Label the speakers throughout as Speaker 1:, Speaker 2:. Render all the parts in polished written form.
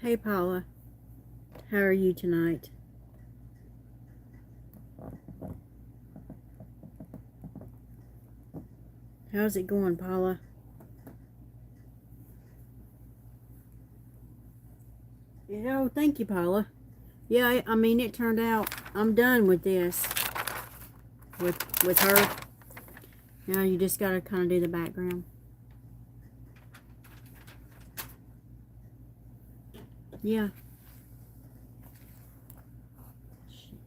Speaker 1: Hey Paula, how are you tonight? How's it going, Paula? Oh, thank you, Paula. Yeah, I mean, it turned out I'm done with this, with her. Now you just gotta kind of do the background. Yeah.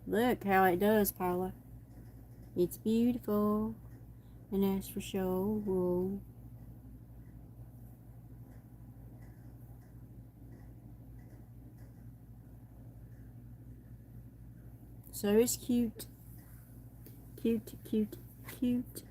Speaker 1: Look how it does, Paula. It's beautiful. And as for show, whoa. So it's cute. Cute, cute, cute.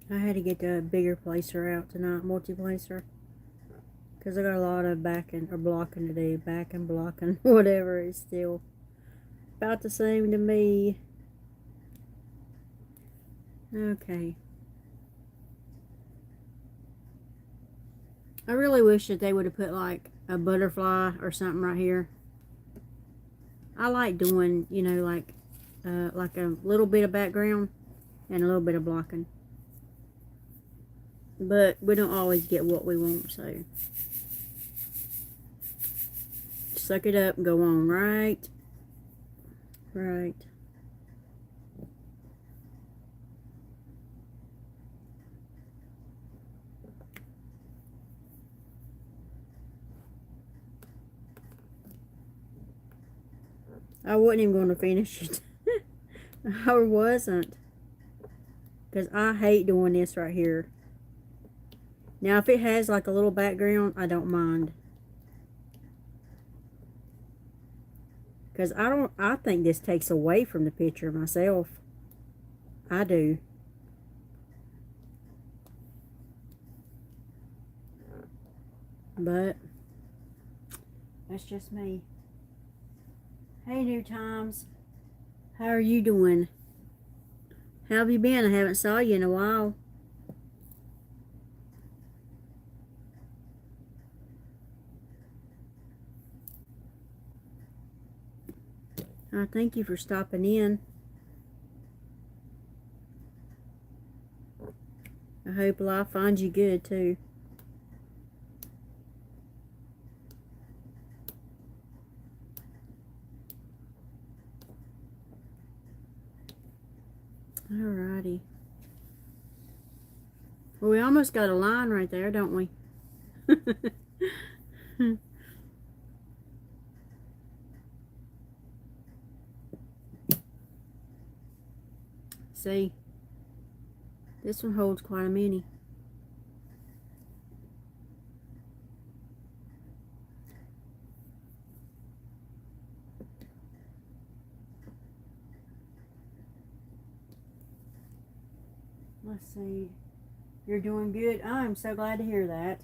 Speaker 1: I had to get the bigger placer out tonight, multi-placer. Because I got a lot of backing or blocking to do. Backing, blocking, whatever. It's still about the same to me. Okay. I really wish that they would have put like a butterfly or something right here. I like doing, like a little bit of background and a little bit of blocking. But we don't always get what we want, so suck it up and go on, right? Right. I wasn't even going to finish it. I wasn't. Because I hate doing this right here. Now, if it has like a little background, I don't mind. Because I think this takes away from the picture myself. I do. But that's just me. Hey, New Times. How are you doing? How have you been? I haven't saw you in a while. Thank you for stopping in. I hope life finds you good, too. Alrighty. Well, we almost got a line right there, don't we? See, this one holds quite a many. Let's see. You're doing good. I'm so glad to hear that.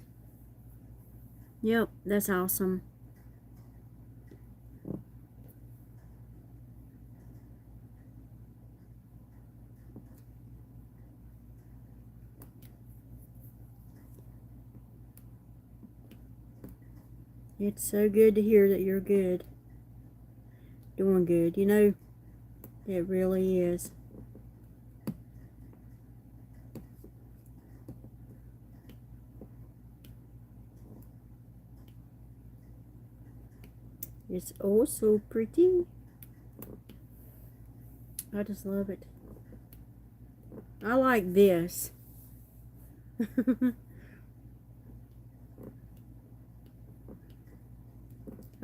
Speaker 1: Yep, that's awesome. It's so good to hear that you're good. Doing good. You know, it really is. It's oh so pretty. I just love it. I like this.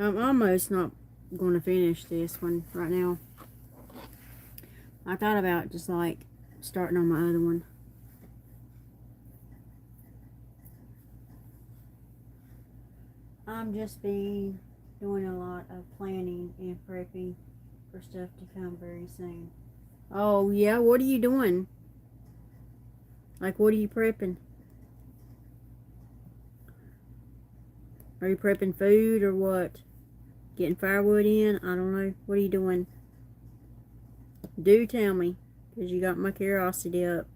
Speaker 1: I'm almost not going to finish this one right now. I thought about just like starting on my other one. I'm just doing a lot of planning and prepping for stuff to come very soon. Oh, yeah? What are you doing? Like, what are you prepping? Are you prepping food or what? Getting firewood in? I don't know. What are you doing? Do tell me, because you got my curiosity up.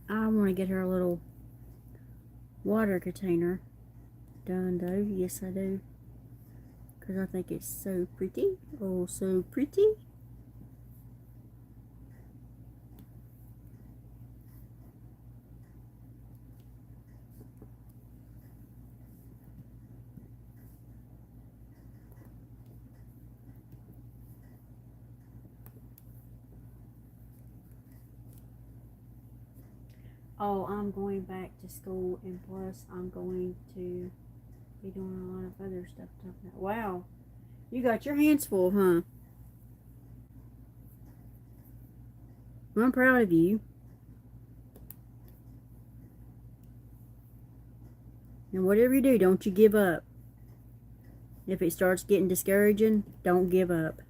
Speaker 1: I want to get her a little water container done though. Yes, I do. Because I think it's so pretty. Oh, so pretty. Oh, I'm going back to school, and plus I'm going to be doing a lot of other stuff. Wow, you got your hands full, huh? I'm proud of you. And whatever you do, don't you give up. If it starts getting discouraging, don't give up.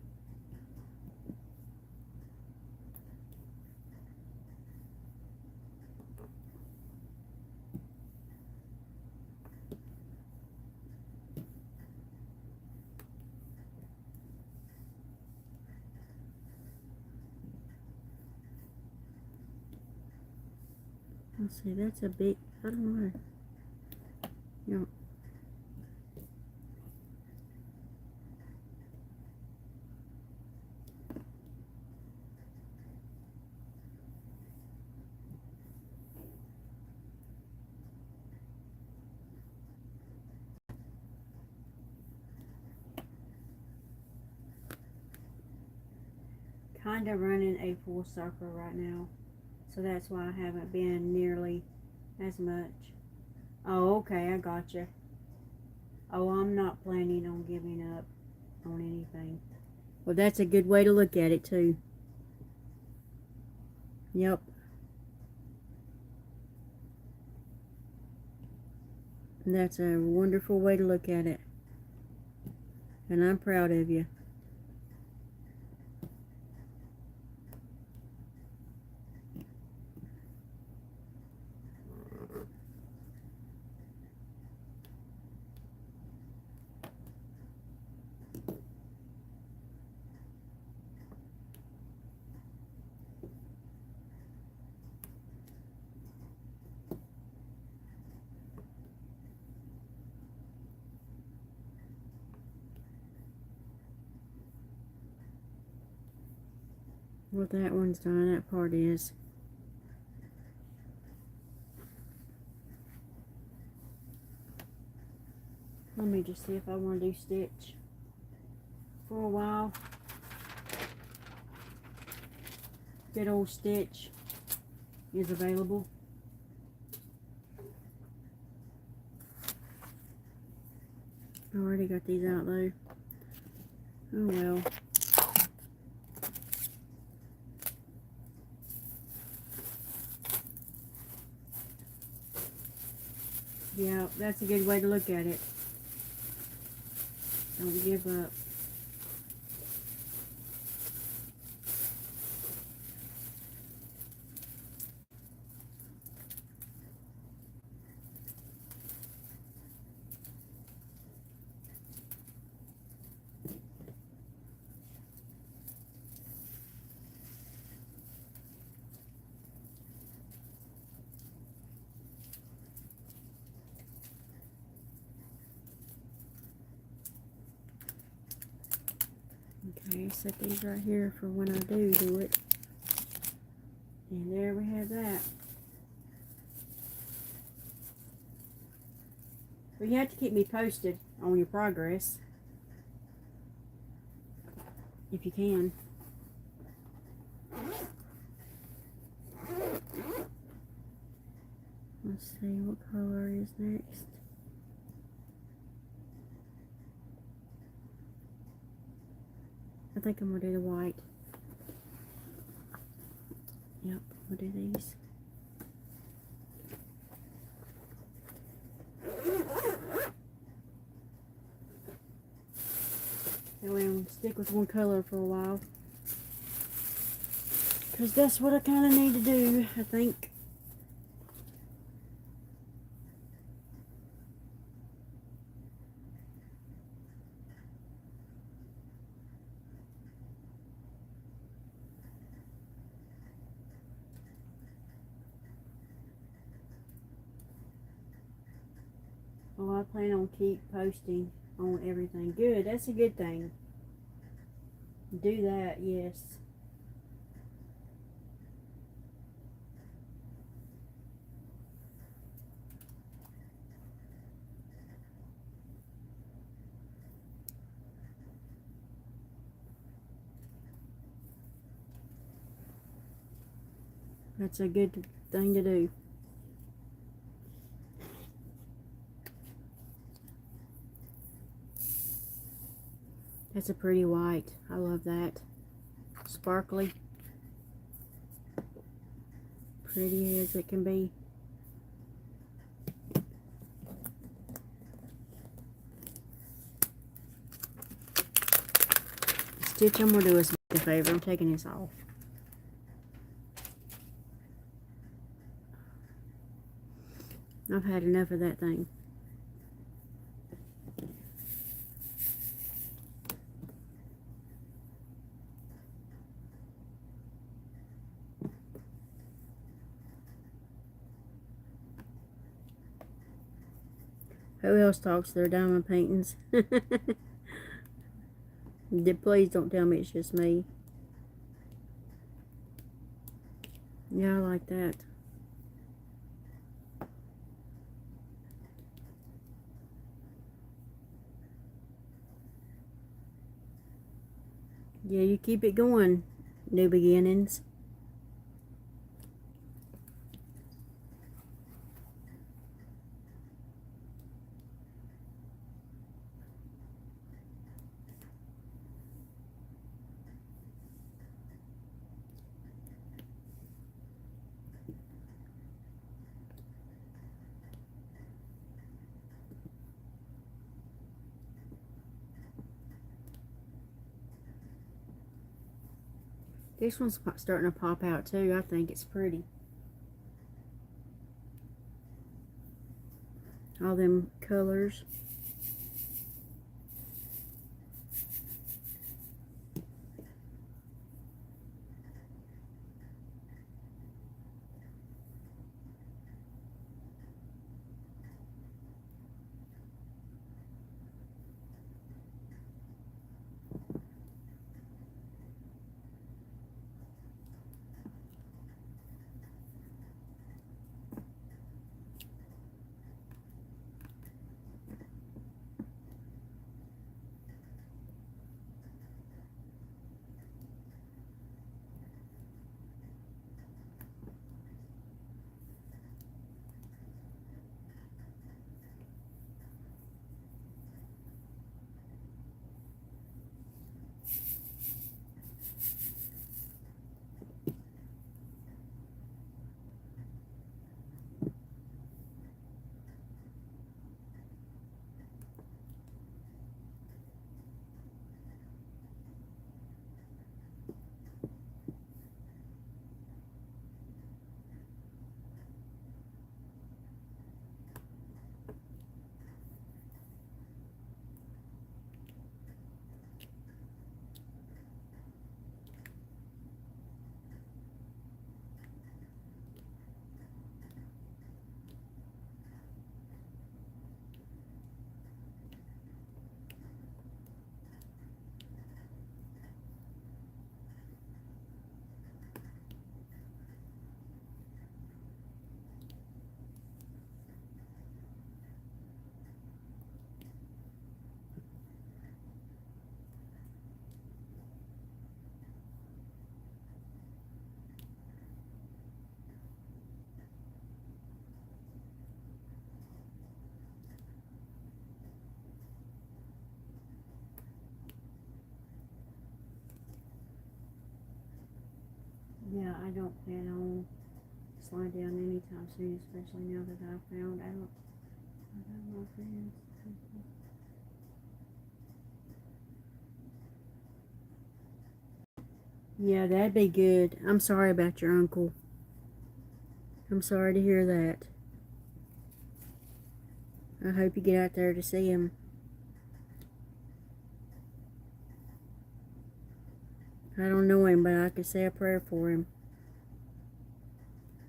Speaker 1: Let's see, that's a big, I don't know. You know, kind of running a full circle right now. So that's why I haven't been nearly as much. Oh, okay, I gotcha. Oh, I'm not planning on giving up on anything. Well, that's a good way to look at it, too. Yep. That's a wonderful way to look at it. And I'm proud of you. Well, that one's done. That part is. Let me just see if I want to do stitch for a while. Good old Stitch is available. I already got these out though. Oh well. Yeah, that's a good way to look at it. Don't give up. Okay, set these right here for when I do it. And there we have that. But you have to keep me posted on your progress. If you can. Let's see, what color is next? I think I'm going to do the white. Yep, we'll do these. That way I'm stick with one color for a while. Because that's what I kind of need to do, I think. Well, I plan on keep posting on everything. Good, that's a good thing. Do that, yes. That's a good thing to do. That's a pretty white. I love that. Sparkly. Pretty as it can be. Stitch, I'm going to do us a favor. I'm taking this off. I've had enough of that thing. Who else talks to their diamond paintings? Please don't tell me it's just me. Yeah, I like that. Yeah, you keep it going, New Beginnings. This one's starting to pop out too. I think it's pretty. All them colors. don't plan on slowing down anytime soon, especially now that I found out I got my friends. Yeah, that'd be good. I'm sorry about your uncle. I'm sorry to hear that. I hope you get out there to see him. I don't know him, but I could say a prayer for him.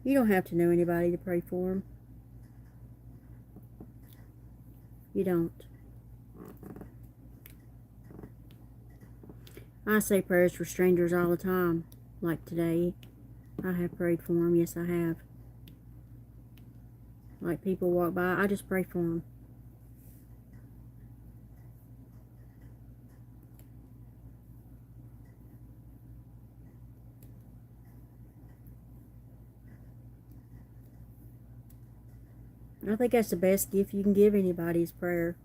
Speaker 1: You don't have to know anybody to pray for him. You don't. I say prayers for strangers all the time. Like today, I have prayed for him. Yes, I have. Like people walk by, I just pray for them. I think that's the best gift you can give anybody is prayer.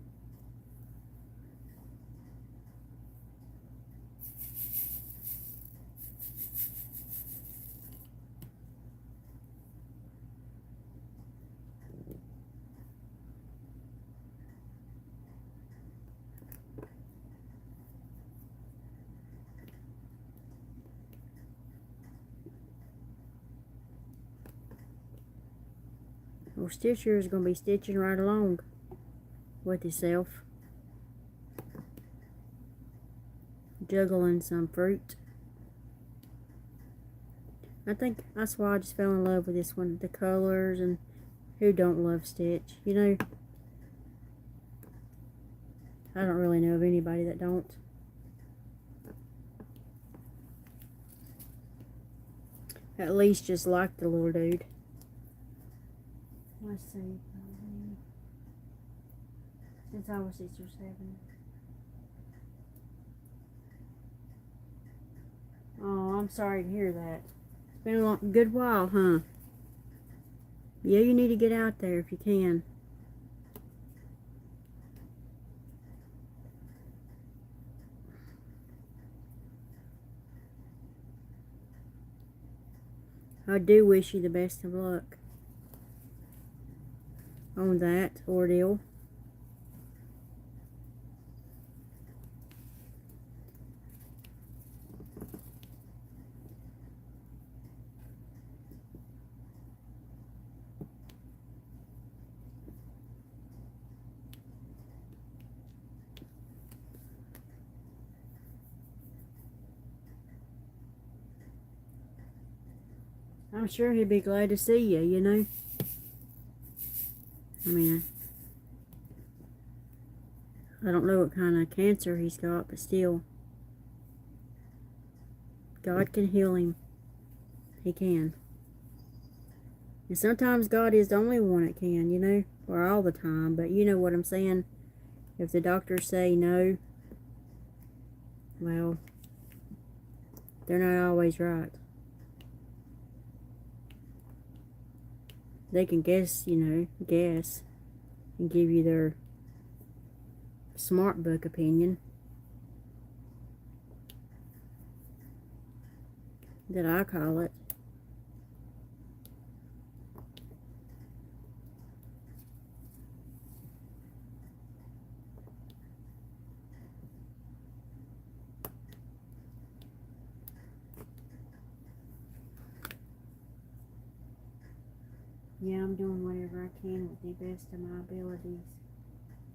Speaker 1: Well, Stitcher is going to be stitching right along with himself. Juggling some fruit. I think that's why I just fell in love with this one. The colors, and who don't love Stitch? You know, I don't really know of anybody that don't. At least just like the little dude. Let's see. Since I was 6 or 7. Oh, I'm sorry to hear that. It's been a good while, huh? Yeah, you need to get out there if you can. I do wish you the best of luck on that ordeal. I'm sure he'd be glad to see you, you know. I mean, I don't know what kind of cancer he's got, but still, God can heal him. He can. And sometimes God is the only one that can, you know, or all the time, but you know what I'm saying. If the doctors say no, well, they're not always right. They can guess, you know, and give you their smart book opinion that I call it. Yeah, I'm doing whatever I can with the best of my abilities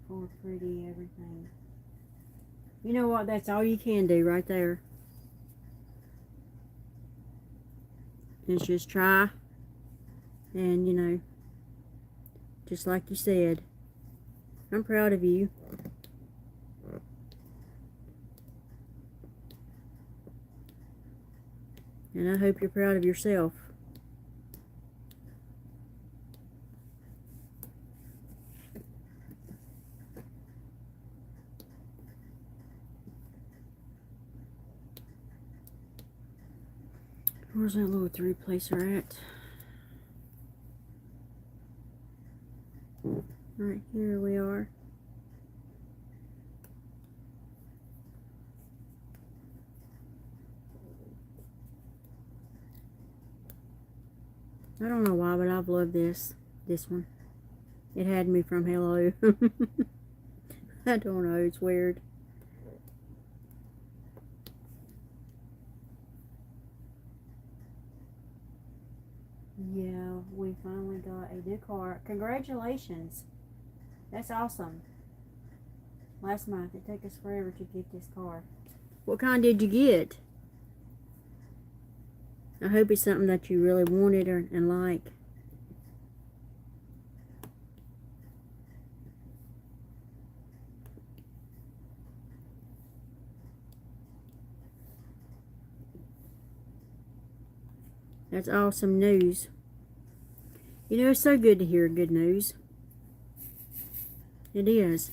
Speaker 1: for pretty everything. You know what? That's all you can do right there. Is just try. And, you know, just like you said, I'm proud of you. And I hope you're proud of yourself. Where's that little 3-placer at? Right here we are. I don't know why, but I've loved this one. It had me from hello. I don't know, it's weird. Yeah, we finally got a new car. Congratulations. That's awesome. Last month, it took us forever to get this car. What kind did you get? I hope it's something that you really wanted and like. That's awesome news. You know, it's so good to hear good news. It is.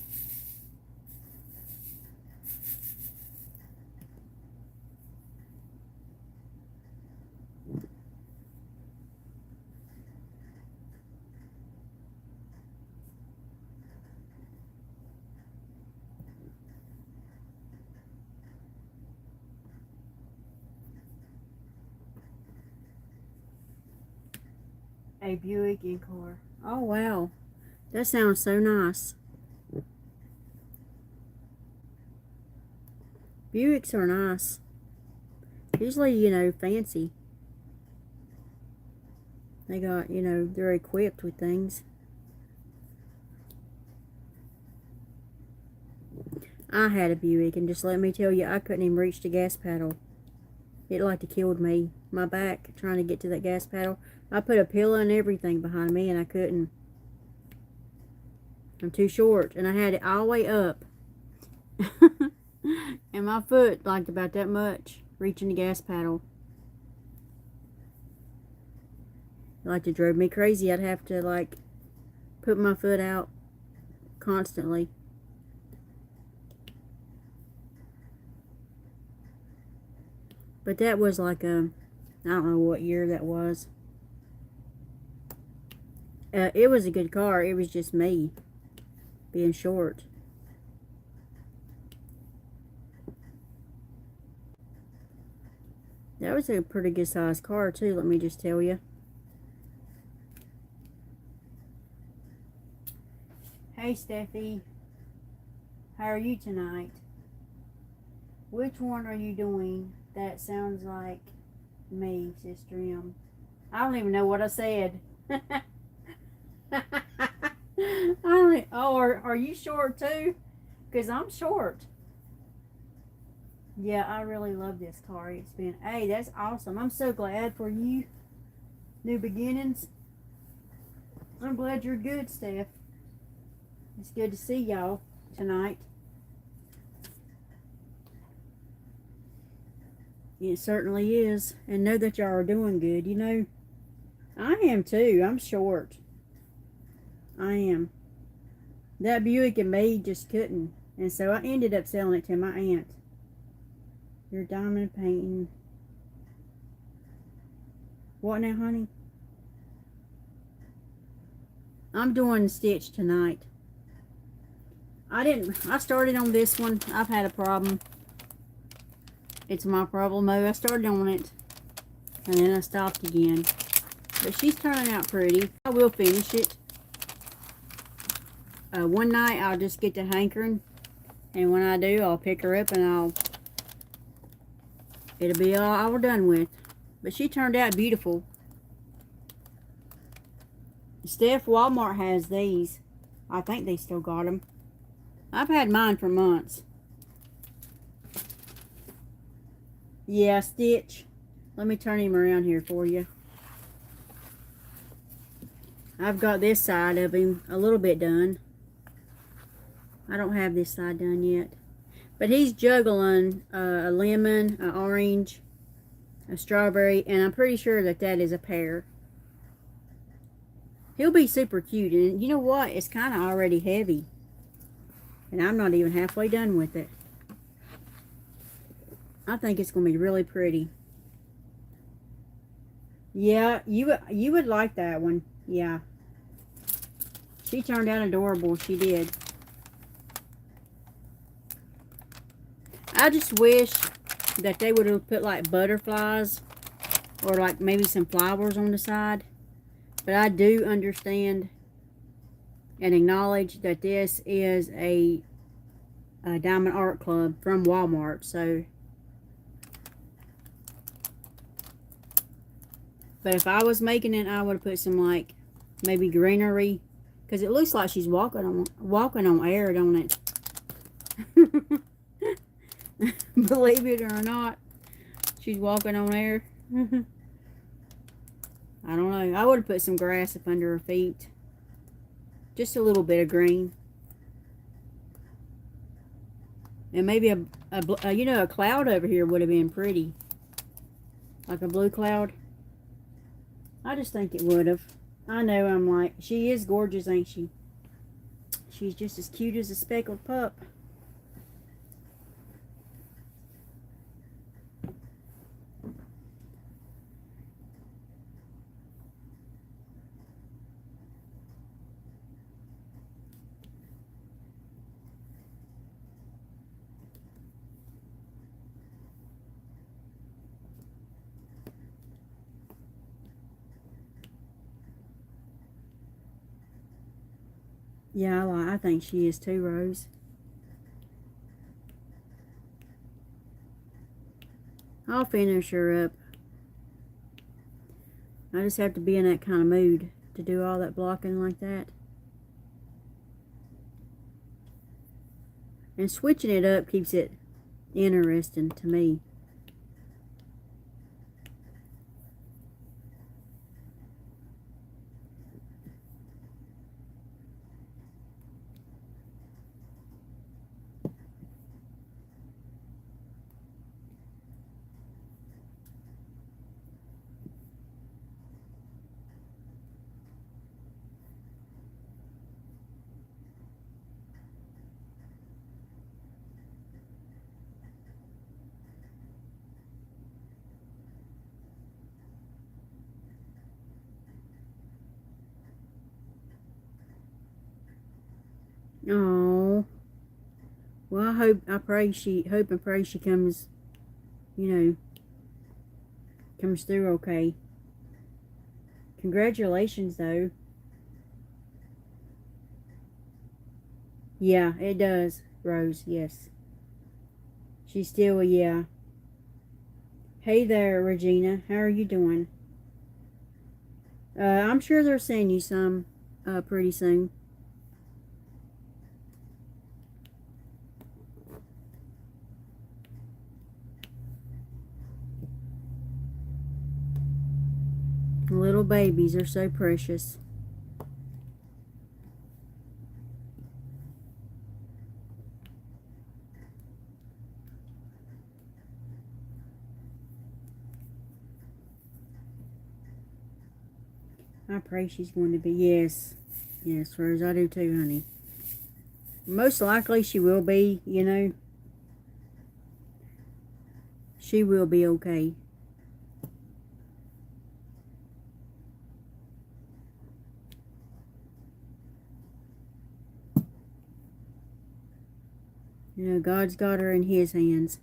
Speaker 1: A Buick Encore. Oh, wow. That sounds so nice. Buicks are nice. Usually, you know, fancy. They got, you know, they're equipped with things. I had a Buick, and just let me tell you, I couldn't even reach the gas pedal. It like to killed me. My back, trying to get to that gas pedal. I put a pillow and everything behind me, and I couldn't. I'm too short, and I had it all the way up. And my foot, like about that much, reaching the gas pedal. Like it drove me crazy. I'd have to, like, put my foot out constantly. But that was like I don't know what year that was. It was a good car. It was just me being short. That was a pretty good sized car too, let me just tell you. Hey Steffi, how are you tonight? Which one are you doing? That sounds like me, Sister M. I don't even know what I said. Are you short too? Because I'm short. Yeah, I really love this car. It's been, hey, that's awesome. I'm so glad for you. New beginnings. I'm glad you're good, Steph. It's good to see y'all tonight. It certainly is. And know that y'all are doing good. You know, I am too. I'm short. I am. That Buick and me just couldn't. And so I ended up selling it to my aunt. Your diamond painting. What now, honey? I'm doing stitch tonight. I started on this one. I've had a problem. It's my problem. I started on it. And then I stopped again. But she's turning out pretty. I will finish it. One night I'll just get to hankering. And when I do, I'll pick her up and it'll be all done with. But she turned out beautiful. Steph, Walmart has these. I think they still got them. I've had mine for months. Yeah, Stitch. Let me turn him around here for you. I've got this side of him a little bit done. I don't have this side done yet. But he's juggling a lemon, an orange, a strawberry, and I'm pretty sure that that is a pear. He'll be super cute. And you know what? It's kind of already heavy. And I'm not even halfway done with it. I think it's going to be really pretty. Yeah, you would like that one. Yeah. She turned out adorable. She did. I just wish that they would have put like butterflies or like maybe some flowers on the side. But I do understand and acknowledge that this is a Diamond Art Club from Walmart. So, but if I was making it, I would have put some like maybe greenery, because it looks like she's walking on air, don't it? Believe it or not, she's walking on air. I don't know. I would have put some grass up under her feet. Just a little bit of green. And maybe a cloud over here would have been pretty. Like a blue cloud. I just think it would have. I know, I'm like, she is gorgeous, ain't she? She's just as cute as a speckled pup. Yeah, I think she is too, Rose. I'll finish her up. I just have to be in that kind of mood to do all that blocking like that. And switching it up keeps it interesting to me. Oh, well, I hope and pray she comes, comes through okay. Congratulations, though. Yeah, it does, Rose. Yes, she's still yeah. Hey there, Regina. How are you doing? I'm sure they'll send you some pretty soon. Little babies are so precious. I pray she's going to be. Yes. Yes, Rose, I do too, honey. Most likely she will be, She will be okay. God's got her in his hands.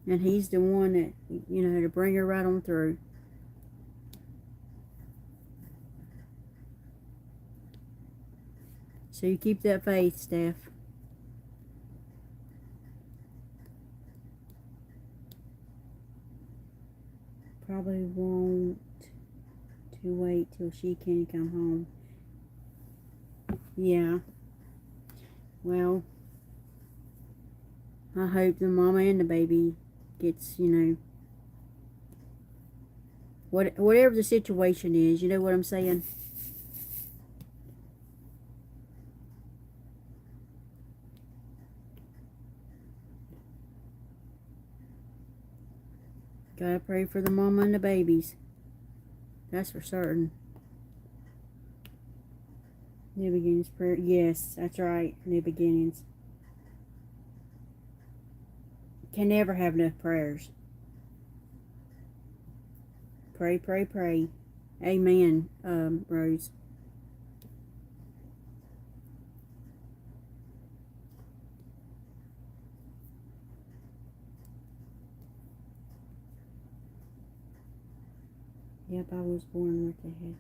Speaker 1: And he's the one that, to bring her right on through. So you keep that faith, Steph. Probably won't to wait till she can come home. Yeah. Well, I hope the mama and the baby gets, whatever the situation is, you know what I'm saying? Gotta pray for the mama and the babies. That's for certain. New beginnings prayer. Yes, that's right. New beginnings. Can never have enough prayers. Pray, pray, pray. Amen, Rose. Yep, I was born with a head.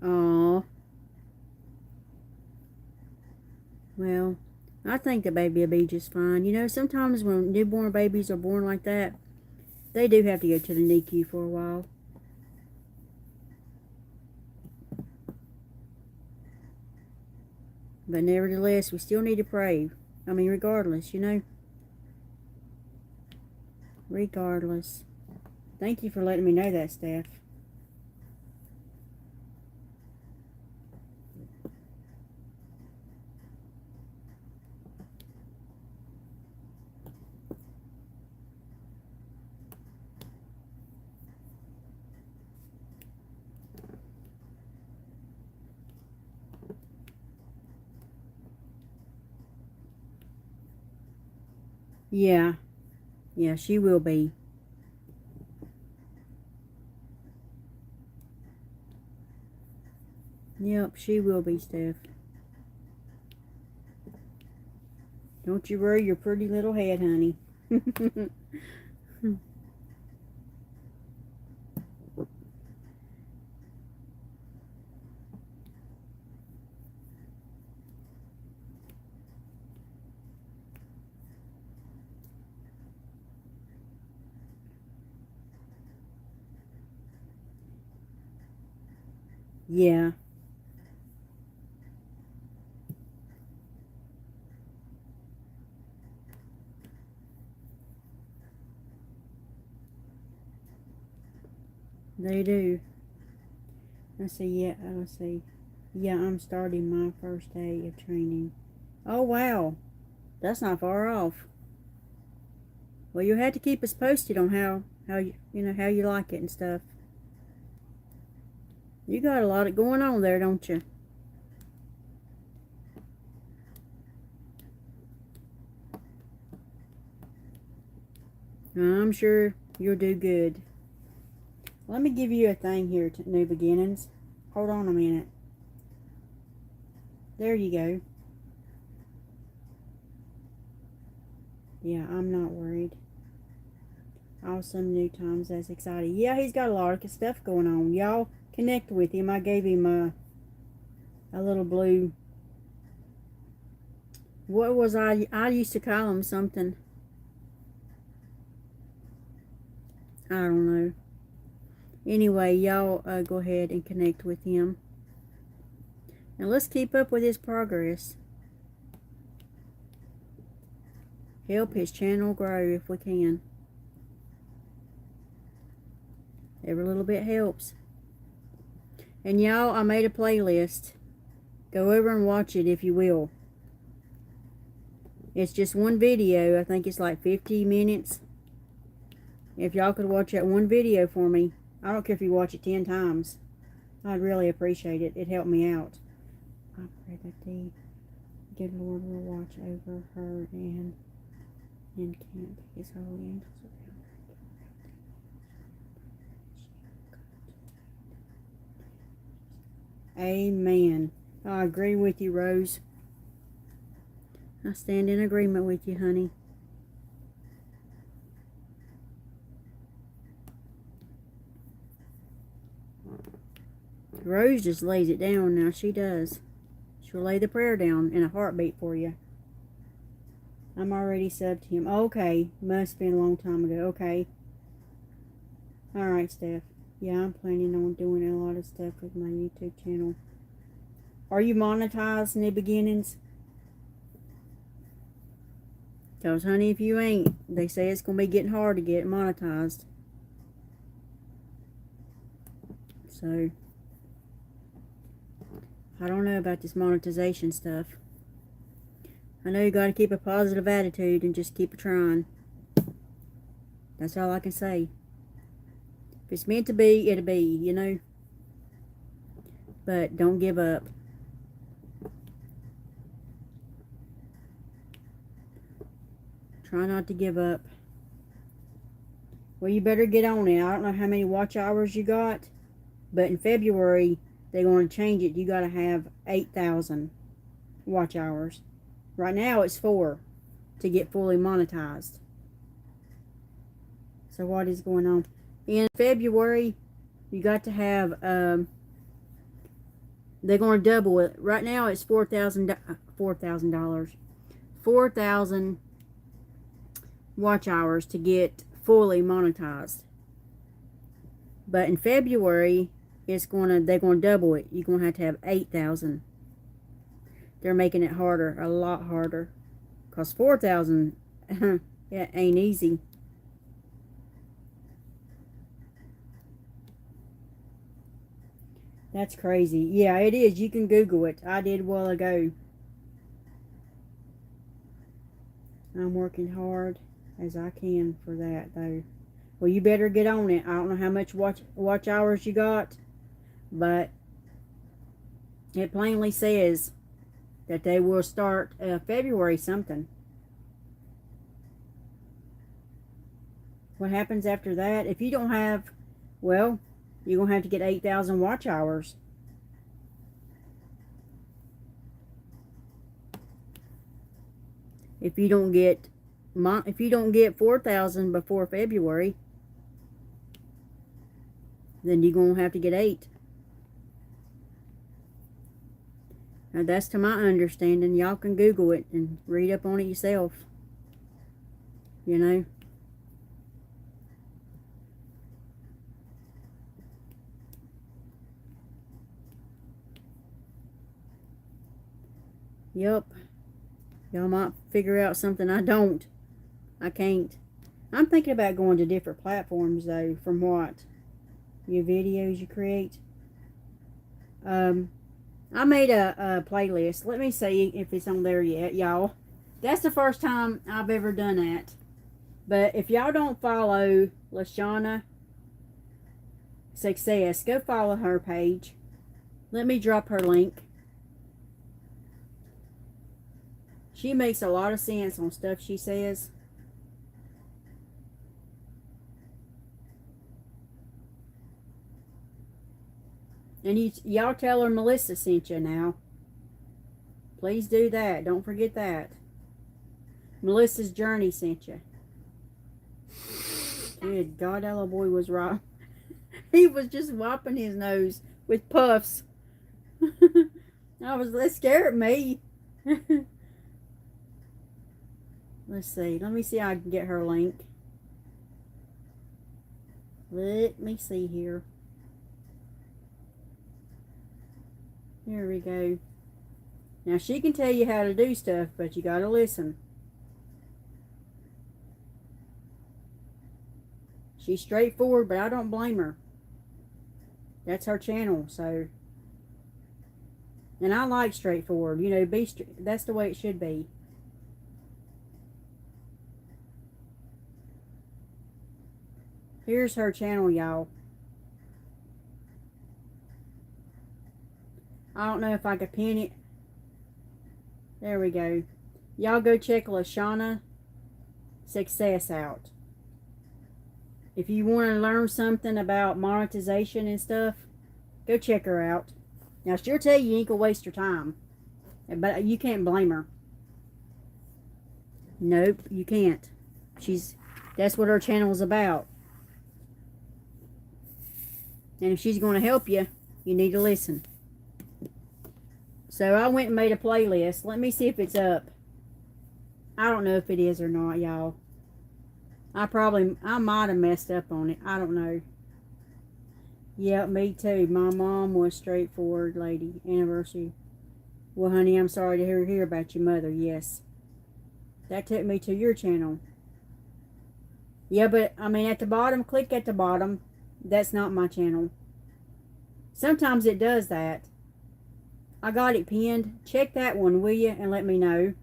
Speaker 1: Oh, well, I think the baby will be just fine. You know, sometimes when newborn babies are born like that, they do have to go to the NICU for a while. But nevertheless, we still need to pray. I mean, regardless, you know. Regardless. Thank you for letting me know that, Steph. Yeah. Yeah, she will be. Yep, she will be, Steph. Don't you worry your pretty little head, honey. Yeah. They do. Let's see, yeah, let's see. Yeah, I'm starting my first day of training. Oh, wow. That's not far off. Well, you'll have to keep us posted on how you know, how you like it and stuff. You got a lot of going on there, don't you? I'm sure you'll do good. Let me give you a thing here, New Beginnings. Hold on a minute. There you go. Yeah, I'm not worried. Awesome new times, that's exciting. Yeah, he's got a lot of stuff going on. Y'all connect with him. I gave him a little blue. What was I used to call him something. I don't know. Anyway, y'all go ahead and connect with him. And let's keep up with his progress. Help his channel grow if we can. Every little bit helps. And y'all, I made a playlist. Go over and watch it if you will. It's just one video. I think it's like 50 minutes. If y'all could watch that one video for me, I don't care if you watch it 10 times. I'd really appreciate it. It helped me out. I pray that the good Lord will watch over her and camp his holy angels around her. Amen. I agree with you, Rose. I stand in agreement with you, honey. Rose just lays it down now. She does. She'll lay the prayer down in a heartbeat for you. I'm already subbed to him. Okay. Must have been a long time ago. Okay. Alright, Steph. Yeah, I'm planning on doing a lot of stuff with my YouTube channel. Are you monetized, New Beginnings? Because, honey, if you ain't, they say it's going to be getting hard to get monetized. So, I don't know about this monetization stuff. I know you got to keep a positive attitude and just keep trying. That's all I can say. If it's meant to be, it'll be, you know. But don't give up. Try not to give up. Well, you better get on it. I don't know how many watch hours you got, but in February, they're going to change it. You got to have 8,000 watch hours. Right now, it's 4 to get fully monetized. So what is going on? In February, you got to have, they're going to double it. Right now it's $4,000, $4,000 watch hours to get fully monetized. But in February, they're going to double it. You're going to have 8,000. They're making it harder, a lot harder. Because 4,000, it ain't easy. That's crazy. Yeah, it is. You can Google it. I did a while ago. I'm working hard as I can for that, though. Well, you better get on it. I don't know how much watch hours you got, but it plainly says that they will start February something. What happens after that? If you don't have, well, you're going to have to get 8,000 watch hours. If you don't get 4,000 before February, then you're going to have to get 8. Now that's to my understanding. Y'all can Google it and read up on it yourself. You know. Yep. Y'all might figure out something I don't. I can't. I'm thinking about going to different platforms though. From what? Your videos you create. I made a playlist. Let me see if it's on there yet, y'all. That's the first time I've ever done that. But if y'all don't follow Lashana Success, go follow her page. Let me drop her link. She makes a lot of sense on stuff she says. And y'all tell her Melissa sent you now. Please do that. Don't forget that. Melissa's Journey sent you. Good God, that little boy was right. He was just wiping his nose with puffs. That scared me. Let's see. Let me see how I can get her link. Let me see here. Here we go. Now she can tell you how to do stuff, but you gotta listen. She's straightforward, but I don't blame her. That's her channel, so. And I like straightforward. You know, that's the way it should be. Here's her channel, y'all. I don't know if I could pin it. There we go. Y'all go check Lashana Success out. If you want to learn something about monetization and stuff, go check her out. Now, she'll tell you ain't gonna waste your time. But you can't blame her. Nope, you can't. That's what her channel is about. And if she's going to help you, you need to listen. So I went and made a playlist. Let me see if it's up. I don't know if it is or not, y'all. I might have messed up on it. I don't know. Yeah, me too. My mom was straightforward lady. Anniversary. Well, honey, I'm sorry to hear about your mother. Yes. That took me to your channel. Yeah, but, I mean, at the bottom, click at the bottom. That's not my channel. Sometimes it does that. I got it pinned. Check that one, will you? And let me know.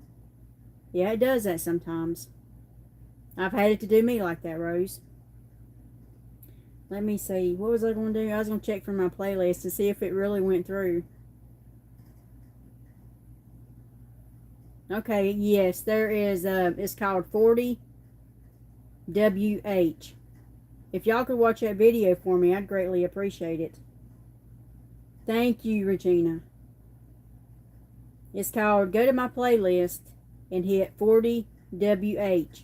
Speaker 1: Yeah, it does that sometimes. I've had it to do me like that, Rose. Let me see. What was I going to do? I was going to check for my playlist to see if it really went through. Okay, yes, there is, it's called 40WH. If y'all could watch that video for me, I'd greatly appreciate it. Thank you, Regina. It's called, go to my playlist and hit 40WH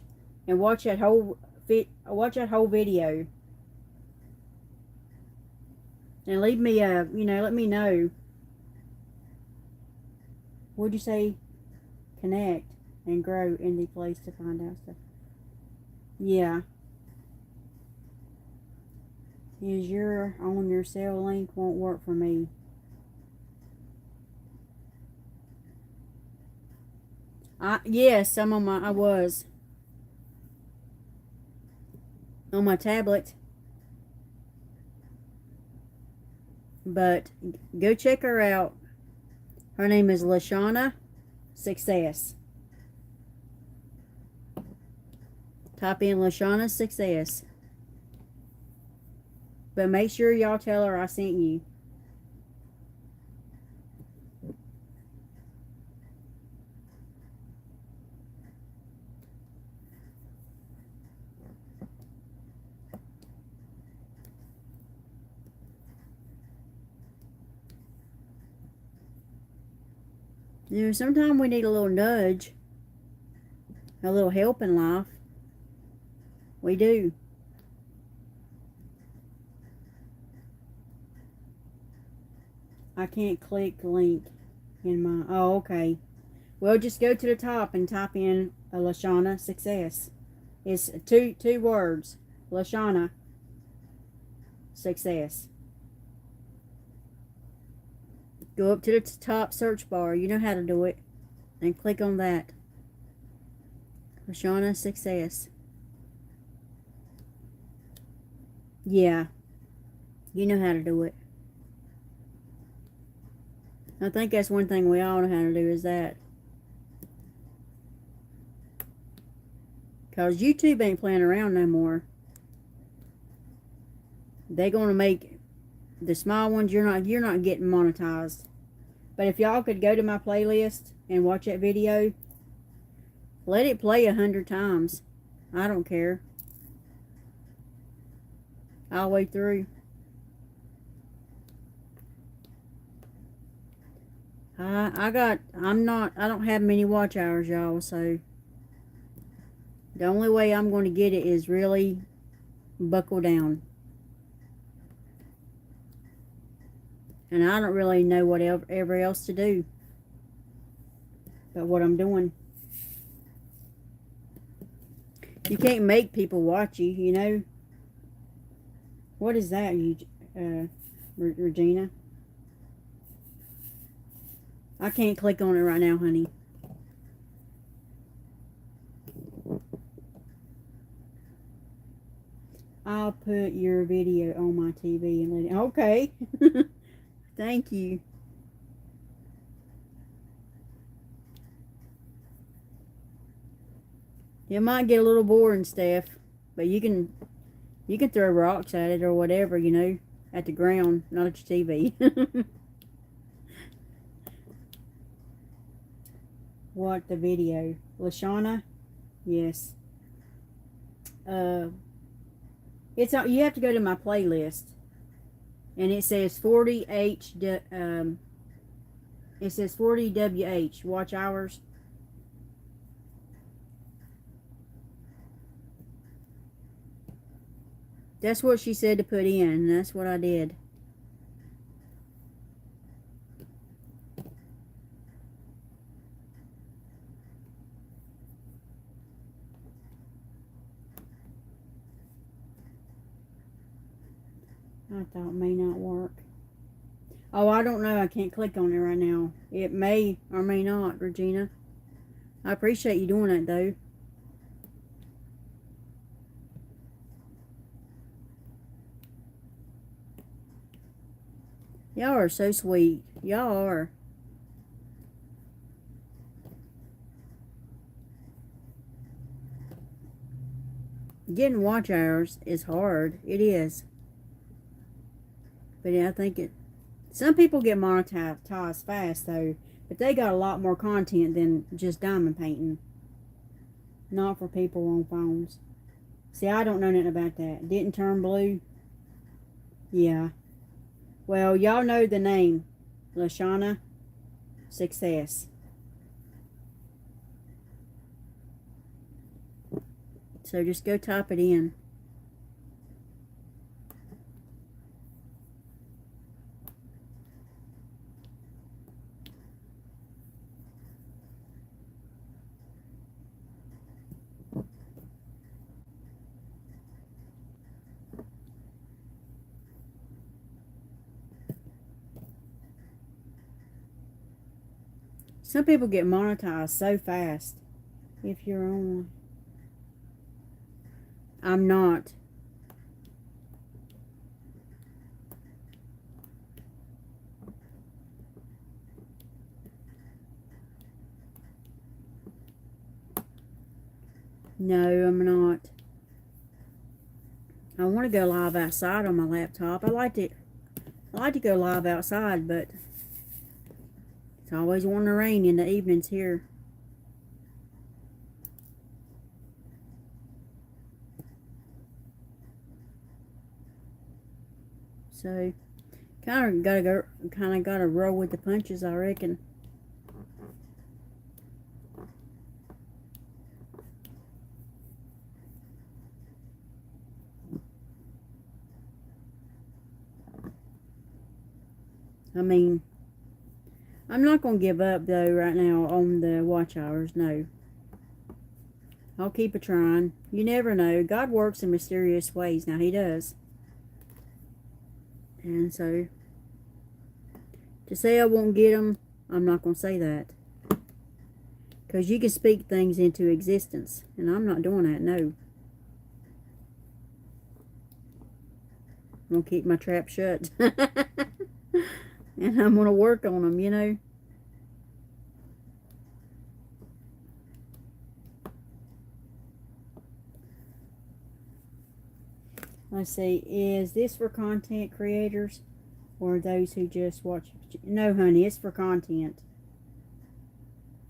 Speaker 1: and watch that whole that whole video. And leave me let me know. What'd you say? Connect and grow in the place to find out stuff. Yeah. Is your on your cell link won't work for me. Yes, I'm on I was on my tablet. But go check her out. Her name is Lashana Success. Type in Lashana Success. But make sure y'all tell her I sent you. You know, sometimes we need a little nudge, a little help in life. We do. I can't click the link in my... Oh, okay. Well, just go to the top and type in Lashana Success. It's two words. Lashana Success. Go up to the top search bar. You know how to do it. And click on that. Lashana Success. Yeah. You know how to do it. I think that's one thing we all know how to do is that. Because YouTube ain't playing around no more. They're going to make the small ones, you're not getting monetized. But if y'all could go to my playlist and watch that video, let it play 100 times. I don't care. All the way through. I don't have many watch hours, y'all, so the only way I'm going to get it is really buckle down. And I don't really know whatever else to do but what I'm doing. You can't make people watch you, you know. What is that, Regina? I can't click on it right now, honey. I'll put your video on my TV and let it... Okay. Thank you. It might get a little boring, Steph, but you can throw rocks at it or whatever, you know, at the ground, not at your TV. What, the video? Lashana? Yes. It's on, you have to go to my playlist. And it says 40H, it says 40WH, watch hours. That's what she said to put in, and that's what I did. I thought it may not work. Oh, I don't know. I can't click on it right now. It may or may not, Regina. I appreciate you doing it, though. Y'all are so sweet. Y'all are. Getting watch hours is hard. It is. But yeah, I think some people get monetized fast, though. But they got a lot more content than just diamond painting. Not for people on phones. See, I don't know nothing about that. Didn't turn blue? Yeah. Well, y'all know the name. Lashana Success. So just go type it in. Some people get monetized so fast if you're on. I'm not. No, I'm not. I want to go live outside on my laptop. I like to go live outside, but it's always wanting to rain in the evenings here. So, kind of gotta roll with the punches, I reckon. I mean, I'm not gonna give up though right now on the watch hours. No, I'll keep a trying. You never know. God works in mysterious ways. Now He does. And so, to say I won't get them, I'm not going to say that. Because you can speak things into existence. And I'm not doing that, no. I'm going to keep my trap shut. And I'm going to work on them, you know. Let's see, is this for content creators or those who just watch? No, honey, it's for content.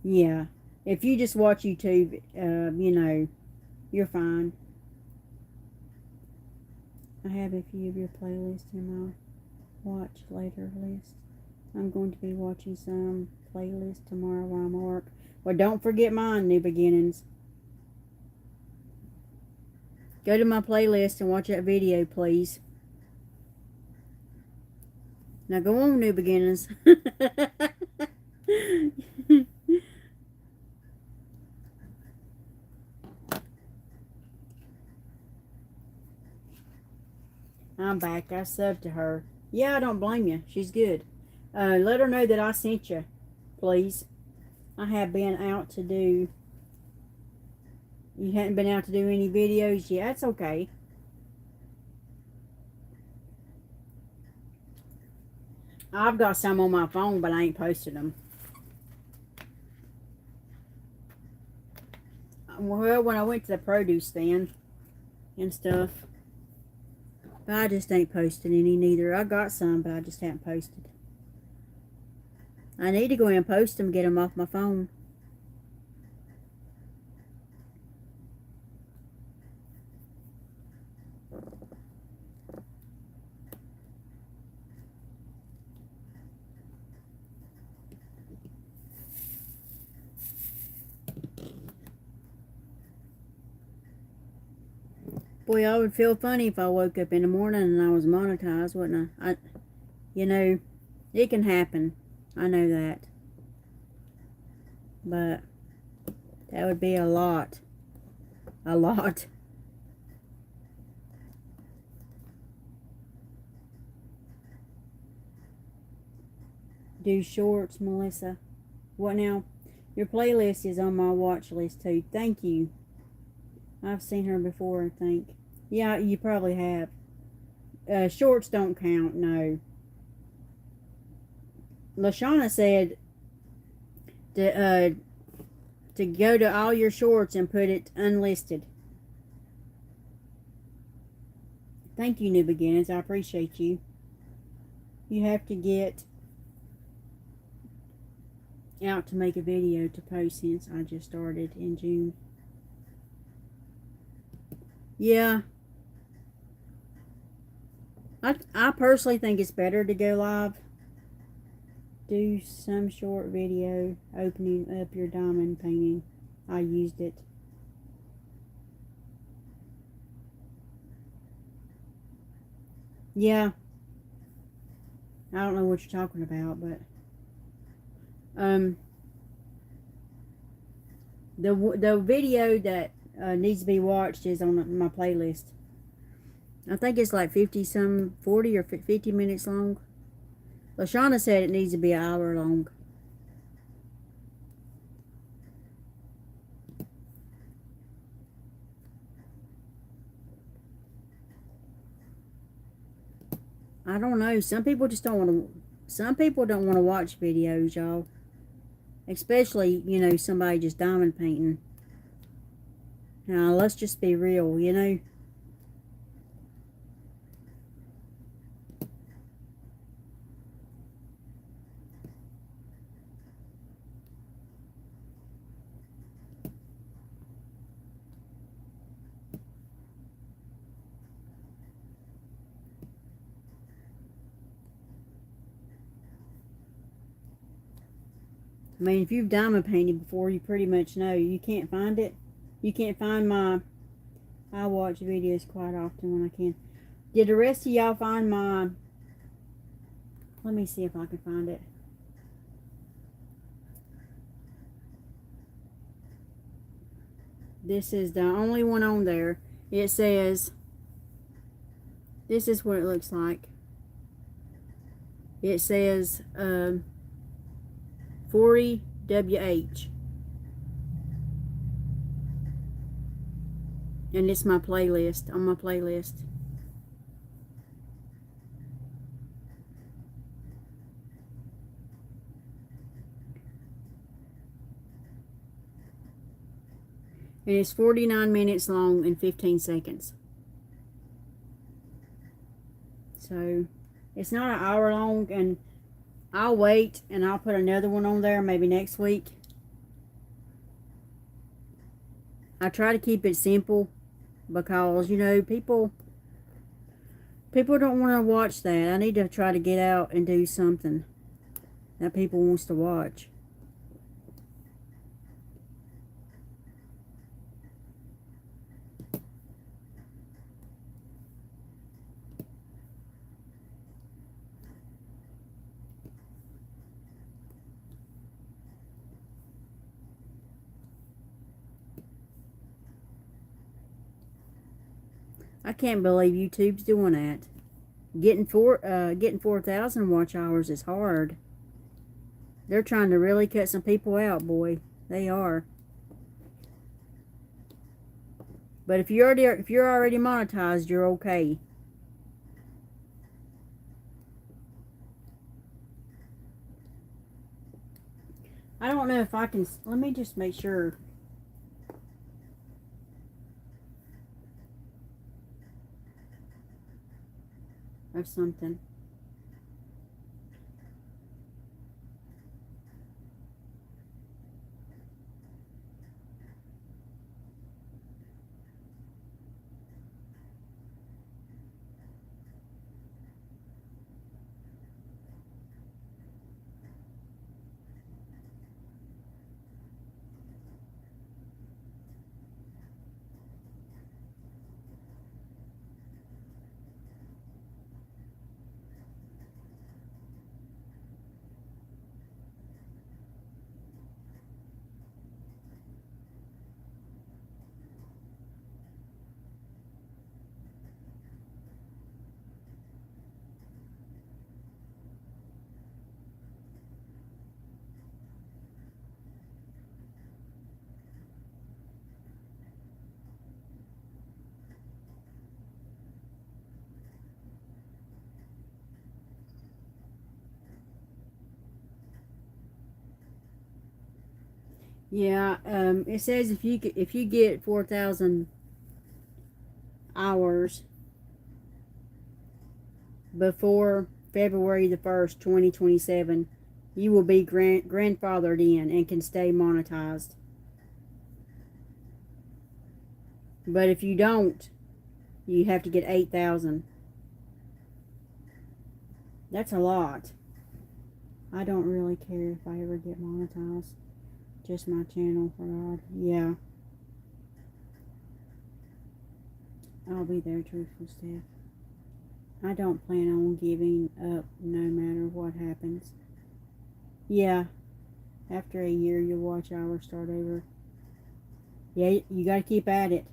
Speaker 1: Yeah. If you just watch YouTube, you know, you're fine. I have a few of your playlists in my watch later list. I'm going to be watching some playlist tomorrow while I'm at work. Well, don't forget mine, New Beginnings. Go to my playlist and watch that video, please. Now go on, New Beginners. I'm back. I subbed to her. Yeah, I don't blame you. She's good. Let her know that I sent you, please. I have been out to do... You hadn't been out to do any videos yet. That's okay. I've got some on my phone, but I ain't posted them. Well, when I went to the produce stand and stuff. But I just ain't posted any neither. I got some, but I just haven't posted. I need to go in and post them, get them off my phone. Boy, I would feel funny if I woke up in the morning and I was monetized, wouldn't I? You know, it can happen. I know that. But that would be a lot. A lot. Do shorts, Melissa. What now? Your playlist is on my watch list too. Thank you. I've seen her before, I think. Yeah, you probably have. Shorts don't count, no. LaShawna said to go to all your shorts and put it unlisted. Thank you, New Beginnings. I appreciate you. You have to get out to make a video to post since I just started in June. Yeah. I personally think it's better to go live. Do some short video opening up your diamond painting. I used it. Yeah, I don't know what you're talking about, but um, the video that needs to be watched is on my playlist. I think it's like 40 or 50 minutes long. Lashana said it needs to be an hour long. I don't know. Some people just don't want to. Some people don't want to watch videos, y'all. Especially, somebody just diamond painting. Now, let's just be real. I mean, if you've diamond painted before, you pretty much know. You can't find it. You can't find my. I watch videos quite often when I can. Did the rest of y'all find my. Let me see if I can find it. This is the only one on there. It says. This is what it looks like. It says 40 WH. And it's my playlist, on my playlist. And it's 49 minutes long and 15 seconds. So, it's not an hour long, and I'll wait and I'll put another one on there maybe next week. I try to keep it simple because, people don't want to watch that. I need to try to get out and do something that people wants to watch. I can't believe YouTube's doing that. Getting 4,000 watch hours is hard. They're trying to really cut some people out, boy. They are. But if you're already monetized, you're okay. I don't know if I can. Let me just make sure. Of something. Yeah. It says if you get 4,000 hours before February the 1st, 2027, you will be grandfathered in and can stay monetized. But if you don't, you have to get 8,000. That's a lot. I don't really care if I ever get monetized. Just my channel, for God. Yeah. I'll be there, truthful Steph. I don't plan on giving up no matter what happens. Yeah, after a year, your watch hours start over. Yeah, you gotta keep at it.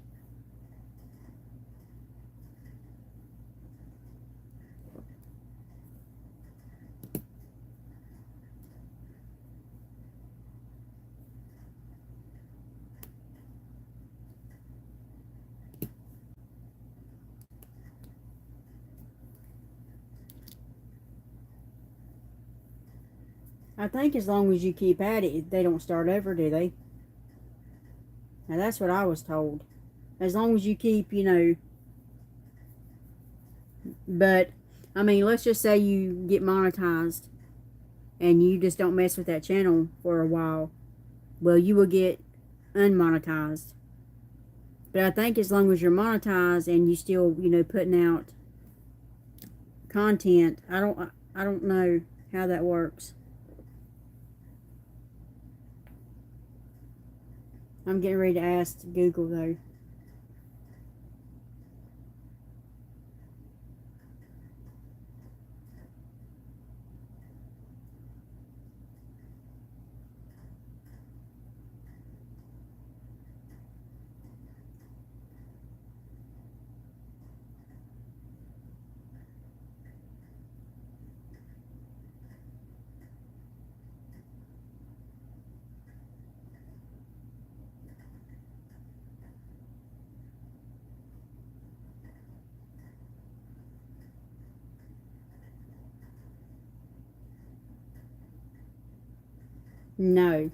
Speaker 1: I think as long as you keep at it, they don't start over, do they? Now that's what I was told. As long as you keep, but I mean, let's just say you get monetized and you just don't mess with that channel for a while. Well, you will get unmonetized. But I think as long as you're monetized and you still, putting out content, I don't know how that works. I'm getting ready to ask Google though. No.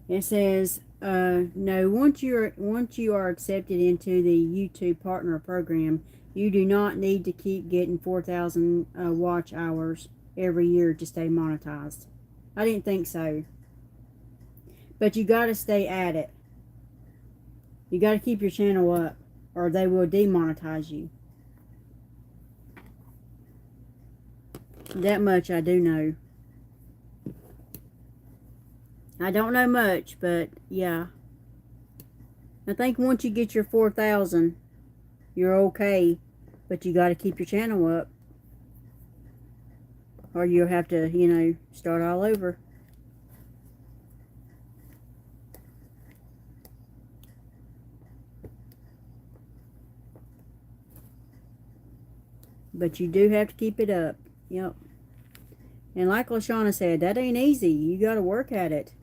Speaker 1: It says, no, once you are accepted into the YouTube Partner Program, you do not need to keep getting 4,000 watch hours every year to stay monetized. I didn't think so. But you got to stay at it. You got to keep your channel up, or they will demonetize you. That much I do know. I don't know much, but yeah. I think once you get your 4,000, you're okay, but you got to keep your channel up, or you'll have to, start all over. But you do have to keep it up. Yep. And like Lashana said, that ain't easy. You got to work at it.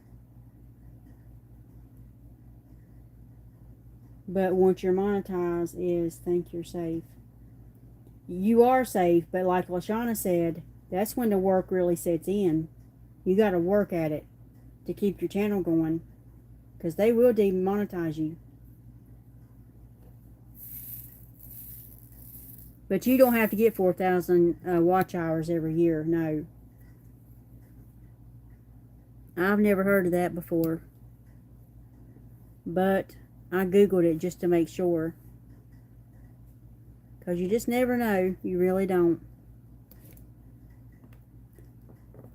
Speaker 1: But once you're monetized, think you're safe. You are safe, but like Lashana said, that's when the work really sets in. You got to work at it to keep your channel going, because they will demonetize you. But you don't have to get 4,000 watch hours every year. No. I've never heard of that before. But I Googled it just to make sure. Because you just never know. You really don't.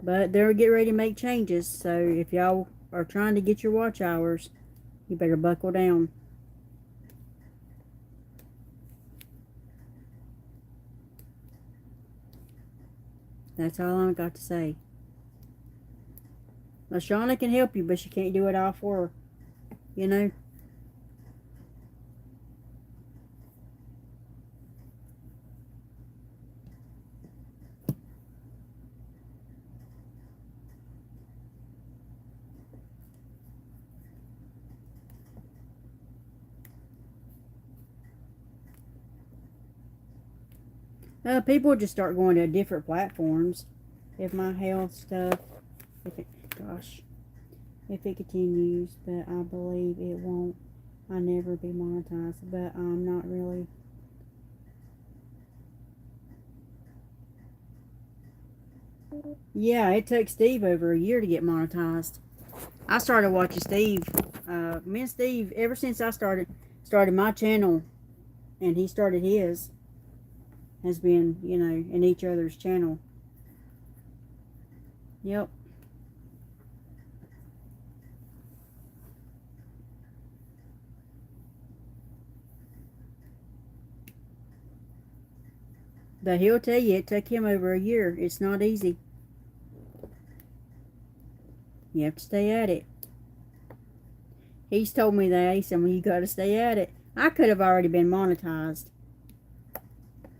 Speaker 1: But they'll get ready to make changes. So if y'all are trying to get your watch hours, you better buckle down. That's all I've got to say. Lashana can help you, but she can't do it all for her. You know? People just start going to different platforms. If my health stuff, if it continues, but I believe it won't. I never be monetized, but I'm not really. Yeah, it took Steve over a year to get monetized. I started watching Steve. Me and Steve, ever since I started my channel, and he started his, has been, in each other's channel. Yep. But he'll tell you it took him over a year. It's not easy. You have to stay at it. He's told me that. He said, well, you got to stay at it. I could have already been monetized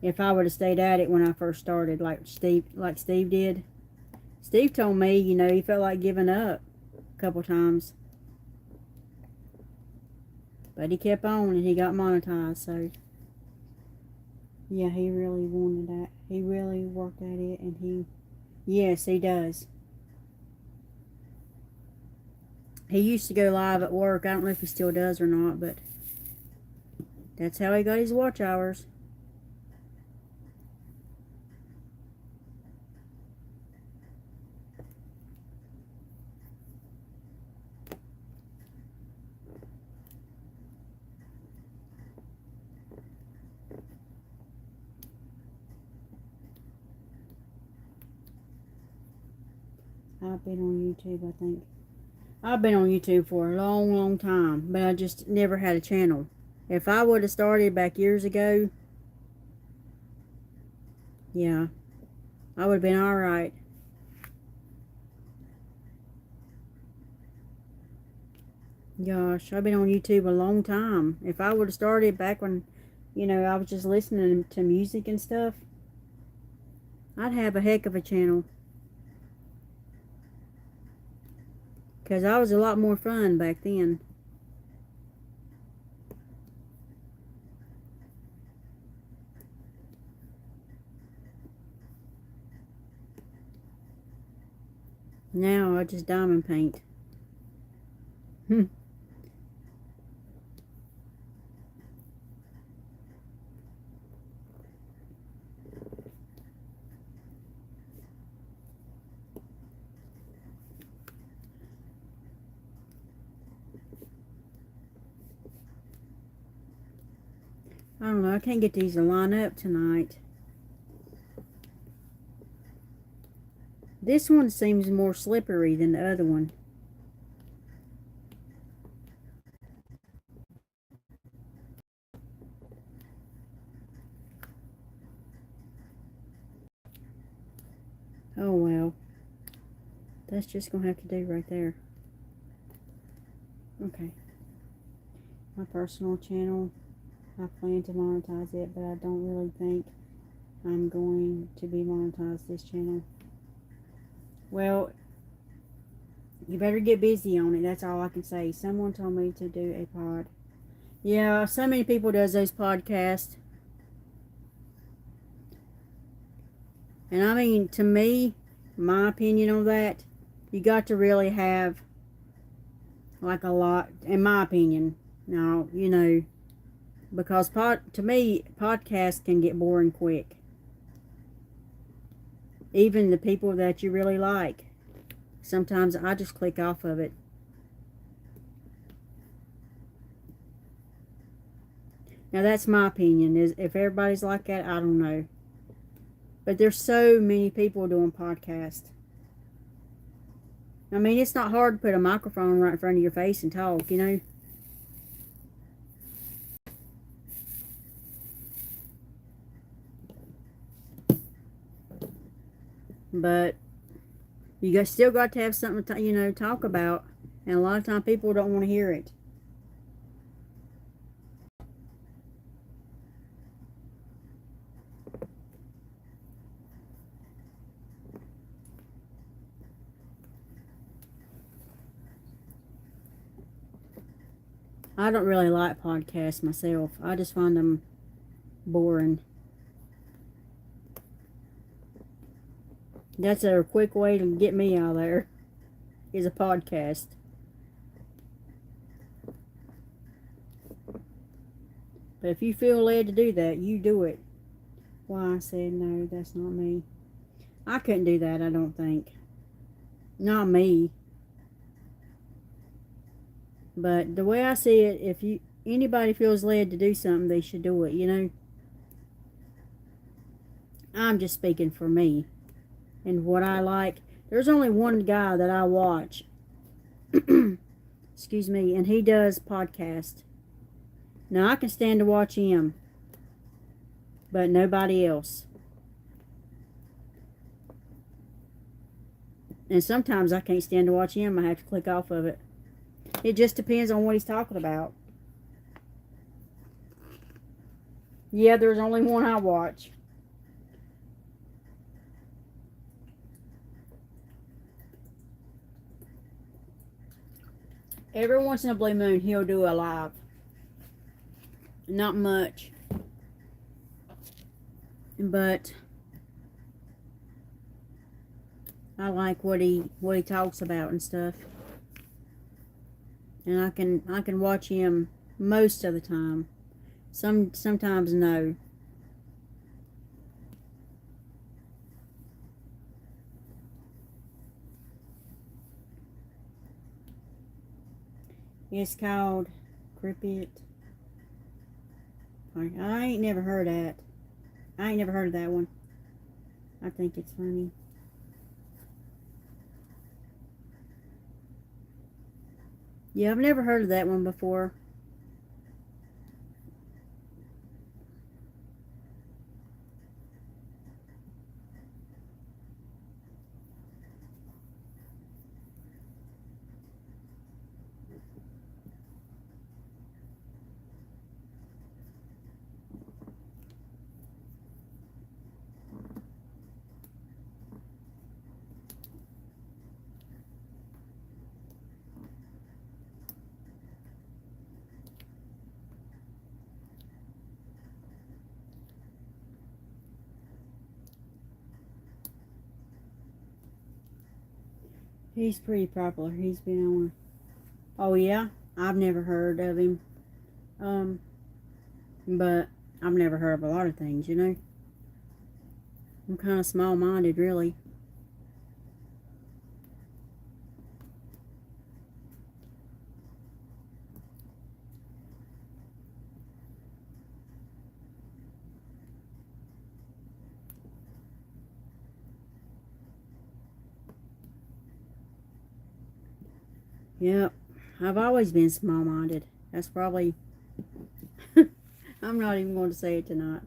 Speaker 1: if I would have stayed at it when I first started, like Steve did. Steve told me, you know, he felt like giving up a couple times. But he kept on and he got monetized, so yeah, he really wanted that. He really worked at it, and yes, he does. He used to go live at work. I don't know if he still does or not, but that's how he got his watch hours. I've been on YouTube, I think. I've been on YouTube for a long, long time, but I just never had a channel. If I would have started back years ago, yeah, I would have been alright. Gosh, I've been on YouTube a long time. If I would have started back when, you know, I was just listening to music and stuff, I'd have a heck of a channel. Because I was a lot more fun back then. Now I just diamond paint. I don't know, I can't get these to line up tonight. This one seems more slippery than the other one. Oh well. That's just going to have to do right there. Okay. My personal channel, I plan to monetize it, but I don't really think I'm going to be monetized this channel. Well, you better get busy on it. That's all I can say. Someone told me to do a pod. Yeah, so many people does those podcasts. And I mean, to me, my opinion on that, you got to really have like a lot, in my opinion. Now, you know, because to me, podcasts can get boring quick. Even the people that you really like. Sometimes I just click off of it. Now that's my opinion. If everybody's like that, I don't know. But there's so many people doing podcasts. I mean, it's not hard to put a microphone right in front of your face and talk, you know. But you still got to have something to, you know, talk about. And a lot of times people don't want to hear it. I don't really like podcasts myself. I just find them boring. That's a quick way to get me out of there, is a podcast. But if you feel led to do that, you do it. Why, I said, no, that's not me. I couldn't do that, I don't think. Not me. But the way I see it, if anybody feels led to do something, they should do it, you know. I'm just speaking for me and what I like. There's only one guy that I watch. Excuse me, and he does podcast. Now I can stand to watch him, but nobody else. And sometimes I can't stand to watch him. I have to click off of it. It just depends on what he's talking about. Yeah, there's only one I watch. Every once in a blue moon, he'll do a live. Not much. But I like what he talks about and stuff. And I can watch him most of the time. Sometimes no. It's called Cricket. I ain't never heard that. I ain't never heard of that one. I think it's funny. Yeah, I've never heard of that one before. He's pretty popular. He's been on. Oh yeah, I've never heard of him. But I've never heard of a lot of things, you know. I'm kind of small-minded, really. Yep, I've always been small-minded. That's probably... I'm not even going to say it tonight.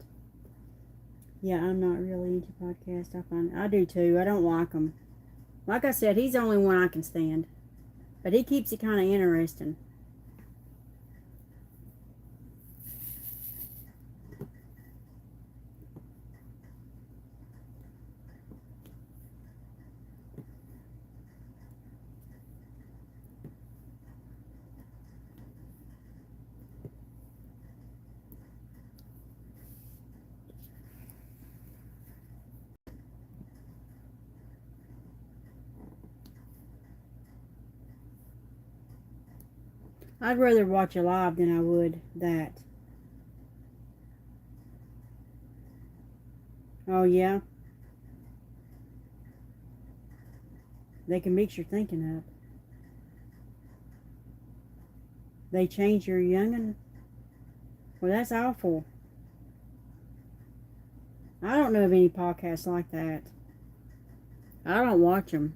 Speaker 1: Yeah, I'm not really into podcasts. I do too. I don't like them. Like I said, he's the only one I can stand. But he keeps it kind of interesting. I'd rather watch a live than I would that. Oh, yeah? They can mix your thinking up. They change your youngin'? Well, that's awful. I don't know of any podcasts like that. I don't watch them.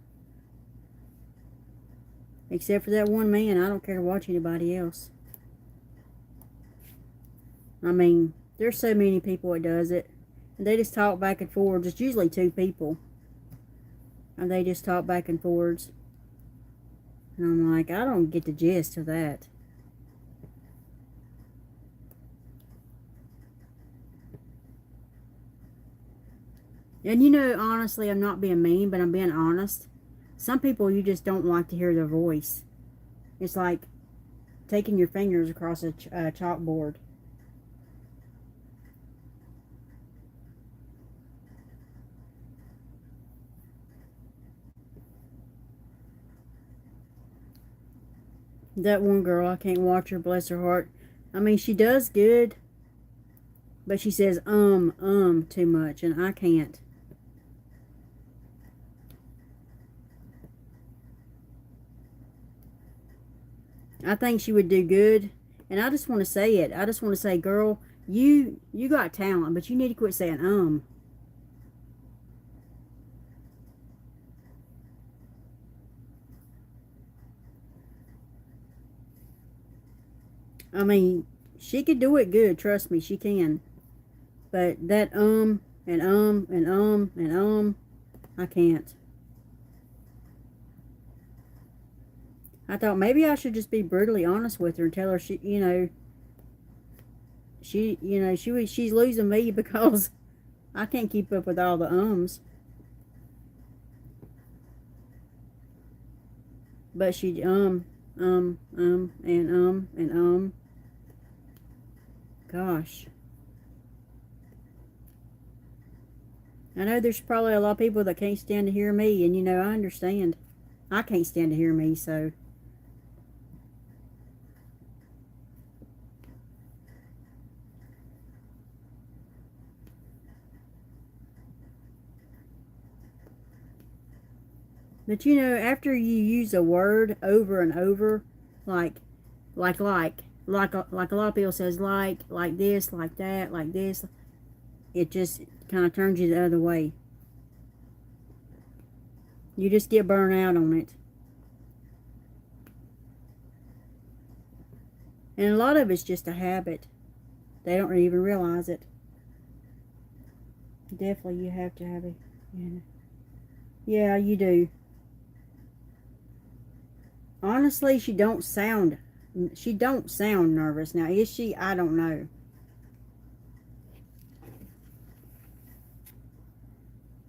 Speaker 1: Except for that one man. I don't care to watch anybody else. I mean, there's so many people that does it. And they just talk back and forwards. It's usually two people. And they just talk back and forwards. And I'm like, I don't get the gist of that. And you know, honestly, I'm not being mean, but I'm being honest. Some people you just don't like to hear their voice. It's like taking your fingers across a chalkboard. That one girl, I can't watch her, bless her heart. I mean, she does good, but she says too much, and I can't. I think she would do good, and I just want to say it. I just want to say, girl, you got talent, but you need to quit saying I mean, she could do it good, trust me, she can. But that and I can't. I thought maybe I should just be brutally honest with her and tell her she's losing me because I can't keep up with all the ums. But she and. Gosh. I know there's probably a lot of people that can't stand to hear me, and I understand. I can't stand to hear me, so. But after you use a word over and over, like a lot of people says like this, like that, like this, it just kind of turns you the other way. You just get burnt out on it. And a lot of it's just a habit. They don't even realize it. Definitely you have to have it. Yeah, you do. Honestly, she don't sound nervous. Now, is she? I don't know.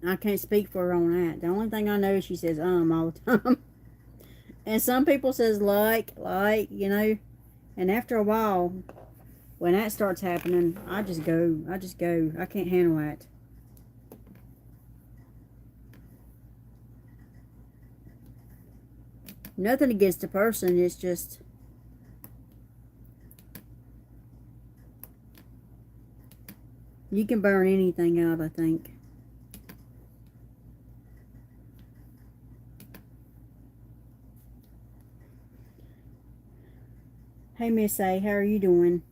Speaker 1: I can't speak for her on that. The only thing I know is she says all the time. And some people says like, and after a while, when that starts happening, I just go. I can't handle that. Nothing against the person, it's just you can burn anything out, I think. Hey Miss A, how are you doing?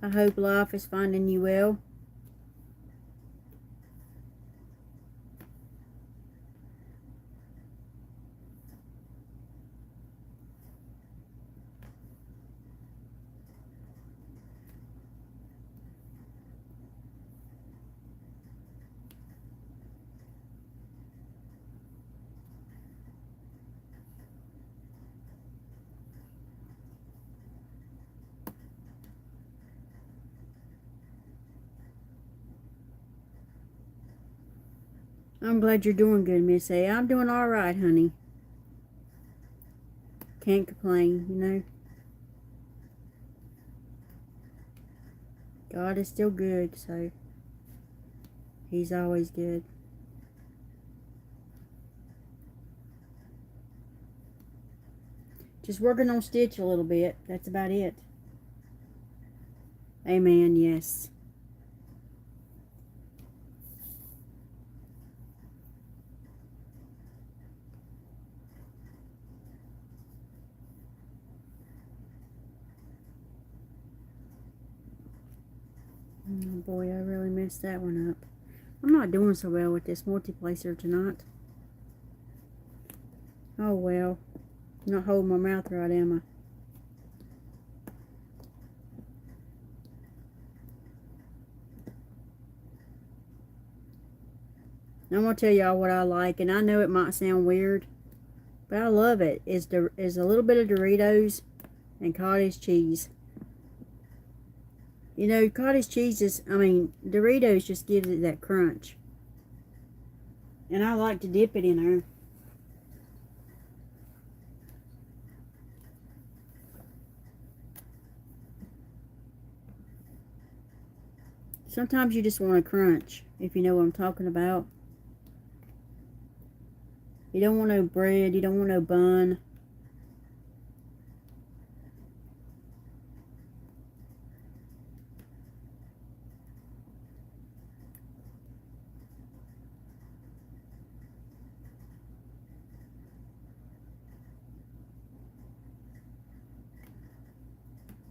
Speaker 1: I hope life is finding you well. I'm glad you're doing good, Miss A. I'm doing all right, honey. Can't complain, God is still good, so He's always good. Just working on Stitch a little bit. That's about it. Amen, yes. Oh boy, I really messed that one up. I'm not doing so well with this multiplacer tonight. Oh well. I'm not holding my mouth right, am I? I'm gonna tell y'all what I like, and I know it might sound weird, but I love it. Is a little bit of Doritos and cottage cheese. Cottage cheese Doritos just gives it that crunch. And I like to dip it in there. Sometimes you just want a crunch, if you know what I'm talking about. You don't want no bread, you don't want no bun.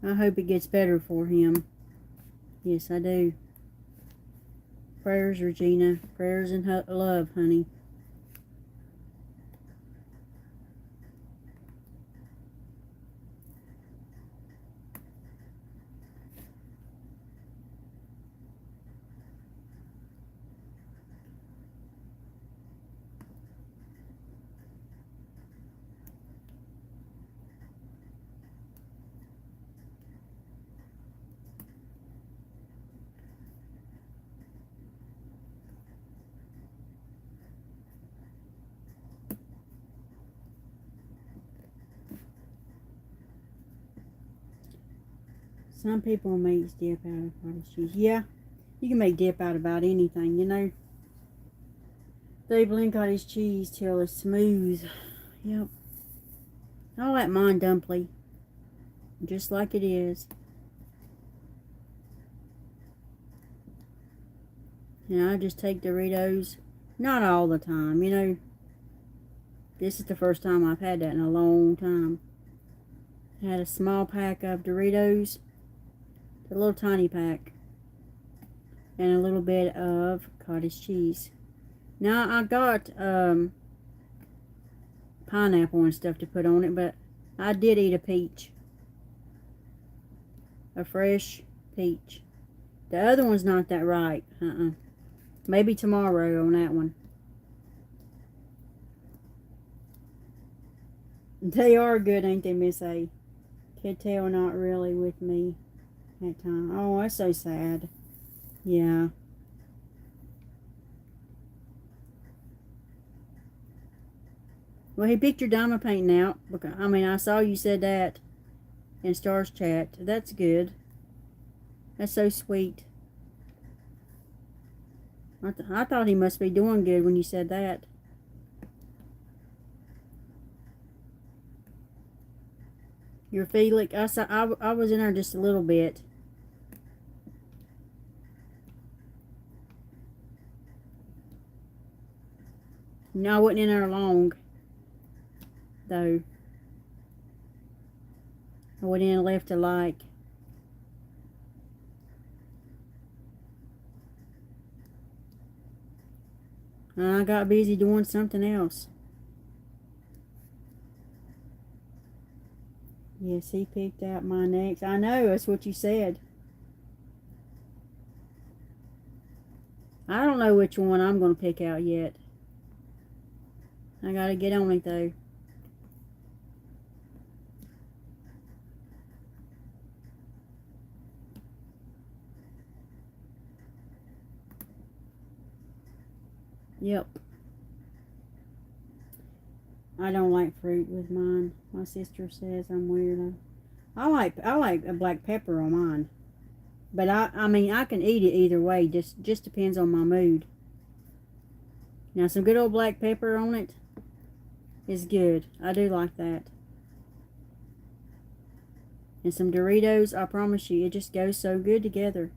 Speaker 1: I hope it gets better for him. Yes, I do. Prayers, Regina. Prayers and love, honey. Some people make dip out of cottage cheese. Yeah, you can make dip out of about anything, you know. They blend cottage cheese till it's smooth. Yep. I like mine dumply. Just like it is. And I just take Doritos. Not all the time, you know. This is the first time I've had that in a long time. I had a small pack of Doritos. A little tiny pack. And a little bit of cottage cheese. Now I got pineapple and stuff to put on it, but I did eat a peach. A fresh peach. The other one's not that right. Maybe tomorrow on that one. They are good, ain't they, Miss A? Could tell not really with me that time. Oh, that's so sad. Yeah. Well, he picked your diamond painting out. I mean, I saw you said that in Stars chat. That's good. That's so sweet. I thought he must be doing good when you said that. Your Felix, I was in there just a little bit. No, I wasn't in there long, though. I went in and left a like. And I got busy doing something else. Yes, he picked out my next. I know, that's what you said. I don't know which one I'm going to pick out yet. I got to get on it, though. Yep. I don't like fruit with mine. My sister says I'm weird. I like a black pepper on mine. But I mean I can eat it either way. Just depends on my mood. Now some good old black pepper on it is good. I do like that. And some Doritos, I promise you, it just goes so good together.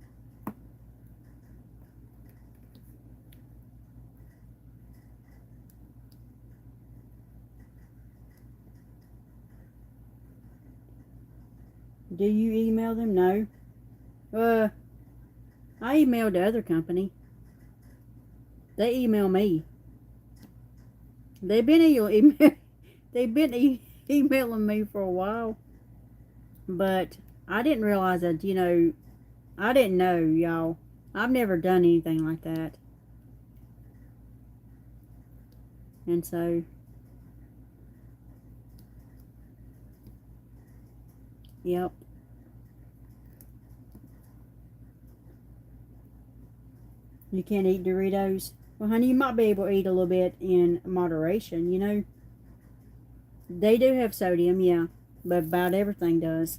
Speaker 1: Do you email them? No. I emailed the other company. They email me. They've been emailing me for a while. But I didn't realize that, you know, I didn't know, y'all. I've never done anything like that. And so, yep. You can't eat Doritos? Well, honey, you might be able to eat a little bit in moderation, you know. They do have sodium, yeah. But about everything does.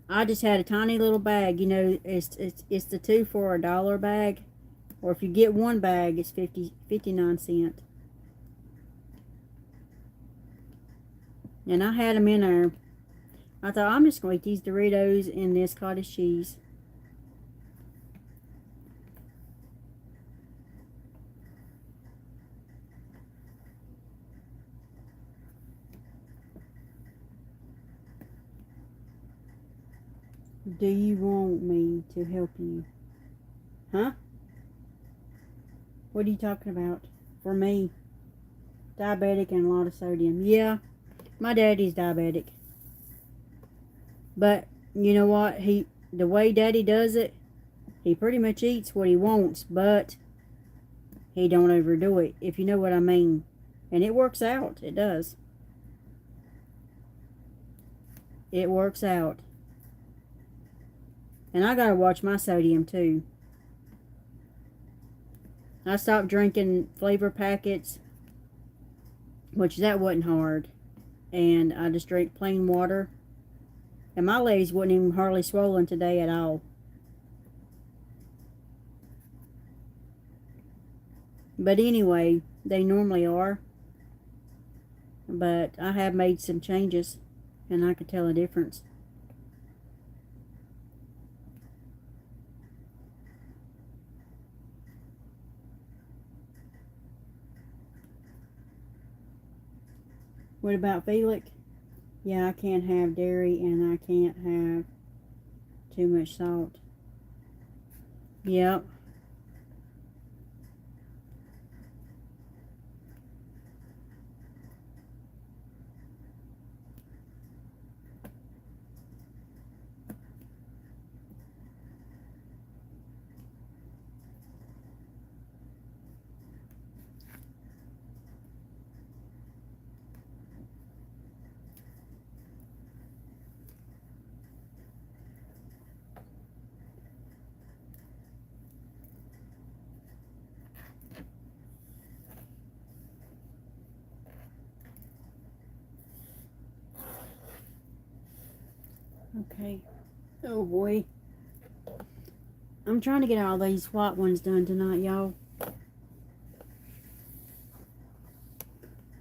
Speaker 1: I just had a tiny little bag, you know, it's the 2 for $1 bag. Or if you get one bag, it's 59 cents. And I had them in there. I thought, I'm just going to eat these Doritos and this cottage cheese. Do you want me to help you? Huh? What are you talking about? For me? Diabetic and a lot of sodium. Yeah, my daddy's diabetic. But, you know what? The way daddy does it, he pretty much eats what he wants, but he don't overdo it, if you know what I mean. And it works out. It does. It works out. And I gotta watch my sodium too. I stopped drinking flavor packets, which that wasn't hard. And I just drank plain water. And my legs wasn't even hardly swollen today at all. But anyway, they normally are. But I have made some changes, and I could tell a difference. What about Felix? Yeah, I can't have dairy, and I can't have too much salt. Yep. Okay. Oh boy. I'm trying to get all these white ones done tonight, y'all.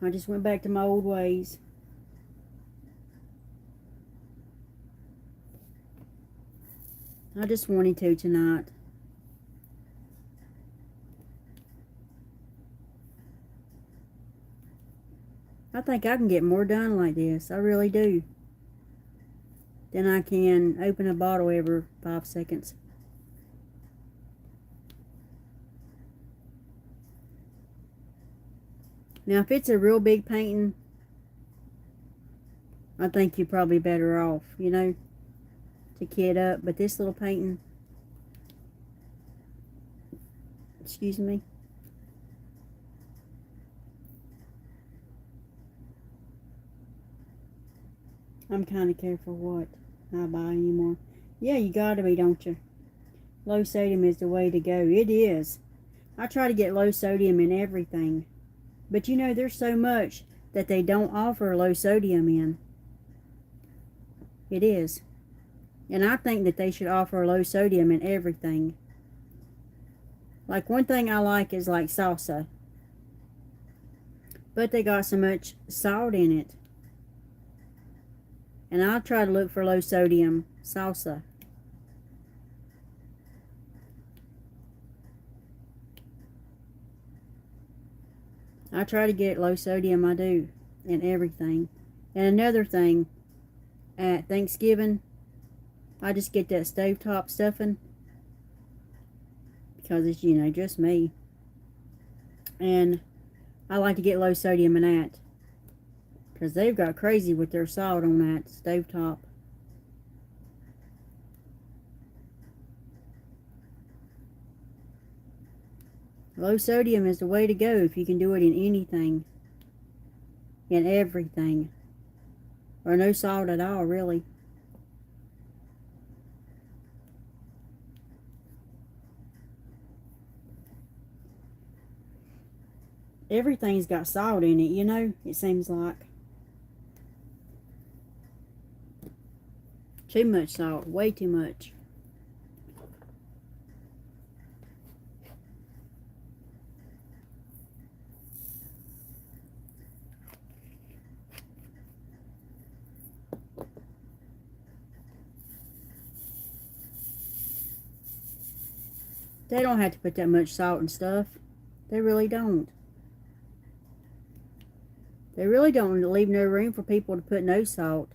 Speaker 1: I just went back to my old ways. I just wanted to tonight. I think I can get more done like this. I really do. Then I can open a bottle every 5 seconds. Now, if it's a real big painting, I think you're probably better off, you know, to kit up. But this little painting, excuse me. I'm kind of careful what I buy anymore. Yeah, you gotta be, don't you? Low sodium is the way to go. It is. I try to get low sodium in everything. But you know, there's so much that they don't offer low sodium in. It is. And I think that they should offer low sodium in everything. Like, one thing I like is like salsa. But they got so much salt in it. And I'll try to look for low sodium salsa. I try to get low sodium, I do, in everything. And another thing, at Thanksgiving, I just get that stovetop stuffing. Because it's, you know, just me. And I like to get low sodium in that. Because they've got crazy with their salt on that stovetop. Low sodium is the way to go if you can do it in anything. In everything. Or no salt at all, really. Everything's got salt in it, you know, it seems like. Too much salt, way too much. They don't have to put that much salt and stuff. They really don't. They really don't leave no room for people to put no salt.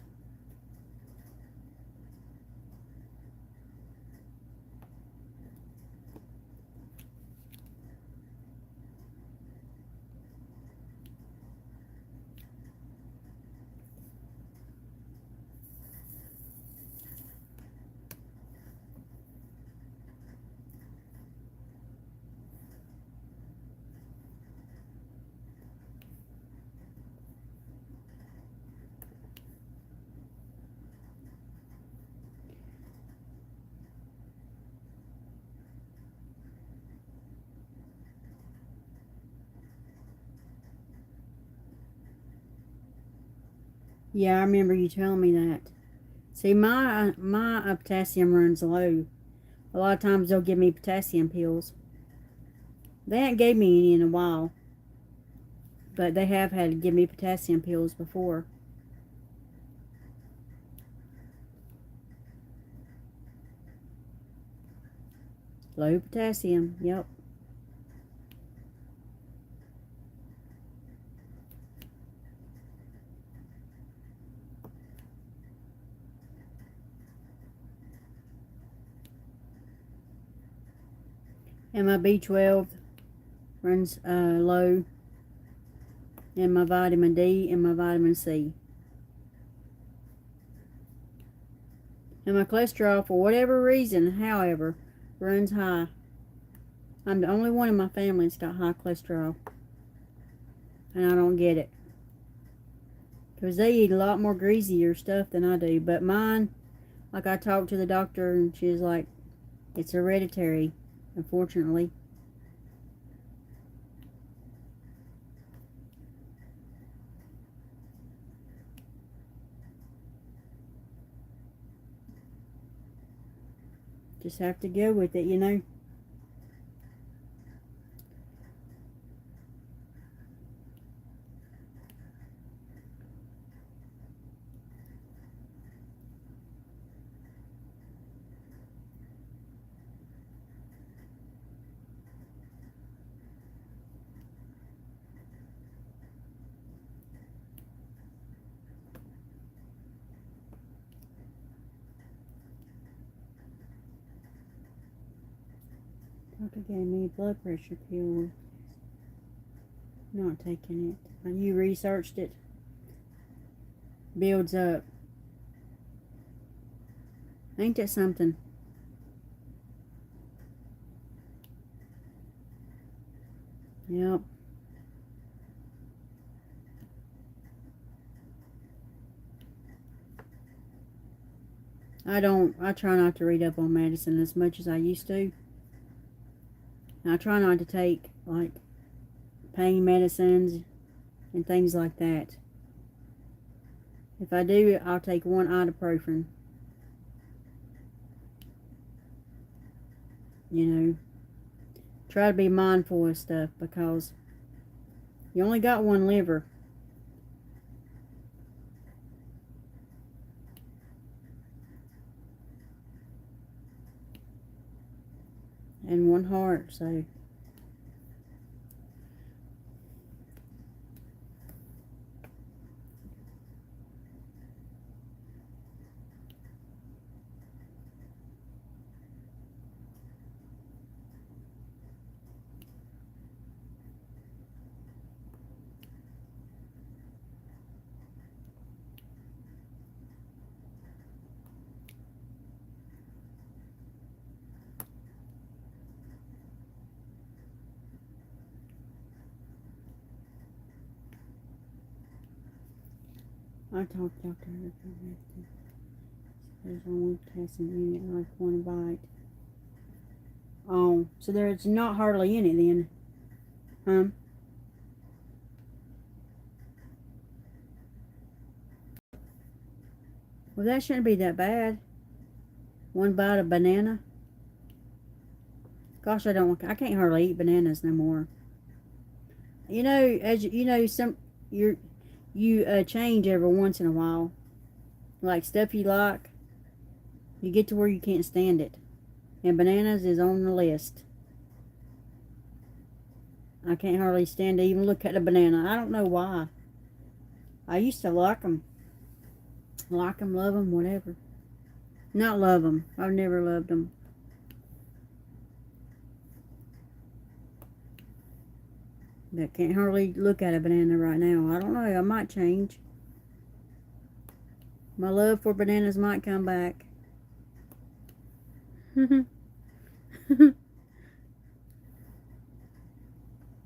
Speaker 1: Yeah, I remember you telling me that. See, my potassium runs low. A lot of times they'll give me potassium pills. They haven't gave me any in a while, but they have had to give me potassium pills before. Low potassium, yep. And my B12 runs low, and my vitamin D and my vitamin C. And my cholesterol, for whatever reason, however, runs high. I'm the only one in my family that's got high cholesterol. And I don't get it. Because they eat a lot more greasier stuff than I do. But mine, like I talked to the doctor and she was like, it's hereditary, unfortunately. Just have to go with it, you know. Doctor gave me a blood pressure pill. Not taking it. You researched it. Builds up. Ain't that something? Yep. I try not to read up on medicine as much as I used to. And I try not to take, like, pain medicines and things like that. If I do, I'll take one ibuprofen. You know, try to be mindful of stuff because you only got one liver. And one heart, so I talked to Dr. There's only potassium in it, like one bite. Oh, so there's not hardly in it then. Well, that shouldn't be that bad. One bite of banana. Gosh, I can't hardly eat bananas no more. You know, as you know, you change every once in a while. Like stuff you like, you get to where you can't stand it. And bananas is on the list. I can't hardly stand to even look at a banana. I don't know why. I used to like them. Like them, love them, whatever. Not love them. I've never loved them. But can't hardly look at a banana right now. I don't know. I might change. My love for bananas might come back.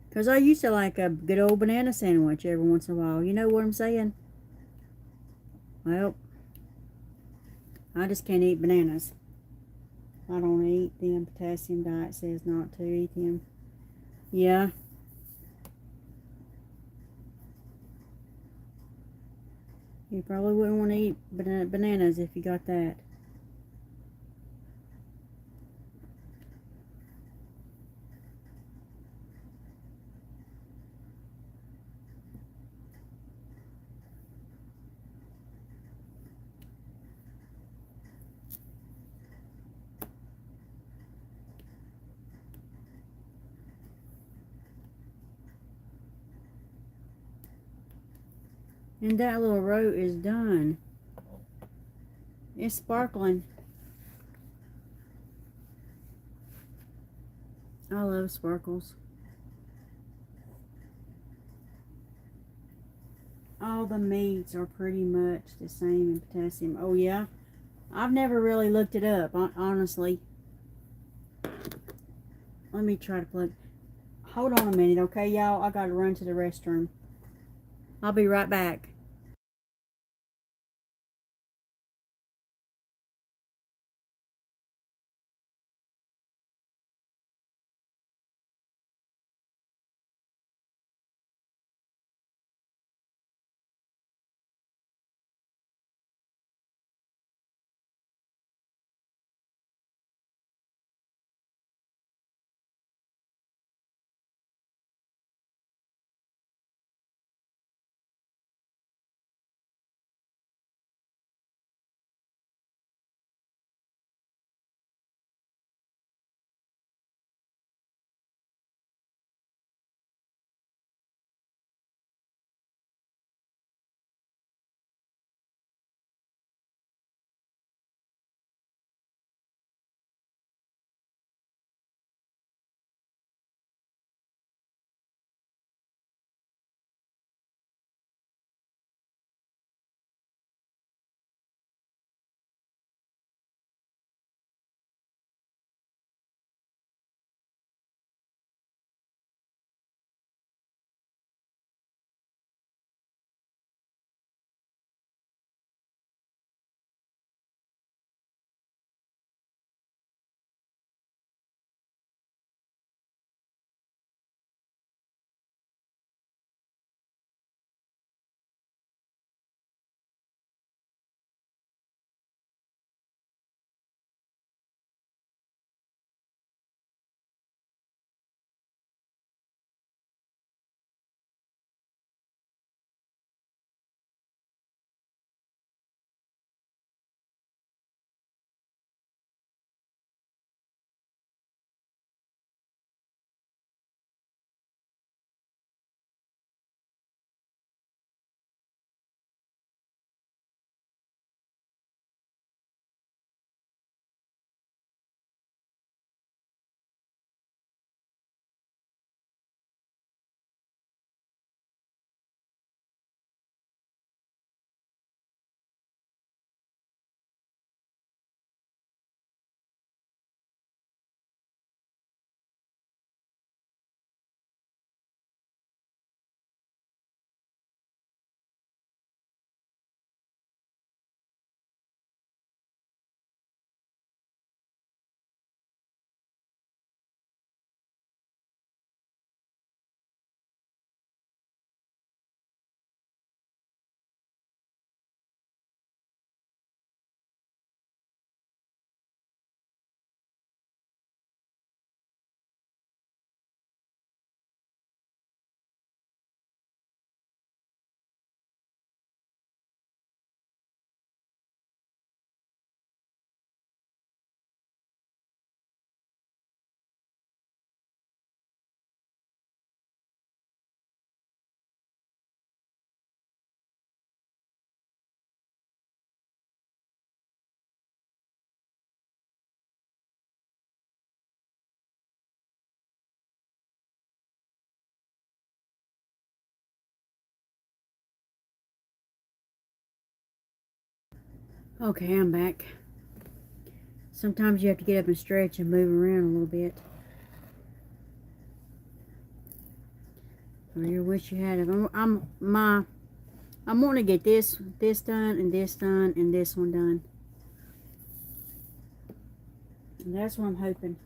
Speaker 1: Because I used to like a good old banana sandwich every once in a while. You know what I'm saying? Well, I just can't eat bananas. I don't eat them. Potassium diet says not to eat them. Yeah. You probably wouldn't want to eat bananas if you got that. And that little row is done. It's sparkling. I love sparkles. All the meats are pretty much the same in potassium. Oh yeah? I've never really looked it up, honestly. Let me try to plug. Hold on a minute, okay, y'all? I gotta run to the restroom. I'll be right back. Okay, I'm back. Sometimes you have to get up and stretch and move around a little bit. Or you wish you had it. I'm wanting to get this done and this done and this one done. And that's what I'm hoping.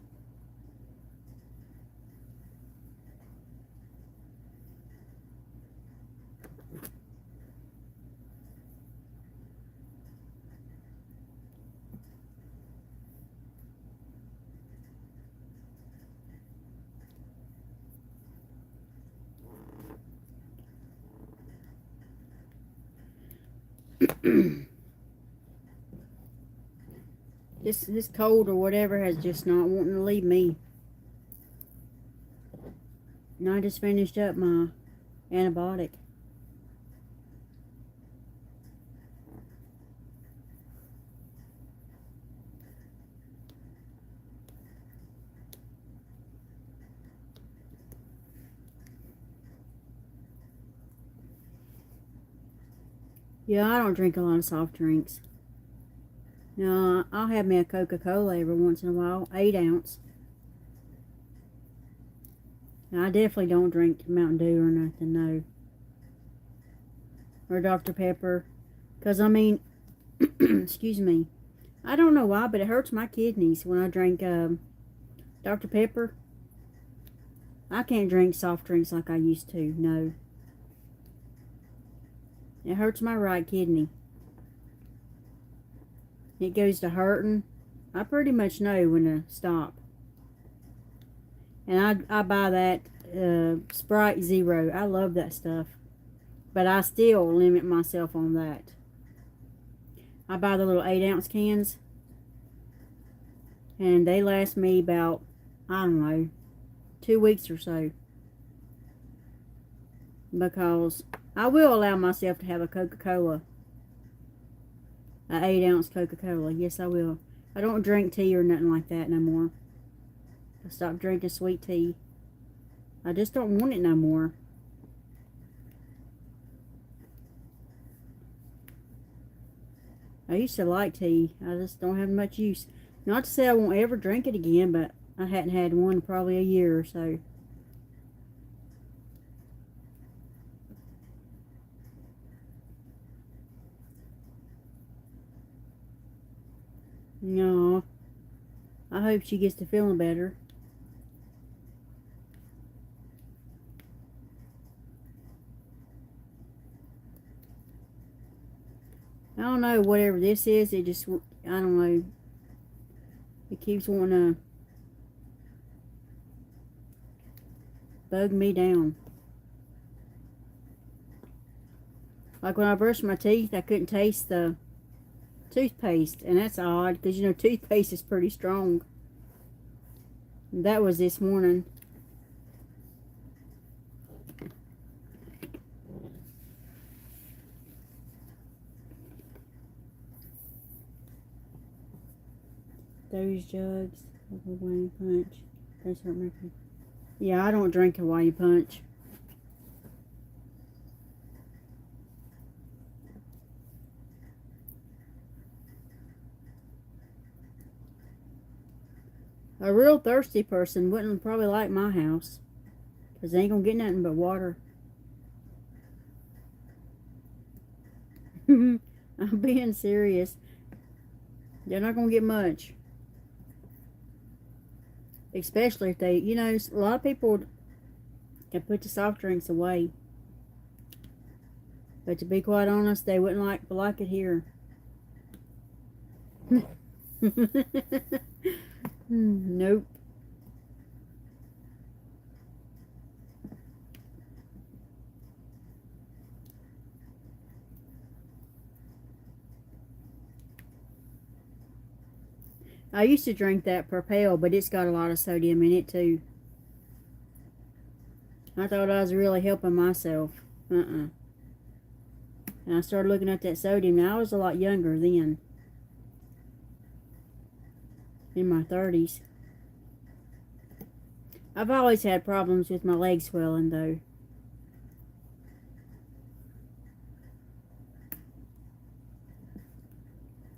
Speaker 1: This cold or whatever has just not wanting to leave me. And I just finished up my antibiotic. Yeah, I don't drink a lot of soft drinks. No, I'll have me a Coca-Cola every once in a while, 8 ounce. Now, I definitely don't drink Mountain Dew or nothing, no. Or Dr. Pepper. Because, I mean, excuse me. I don't know why, but it hurts my kidneys when I drink Dr. Pepper. I can't drink soft drinks like I used to, no. It hurts my right kidney. It goes to hurting. I pretty much know when to stop. And I buy that Sprite Zero. I love that stuff. But I still limit myself on that. I buy the little 8 ounce cans. And they last me about, I don't know, 2 weeks or so. Because I will allow myself to have a Coca-Cola. An 8 ounce Coca-Cola. Yes, I will. I don't drink tea or nothing like that no more. I stopped drinking sweet tea. I just don't want it no more. I used to like tea. I just don't have much use. Not to say I won't ever drink it again, but I hadn't had one in probably a year or so. No. I hope she gets to feeling better. I don't know, whatever this is, it just, I don't know. It keeps wanting to bug me down. Like when I brushed my teeth, I couldn't taste the toothpaste. And that's odd, because, you know, toothpaste is pretty strong. That was this morning. Those jugs of Hawaiian Punch. Those hurt my feet. Yeah, I don't drink Hawaiian Punch. A real thirsty person wouldn't probably like my house. Because they ain't going to get nothing but water. I'm being serious. They're not going to get much. Especially if they, you know, a lot of people can put the soft drinks away. But to be quite honest, they wouldn't like it here. Nope. I used to drink that Propel, but it's got a lot of sodium in it too. I thought I was really helping myself. And I started looking at that sodium. Now I was a lot younger then. In my 30s. I've always had problems with my leg swelling though.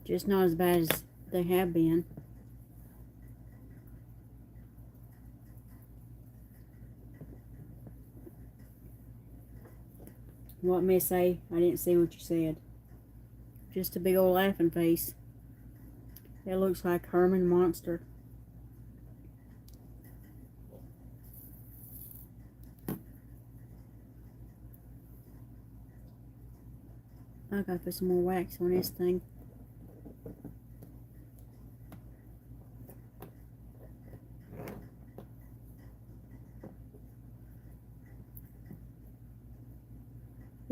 Speaker 1: Just not as bad as they have been. What, Miss A? I didn't see what you said. Just a big old laughing face. It looks like Herman Monster. I gotta put some more wax on this thing.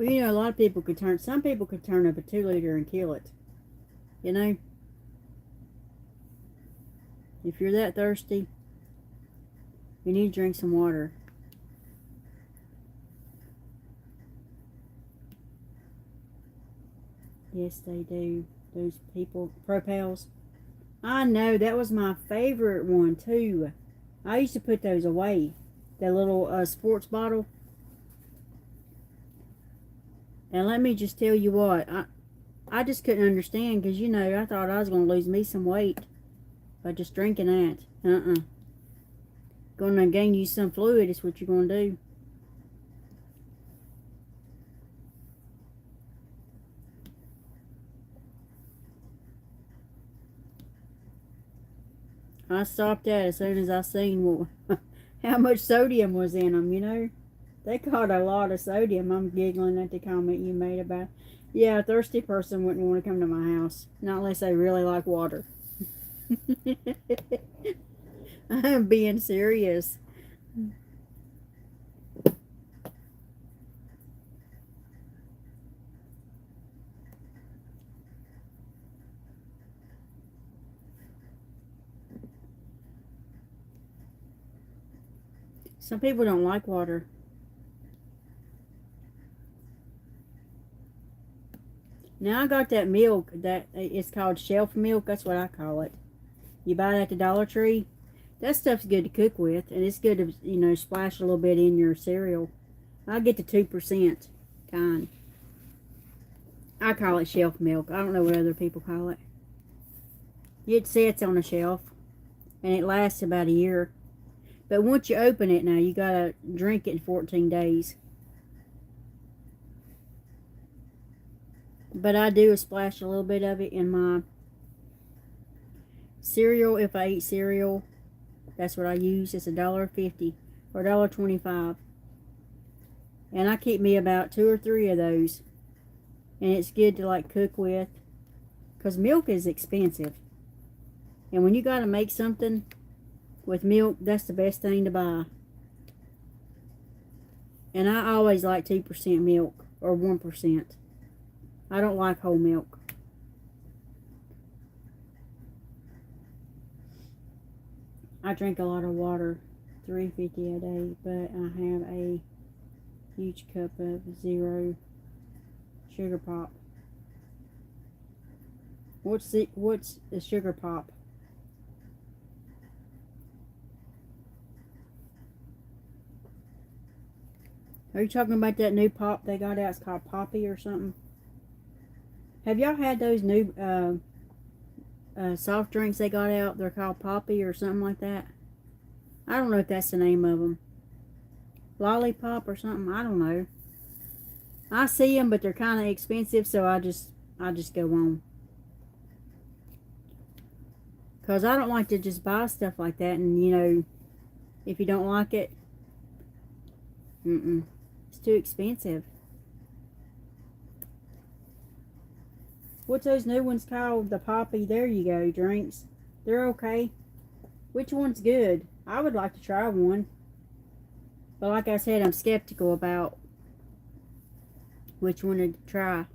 Speaker 1: Well, you know, a lot of people could turn, some people could turn up a 2 liter and kill it. You know? If you're that thirsty, you need to drink some water. Yes, they do. Those people, Propels. I know, that was my favorite one too. I used to put those away. That little sports bottle. And let me just tell you what, I just couldn't understand because, you know, I thought I was going to lose me some weight by just drinking that. Going to gain you some fluid is what you're going to do. I stopped that as soon as I seen how much sodium was in them, you know. They caught a lot of sodium. I'm giggling at the comment you made about, yeah, a thirsty person wouldn't want to come to my house. Not unless they really like water. I'm being serious. Some people don't like water. Now I got that milk that it's called shelf milk. That's what I call it. You buy it at the Dollar Tree. That stuff's good to cook with, and it's good to, you know, splash a little bit in your cereal. I get the 2% kind. I call it shelf milk. I don't know what other people call it. It sits on a shelf, and it lasts about a year. But once you open it now, you gotta drink it in 14 days. But I do splash a little bit of it in my cereal. If I eat cereal, that's what I use. It's $1.50 or $1.25. And I keep me about 2 or 3 of those. And it's good to like cook with. Because milk is expensive. And when you gotta make something with milk, that's the best thing to buy. And I always like 2% milk or 1%. I don't like whole milk. I drink a lot of water, 350 a day, but I have a huge cup of zero sugar pop. What's the sugar pop? Are you talking about that new pop they got out? It's called Poppy or something. Have y'all had those new soft drinks they got out? They're called Poppy or something like that. I don't know if that's the name of them. Lollipop or something. I don't know. I see them, but they're kind of expensive, so I just go on. Because I don't like to just buy stuff like that, and, you know, if you don't like it, it's too expensive. What's those new ones called? The Poppy. There you go. Drinks. They're okay. Which one's good? I would like to try one. But like I said, I'm skeptical about which one to try.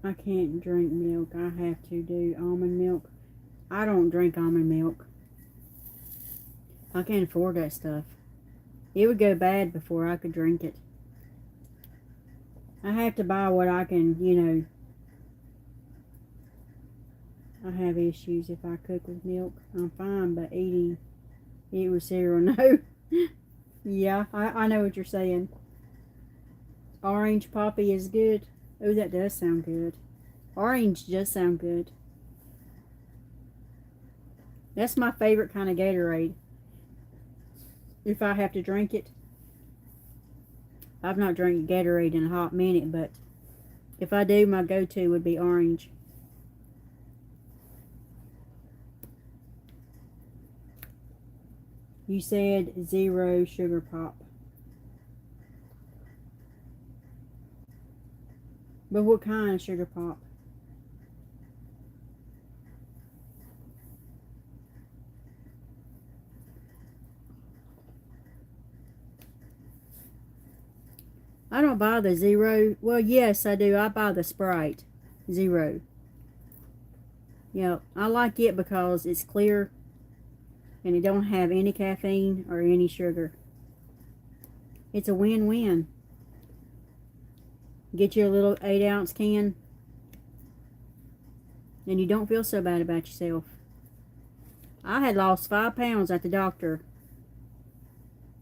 Speaker 1: I can't drink milk. I have to do almond milk. I don't drink almond milk. I can't afford that stuff. It would go bad before I could drink it. I have to buy what I can, you know. I have issues if I cook with milk. I'm fine, but eat with cereal, no. Yeah, I know what you're saying. Orange Poppy is good. Oh, that does sound good. Orange does sound good. That's my favorite kind of Gatorade. If I have to drink it. I've not drank Gatorade in a hot minute, but if I do, my go-to would be orange. You said 0 sugar pop. But what kind of sugar pop? I don't buy the 0. Well, yes, I do. I buy the Sprite 0. Yeah, I like it because it's clear and it don't have any caffeine or any sugar. It's a win-win. Get you a little 8-ounce can and you don't feel so bad about yourself. I had lost 5 pounds at the doctor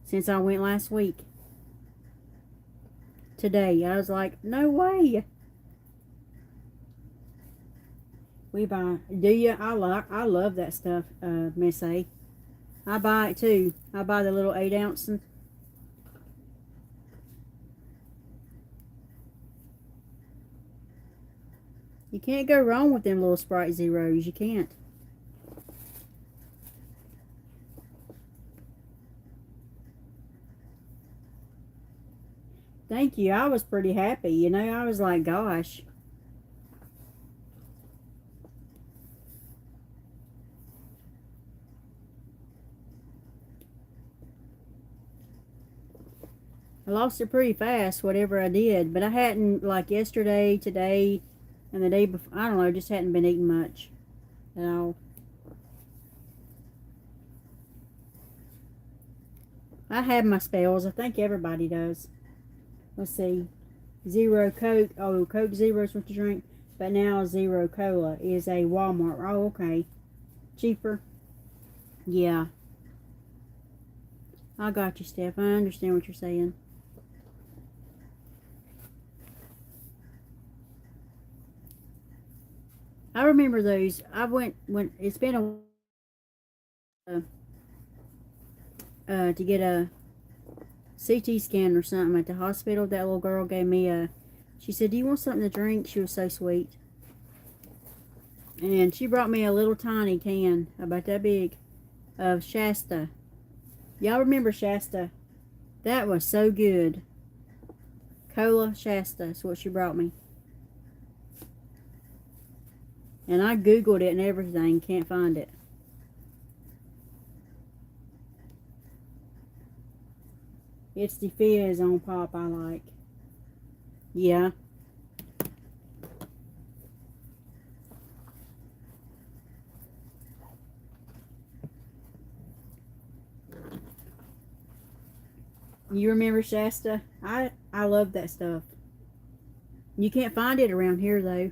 Speaker 1: since I went last week. Today, I was like, no way. We buy, do you? I love that stuff, Miss A. I buy it too. I buy the little 8-ounce. You can't go wrong with them little Sprite Zeros. You can't. Thank you. I was pretty happy. You know, I was like, gosh. I lost it pretty fast, whatever I did. But I hadn't, like yesterday, today, and the day before. I don't know, just hadn't been eating much at all. I have my spells. I think everybody does. Let's see. 0 Coke. Oh, Coke Zero is what you drink. But now 0 Cola is a Walmart. Oh, okay. Cheaper. Yeah. I got you, Steph. I understand what you're saying. I remember those. I went when it's been to get a CT scan or something at the hospital. That little girl gave me a. She said, "Do you want something to drink?" She was so sweet, and she brought me a little tiny can, about that big, of Shasta. Y'all remember Shasta? That was so good. Cola Shasta is what she brought me. And I Googled it and everything. Can't find it. It's the fizz on pop I like. Yeah. You remember Shasta? I love that stuff. You can't find it around here though.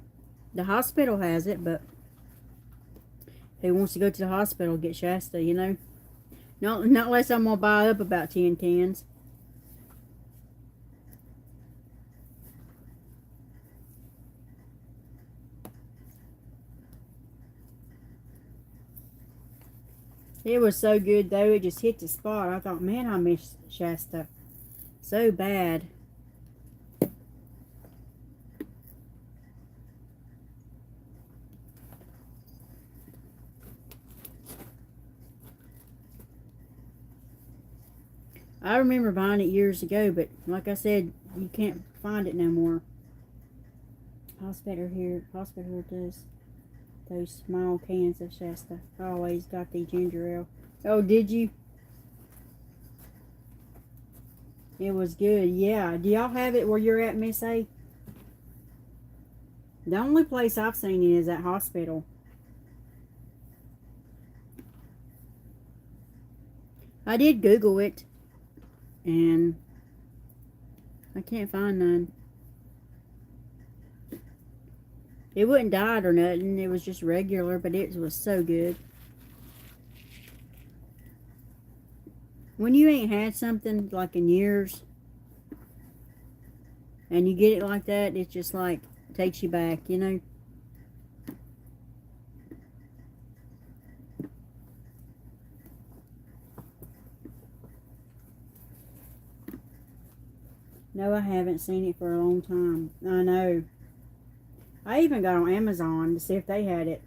Speaker 1: The hospital has it, but who wants to go to the hospital get Shasta, you know? Not unless I'm gonna buy up about 10 cans. It was so good though, it just hit the spot. I thought, man, I miss Shasta so bad. I remember buying it years ago, but like I said, you can't find it no more. Hospital here does those small cans of Shasta. I always got the ginger ale. Oh, did you? It was good, yeah. Do y'all have it where you're at, Miss A? The only place I've seen it is at hospital. I did Google it, and I can't find none. It wasn't dyed or nothing. It was just regular, but it was so good. When you ain't had something like in years, and you get it like that, it's just like takes you back, you know. No, I haven't seen it for a long time. I know. I even got on Amazon to see if they had it.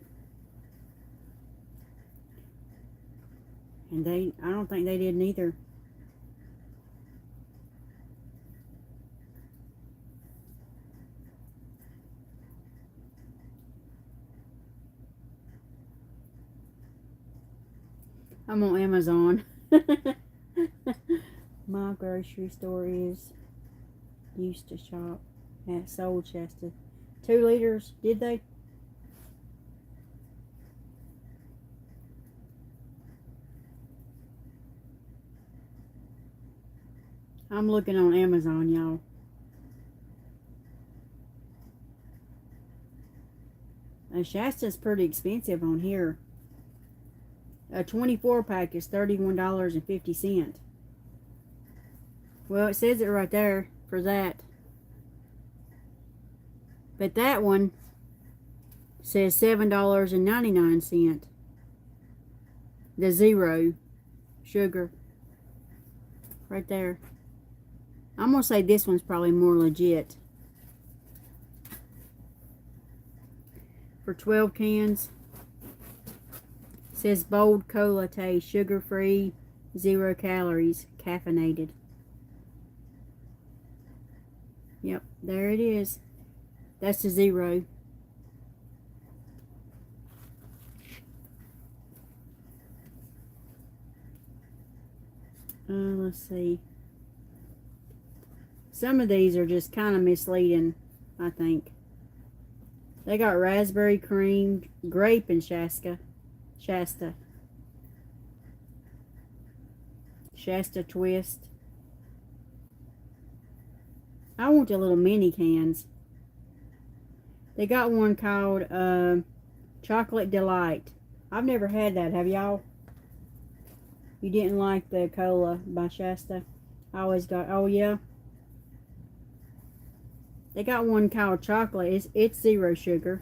Speaker 1: And I don't think they did neither. I'm on Amazon. My grocery store is used to shop at Soul Chester. 2 liters, did they? I'm looking on Amazon, y'all. Shasta's pretty expensive on here. A 24 pack is $31.50. Well, it says it right there for that. But that one says $7.99. The 0 sugar. Right there. I'm going to say this one's probably more legit. For 12 cans. It says bold cola taste, sugar free, 0 calories, caffeinated. Yep, there it is. That's the 0. Let's see. Some of these are just kind of misleading, I think. They got raspberry cream, grape, and Shasta twist. I want the little mini cans. They got one called Chocolate Delight. I've never had that. Have y'all? You didn't like the cola by Shasta? I always got, oh yeah. They got one called chocolate. It's 0 sugar.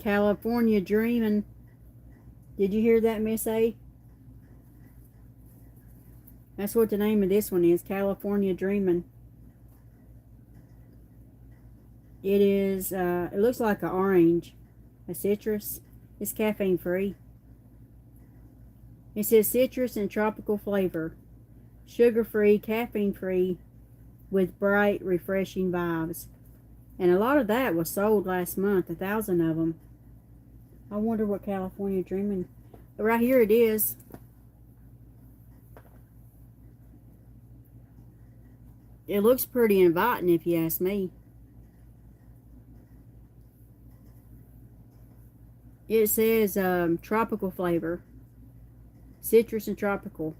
Speaker 1: California Dreamin'. Did you hear that, Miss A? That's what the name of this one is, California Dreamin'. It is, it looks like an orange, a citrus. It's caffeine free. It says citrus and tropical flavor. Sugar free, caffeine free, with bright, refreshing vibes. And a lot of that was sold last month, 1,000 of them. I wonder what California Dreamin'. Right here it is. It looks pretty inviting if you ask me. It says tropical flavor. Citrus and tropical.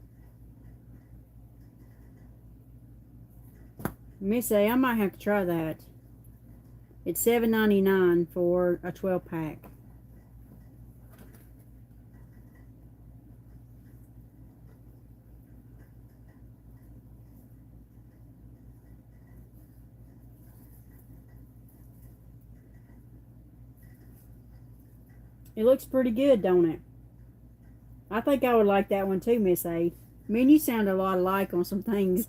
Speaker 1: Miss A, I might have to try that. It's $7.99 for a 12 pack. It looks pretty good, don't it? I think I would like that one too, Miss A. Me and you sound a lot alike on some things.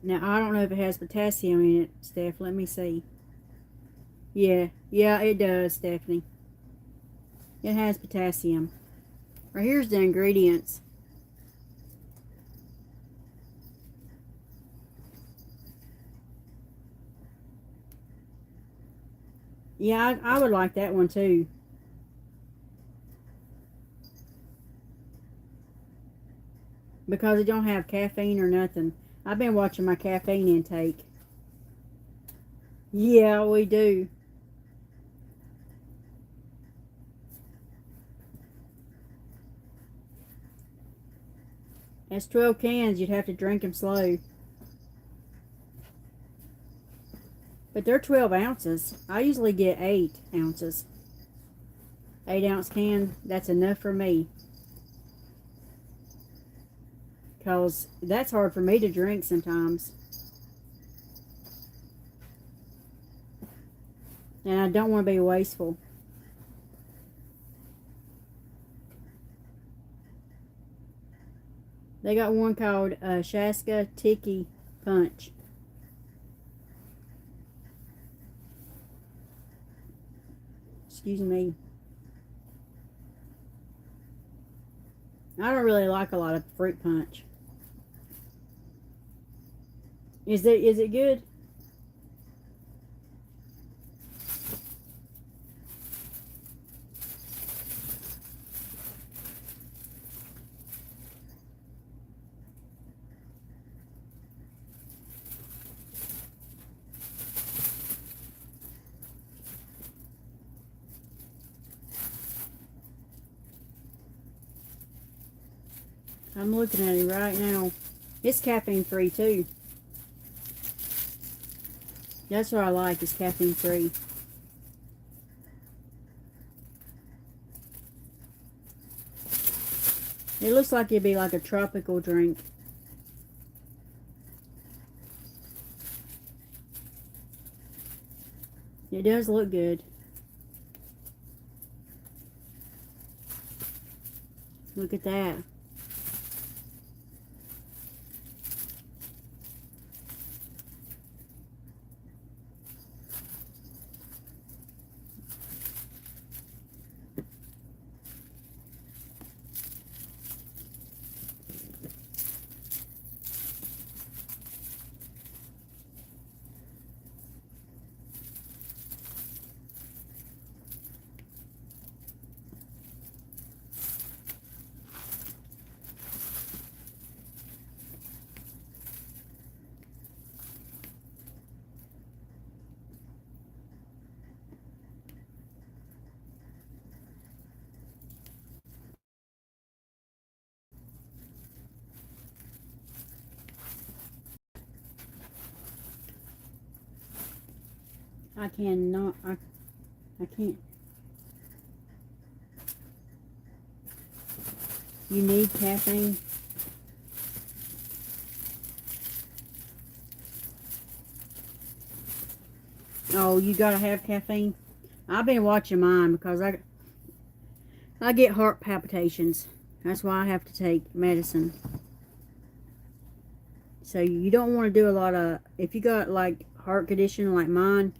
Speaker 1: Now, I don't know if it has potassium in it, Steph. Let me see. Yeah, it does, Stephanie. It has potassium. Right, here's the ingredients. Yeah, I would like that one too. Because it don't have caffeine or nothing. I've been watching my caffeine intake. Yeah, we do. That's 12 cans. You'd have to drink them slow. But they're 12 ounces. I usually get 8 ounces. 8 ounce can. That's enough for me. because that's hard for me to drink sometimes. And I don't want to be wasteful. They got one called Shaska Tiki Punch. Excuse me. I don't really like a lot of fruit punch. Is it good? I'm looking at it right now. It's caffeine free too. That's what I like, is caffeine free. It looks like it'd be like a tropical drink. It does look good. Look at that. I cannot, I can't. You need caffeine? Oh, you gotta have caffeine? I've been watching mine because I get heart palpitations. That's why I have to take medicine. So you don't want to do a lot of, if you got like heart condition like mine,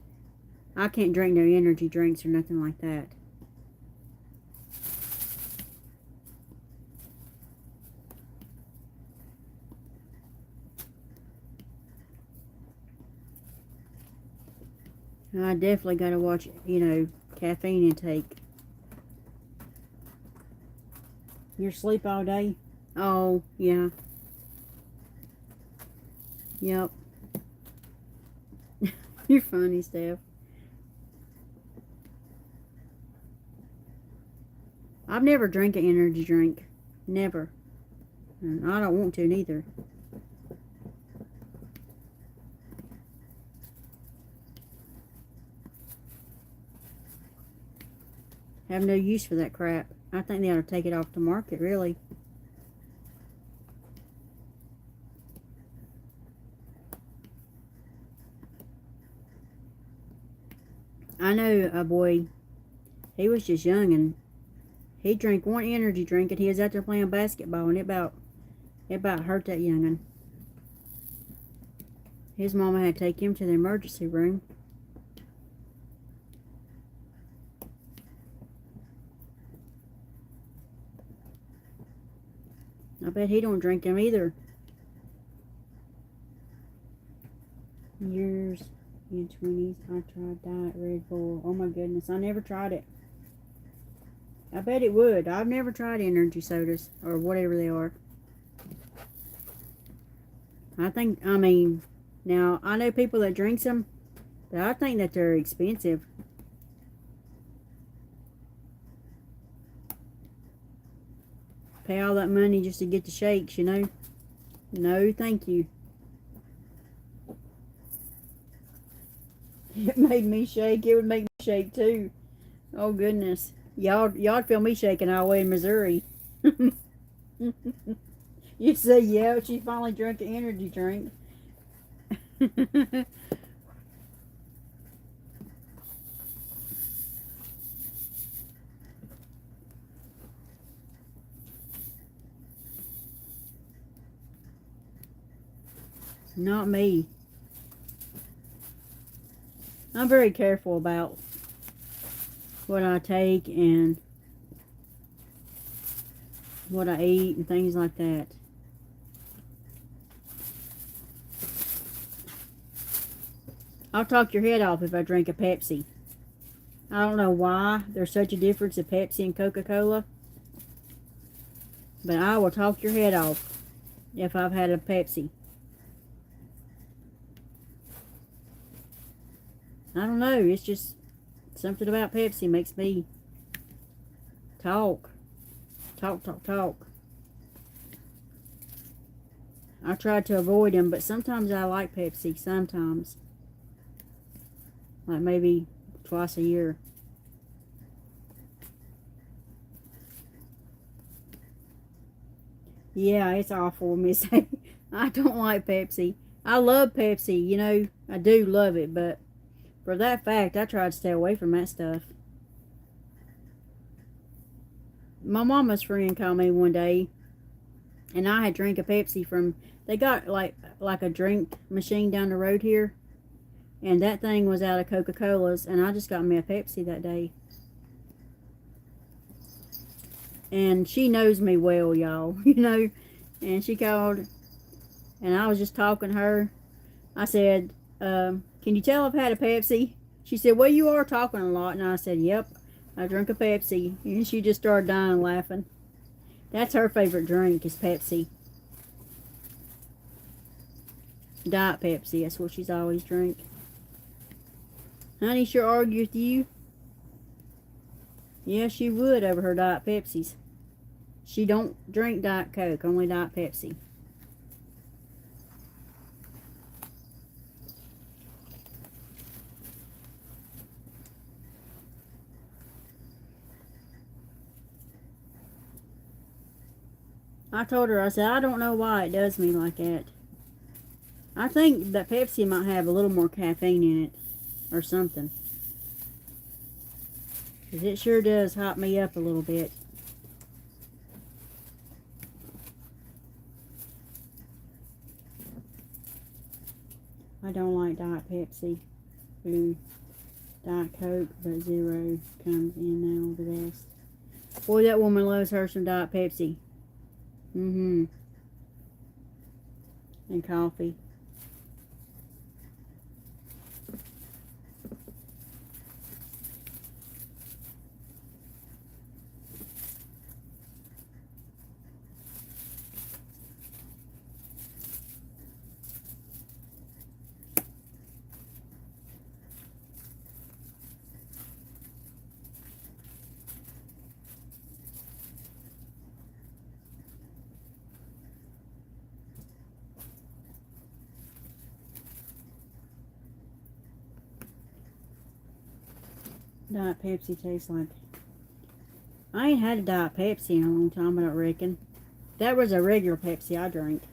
Speaker 1: I can't drink no energy drinks or nothing like that. I definitely got to watch, caffeine intake. You're asleep all day? Oh, yeah. Yep. You're funny, Steph. I've never drank an energy drink. Never. And I don't want to neither. Have no use for that crap. I think they ought to take it off the market, really. I know a boy, he was just young, and he drank one energy drink, and he was out there playing basketball, and it about hurt that young'un. His mama had to take him to the emergency room. I bet he don't drink them either. Years in 20s, I tried Diet Red Bull. Oh my goodness, I never tried it. I bet it would. I've never tried energy sodas or whatever they are. Now I know people that drinks them, but I think that they're expensive. Pay all that money just to get the shakes, No, thank you. It made me shake. It would make me shake too. Oh goodness. Y'all feel me shaking all the way in Missouri. You say, yeah, she finally drank an energy drink. Not me. I'm very careful about what I take and what I eat and things like that. I'll talk your head off if I drink a Pepsi. I don't know why there's such a difference in Pepsi and Coca-Cola, but I will talk your head off if I've had a Pepsi. I don't know, it's just something about Pepsi makes me talk. Talk. I try to avoid them, but sometimes I like Pepsi, sometimes. Like maybe twice a year. Yeah, it's awful, Miss. I don't like Pepsi. I love Pepsi, you know, I do love it, but for that fact, I try to stay away from that stuff. My mama's friend called me one day, and I had drank a Pepsi from. They got like a drink machine down the road here, and that thing was out of Coca-Cola's, and I just got me a Pepsi that day. And she knows me well, y'all, you know. And she called, and I was just talking to her. I said, can you tell I've had a Pepsi? She said, well, you are talking a lot. And I said, yep, I drink a Pepsi. And she just started dying laughing. That's her favorite drink is Pepsi. Diet Pepsi, that's what she's always drank. Honey sure argue with you. Yeah, she would over her Diet Pepsis. She don't drink Diet Coke, only Diet Pepsi. I told her, I said, I don't know why it does me like that. I think that Pepsi might have a little more caffeine in it or something. Because it sure does hot me up a little bit. I don't like Diet Pepsi. Diet Coke, but Zero comes in now the best. Boy, that woman loves her some Diet Pepsi. And coffee. Diet Pepsi tastes like. I ain't had a Diet Pepsi in a long time, I don't reckon. That was a regular Pepsi I drank.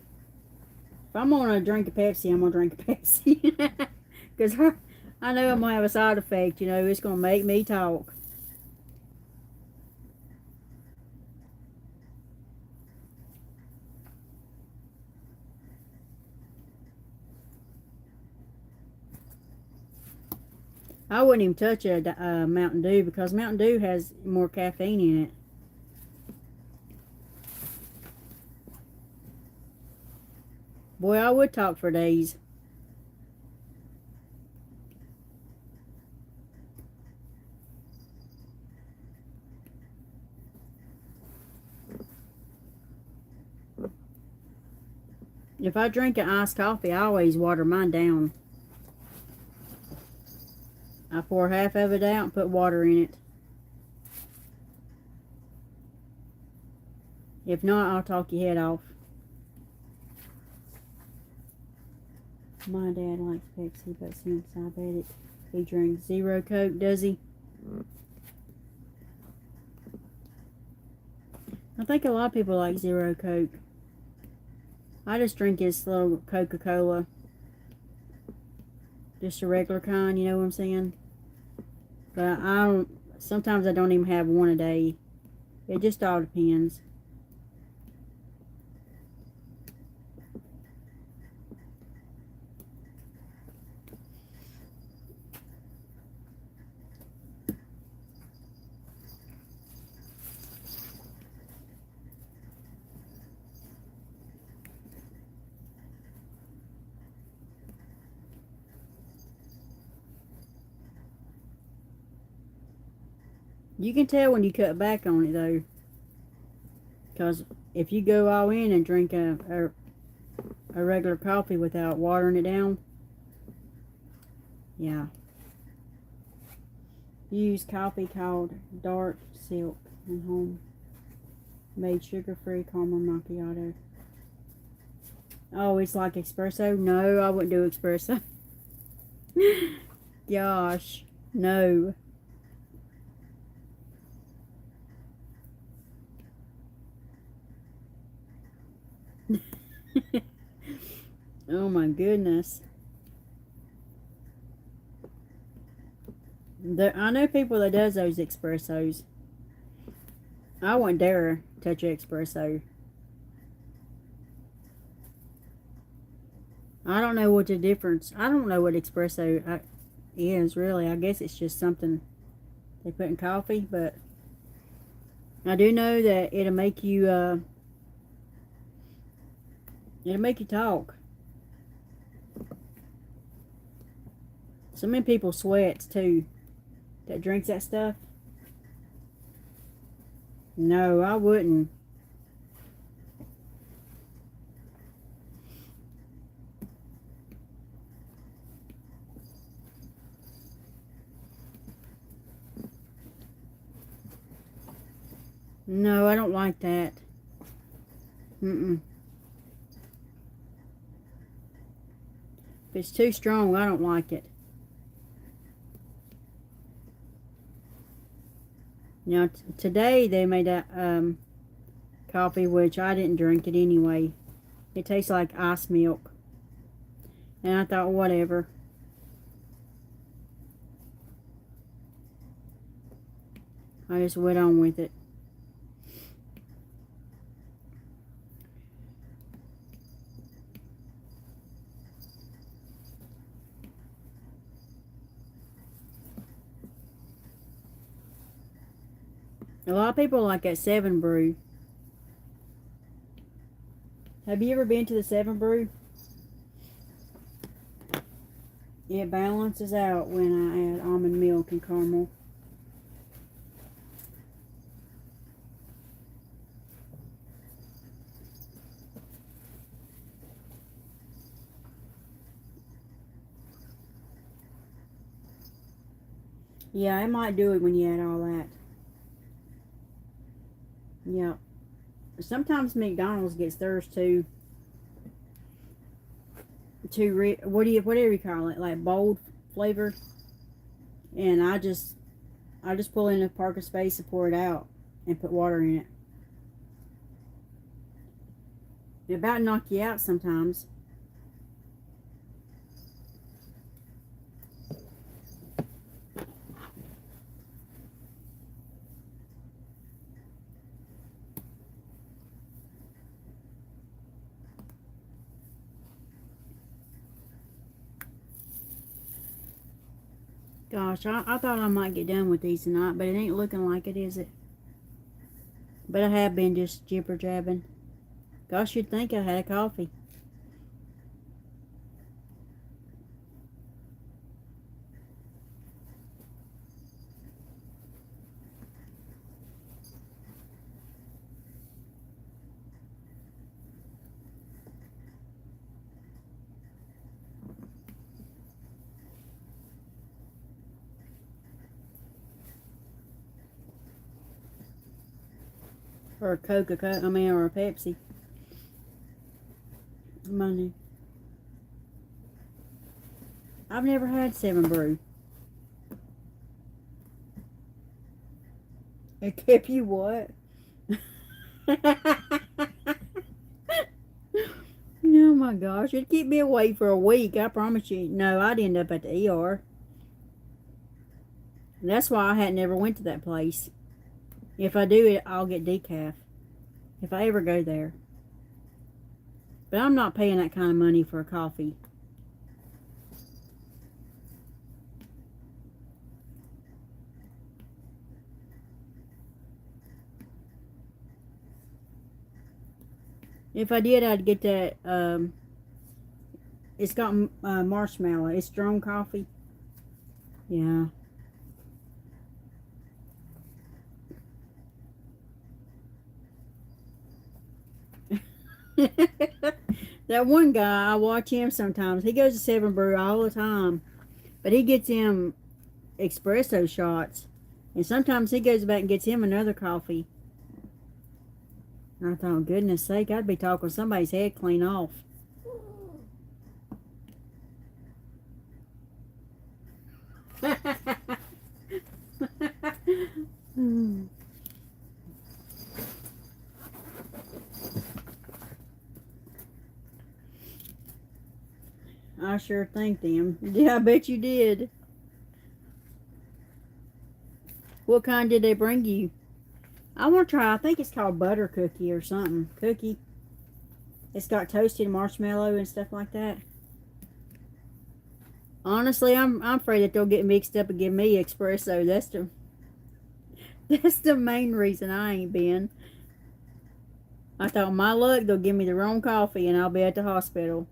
Speaker 1: If I'm gonna drink a Pepsi, I'm gonna drink a Pepsi. Because I know I'm gonna have a side effect, you know, it's gonna make me talk. I wouldn't even touch a Mountain Dew because Mountain Dew has more caffeine in it. Boy, I would talk for days. If I drink an iced coffee, I always water mine down. I pour half of it out and put water in it. If not, I'll talk your head off. My dad likes Pepsi, but since I bet it, he drinks Zero Coke, does he? I think a lot of people like Zero Coke. I just drink this little Coca-Cola. Just a regular kind, you know what I'm saying? But I don't, sometimes I don't even have one a day. It just all depends. You can tell when you cut back on it though. Because if you go all in and drink a regular coffee without watering it down, yeah. Use coffee called Dark Silk and home made sugar-free caramel macchiato. Oh, it's like espresso? No, I wouldn't do espresso. Gosh, no. Oh my goodness. I know people that does those espressos. I wouldn't dare touch an espresso. I don't know what the difference. I don't know what espresso is really. I guess it's just something they put in coffee, but I do know that it'll make you talk. So many people sweats too that drinks that stuff. No, I wouldn't. No, I don't like that. Mm-mm. If it's too strong, I don't like it. Now, today they made that coffee, which I didn't drink it anyway. It tastes like ice milk. And I thought, whatever. I just went on with it. A lot of people like that 7 Brew. Have you ever been to the 7 Brew? It balances out when I add almond milk and caramel. Yeah, it might do it when you add all that. Yeah. Sometimes McDonald's gets theirs too. Whatever you call it, like bold flavor. And I just pull in a parking space and pour it out and put water in it. It about knock you out sometimes. Gosh, I thought I might get done with these tonight, but it ain't looking like it, is it? But I have been just jibber jabbing. Gosh, you'd think I had a coffee. Or a Coca-Cola, or a Pepsi. Money. I've never had 7 Brew. It kept you what? my gosh, it'd keep me awake for a week, I promise you. No, I'd end up at the ER. That's why I hadn't ever went to that place. If I do it, I'll get decaf. If I ever go there. But I'm not paying that kind of money for a coffee. If I did, I'd get that, it's got marshmallow. It's strong coffee. Yeah. That one guy, I watch him sometimes. He goes to Seven Brew all the time. But he gets him espresso shots. And sometimes he goes back and gets him another coffee. And I thought, goodness sake, I'd be talking somebody's head clean off. I sure thanked him. Yeah, I bet you did. What kind did they bring you? I want to try, I think it's called butter cookie or something. Cookie. It's got toasted marshmallow and stuff like that. Honestly, I'm afraid that they'll get mixed up and give me espresso. That's the main reason I ain't been. I thought, my luck, they'll give me the wrong coffee and I'll be at the hospital.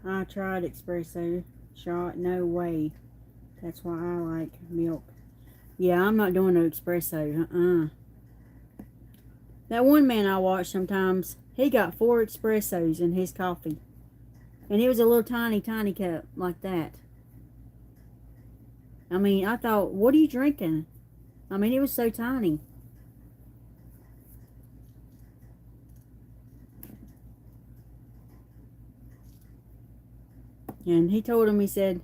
Speaker 1: I tried espresso shot. No way. That's why I like milk. Yeah, I'm not doing no espresso. That one man I watch sometimes, he got 4 espressos in his coffee. And it was a little tiny cup like that. I mean, I thought, what are you drinking? I mean, it was so tiny. And he told him, he said,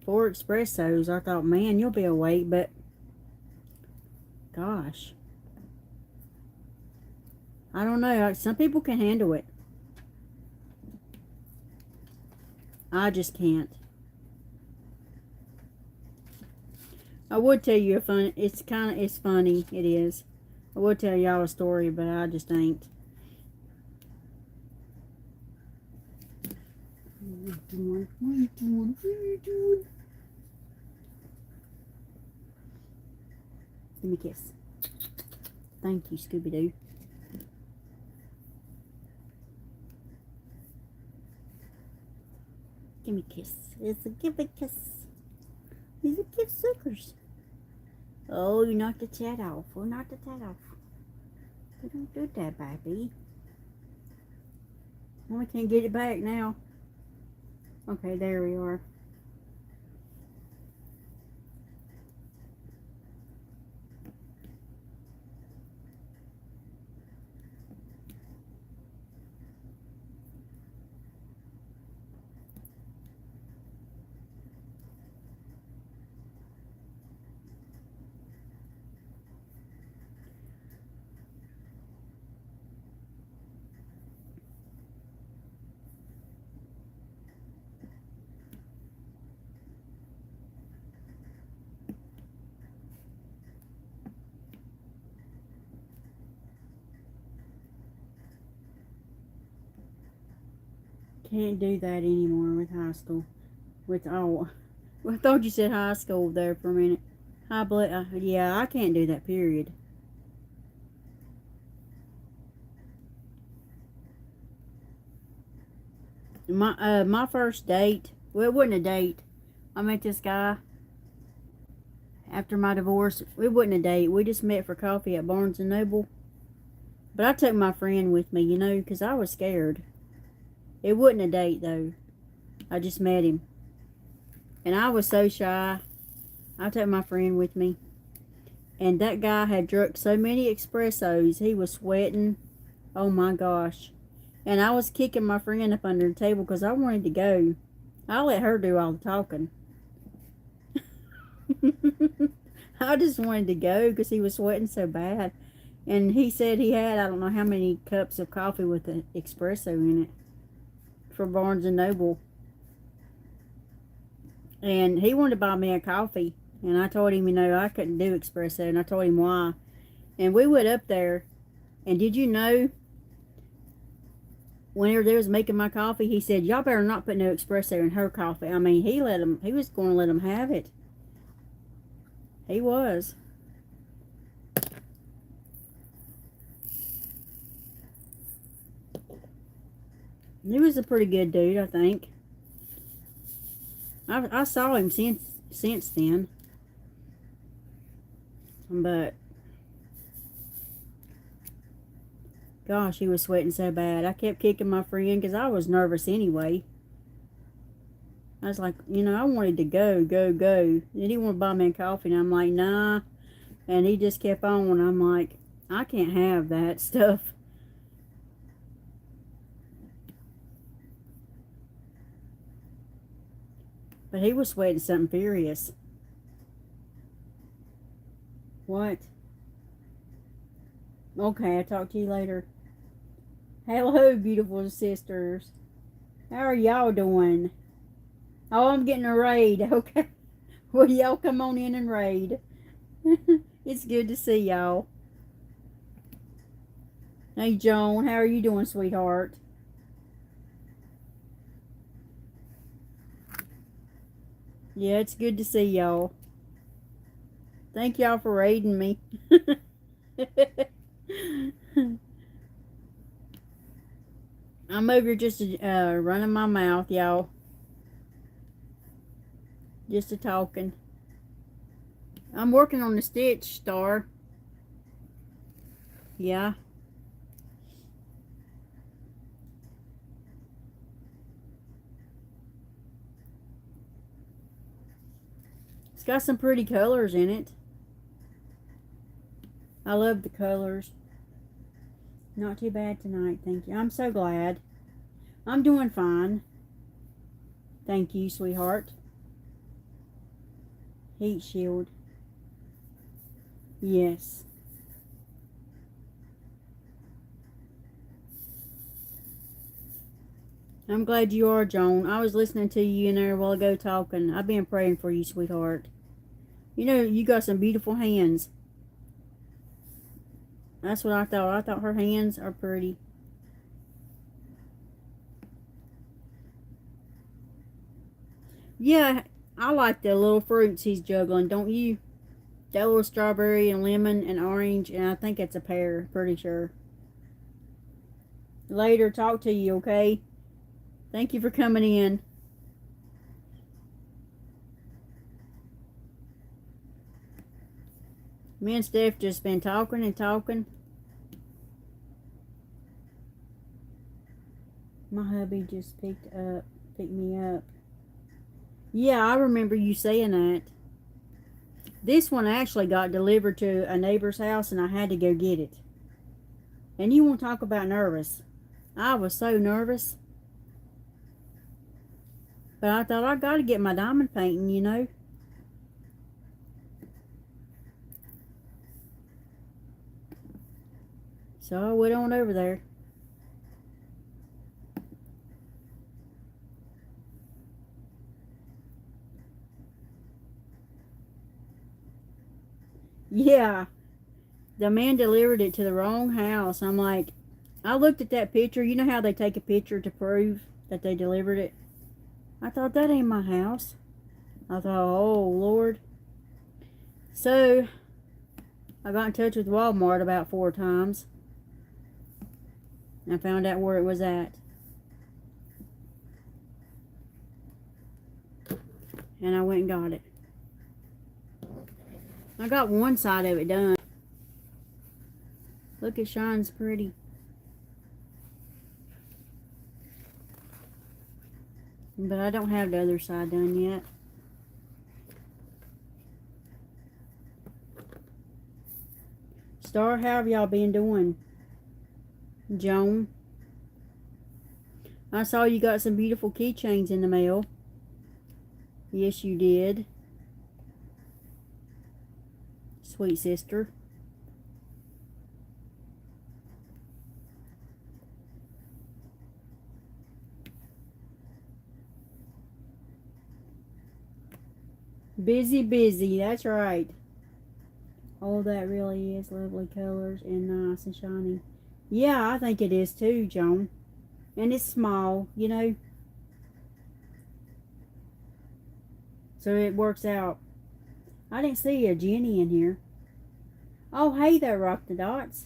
Speaker 1: 4 espressos. I thought, man, you'll be awake, but gosh. I don't know. Some people can handle it. I just can't. I would tell you a fun. It's funny. It is. I would tell y'all a story, but I just ain't. What are you doing? Give me a kiss. Thank you, Scooby-Doo. Give me a kiss. Give a kiss. It's a kiss suckers. Oh, you knocked the chat off. Oh, knocked the chat off. You don't do that, baby. Well, we can't get it back now. Okay, there we are. Can't do that anymore with high school. I thought you said high school there for a minute. High blood. Yeah, I can't do that. Period. My first date. Well, it wasn't a date. I met this guy after my divorce. It wasn't a date. We just met for coffee at Barnes and Noble. But I took my friend with me, you know, because I was scared. It wasn't a date, though. I just met him. And I was so shy. I took my friend with me. And that guy had drunk so many espressos, he was sweating. Oh, my gosh. And I was kicking my friend up under the table because I wanted to go. I let her do all the talking. I just wanted to go because he was sweating so bad. And he said he had, I don't know how many cups of coffee with an espresso in it for Barnes & Noble. And he wanted to buy me a coffee. And I told him, I couldn't do espresso. And I told him why. And we went up there. And did you know, whenever they was making my coffee, he said, y'all better not put no espresso in her coffee. I mean, he was going to let them have it. He was. He was a pretty good dude, I think. I saw him since then. But gosh, he was sweating so bad. I kept kicking my friend because I was nervous anyway. I was like, I wanted to go. And he wanted to buy me a coffee, and I'm like, nah. And he just kept on, and I'm like, I can't have that stuff. But he was sweating something furious. What? Okay, I'll talk to you later. Hello, beautiful sisters. How are y'all doing? Oh, I'm getting a raid. Okay. Well, y'all come on in and raid. It's good to see y'all. Hey, Joan, how are you doing, sweetheart? Yeah, it's good to see y'all. Thank y'all for raiding me. I'm over here just running my mouth, y'all. Just a talking. I'm working on the stitch, Star. Yeah. It's got some pretty colors in it. I love the colors. Not too bad tonight, thank you. I'm so glad. I'm doing fine. Thank you, sweetheart. Heat shield. Yes. I'm glad you are, Joan. I was listening to you in there a while ago talking. I've been praying for you, sweetheart. You got some beautiful hands. That's what I thought. I thought her hands are pretty. Yeah, I like the little fruits he's juggling, don't you? That little strawberry and lemon and orange, and I think it's a pear, pretty sure. Later, talk to you, okay? Thank you for coming in. Me and Steph just been talking and talking. My hubby just picked me up. Yeah, I remember you saying that. This one actually got delivered to a neighbor's house, and I had to go get it. And you want to talk about nervous. I was so nervous. But I thought I got to get my diamond painting, So I went on over there. Yeah, the man delivered it to the wrong house. I'm like, I looked at that picture. You know how they take a picture to prove that they delivered it? I thought, that ain't my house. I thought, oh, Lord. So, I got in touch with Walmart about 4 times. And I found out where it was at. And I went and got it. I got one side of it done. Look, it shines pretty. But I don't have the other side done yet. Star, how have y'all been doing? Joan? I saw you got some beautiful keychains in the mail. Yes, you did. sweet sister. Busy, busy. That's right. Oh, that really is lovely colors and nice and shiny. Yeah, I think it is too, Joan. And it's small, you know, so it works out. I didn't see a Jenny in here. Oh, hey there, Rock the Dots.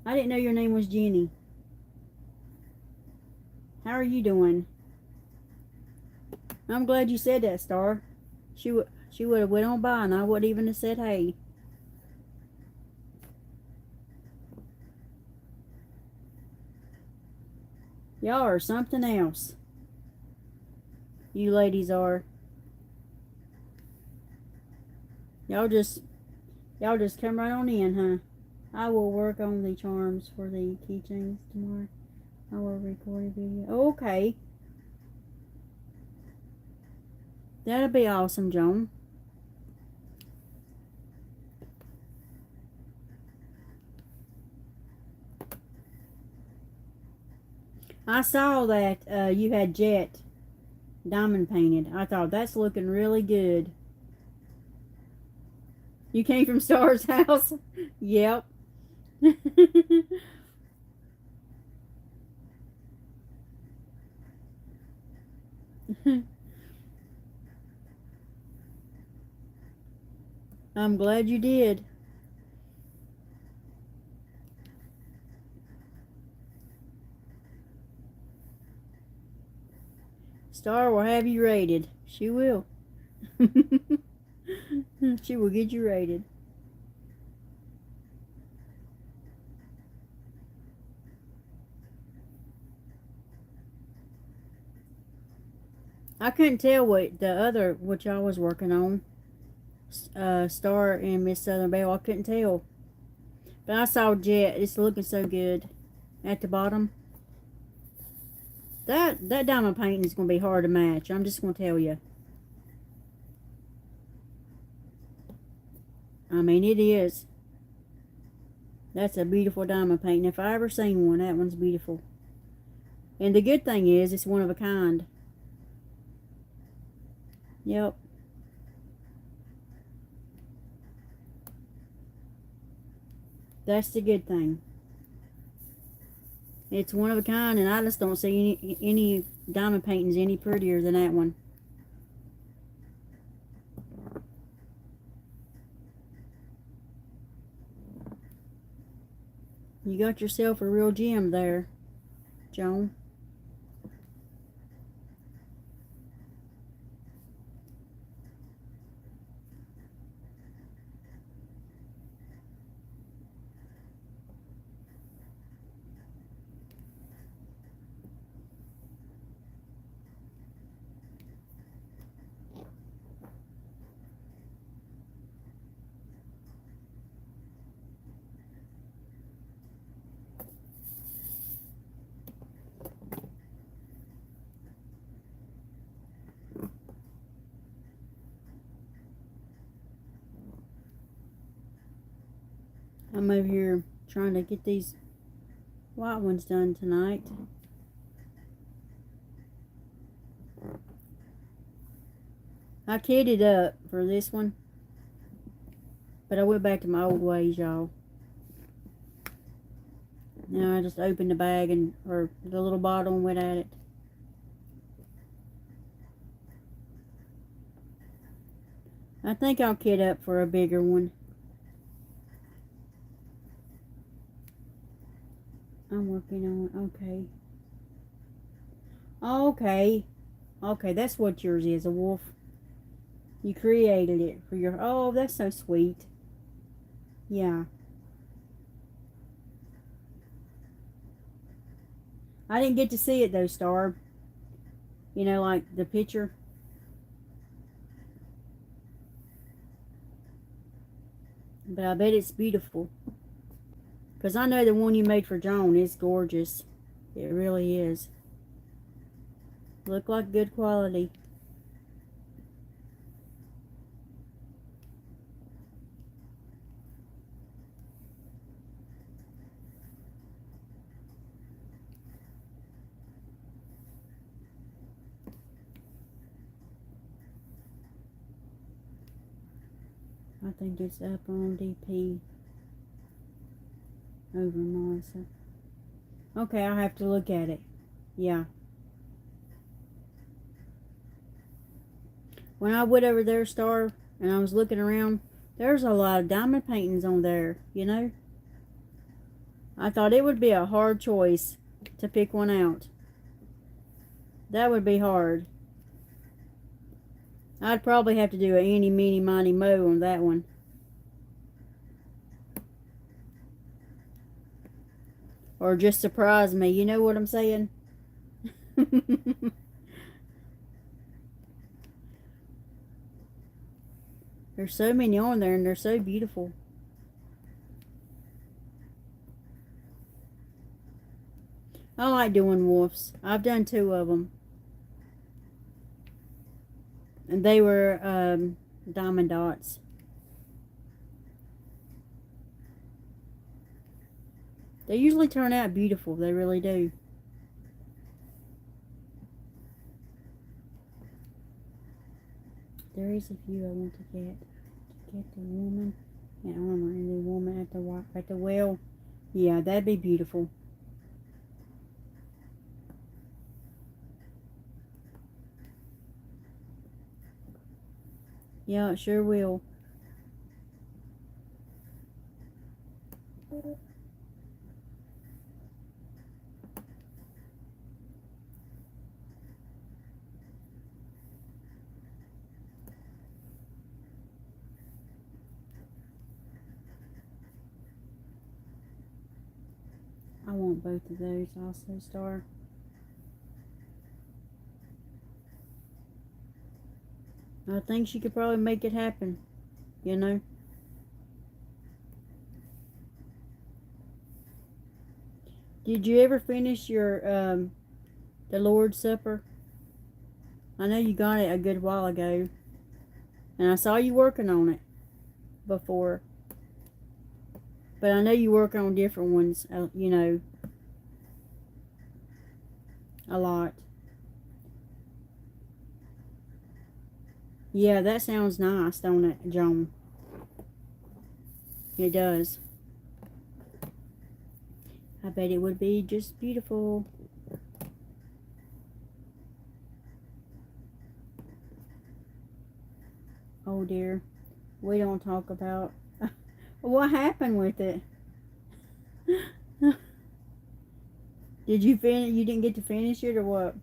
Speaker 1: I didn't know your name was Jenny. How are you doing? I'm glad you said that, Star. She would have went on by and I wouldn't even have said hey. Y'all are something else. You ladies are. Y'all just come right on in, huh? I will work on the charms for the keychains tomorrow. I will record a video. Okay. That'll be awesome, Joan. I saw that you had Jet diamond painted. I thought that's looking really good. You came from Star's house? Yep. I'm glad you did. Star will have you rated. She will. She will get you rated. I couldn't tell what y'all was working on. Star and Miss Southern Belle. I couldn't tell. But I saw Jet. It's looking so good at the bottom. That diamond painting is going to be hard to match. I'm just going to tell you. I mean, it is. That's a beautiful diamond painting. If I ever seen one, that one's beautiful. And the good thing is, it's one of a kind. Yep. That's the good thing. It's one of a kind, and I just don't see any diamond paintings any prettier than that one. You got yourself a real gem there, Joan. I'm over here trying to get these white ones done tonight. I kitted up for this one, but I went back to my old ways, y'all. Now I just opened the bag or the little bottle and went at it. I think I'll kit up for a bigger one. I'm working on it. Okay. Okay, that's what yours is, a wolf. You created it for your... Oh, that's so sweet. Yeah. I didn't get to see it though, Star. You know, like the picture. But I bet it's beautiful. Because I know the one you made for Joan is gorgeous. It really is. Look like good quality. think it's up on DP over Melissa. Okay, I'll have to look at it. Yeah. When I went over there, Star, and I was looking around, there's a lot of diamond paintings on there, you know? I thought it would be a hard choice to pick one out. That would be hard. I'd probably have to do a eeny, meeny, miny, mo on that one. Or just surprise me, you know what I'm saying? There's so many on there and they're so beautiful. I like doing wolves. I've done 2 of them. And they were diamond dots. They usually turn out beautiful. They really do. There is a few I want to get. Get the woman and armor and the woman at the well. Yeah, that'd be beautiful. Yeah, it sure will. I want both of those also, Star. I think she could probably make it happen, you know. Did you ever finish your the Lord's Supper? I know you got it a good while ago, and I saw you working on it before. But I know you work on different ones, you know, a lot. Yeah, that sounds nice, don't it, Joan? It does. I bet it would be just beautiful. Oh dear. We don't talk about what happened with it. Did you finish? You didn't get to finish it or what?